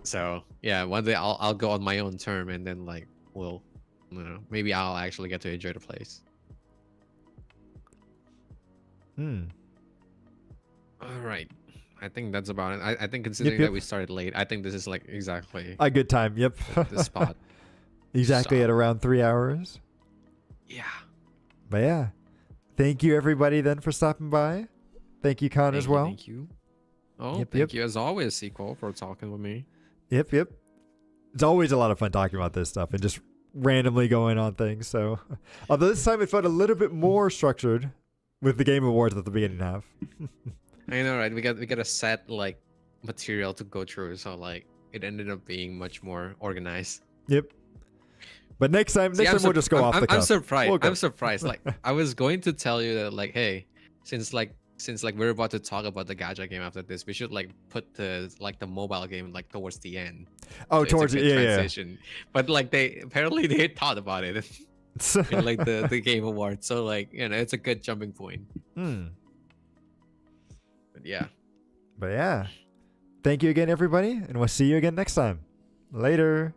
S2: So yeah, one day I'll go on my own term, and then like maybe I'll actually get to enjoy the place. All right, I think that's about it. I think considering that we started late, I think this is like exactly
S1: a good time. Yep,
S2: the spot.
S1: Exactly at around 3 hours.
S2: Yeah.
S1: But yeah, thank you everybody then for stopping by. Thank you, Con, as well.
S2: Thank you. Oh, thank you as always, Sequel, for talking with me.
S1: Yep. It's always a lot of fun talking about this stuff and just randomly going on things. So, although this time it felt a little bit more structured with the Game Awards at the beginning half.
S2: I know, right? We got a set like material to go through, so like it ended up being much more organized.
S1: Yep. But next time we'll just go off the cuff.
S2: I'm surprised. I'm surprised. Like I was going to tell you that like, hey, since we're about to talk about the gacha game after this, we should like put the mobile game like towards the end.
S1: Oh,
S2: so
S1: towards the transition.
S2: Yeah. But like they thought about it in like the Game Awards. So like, it's a good jumping point. But yeah.
S1: Thank you again, everybody, and we'll see you again next time. Later.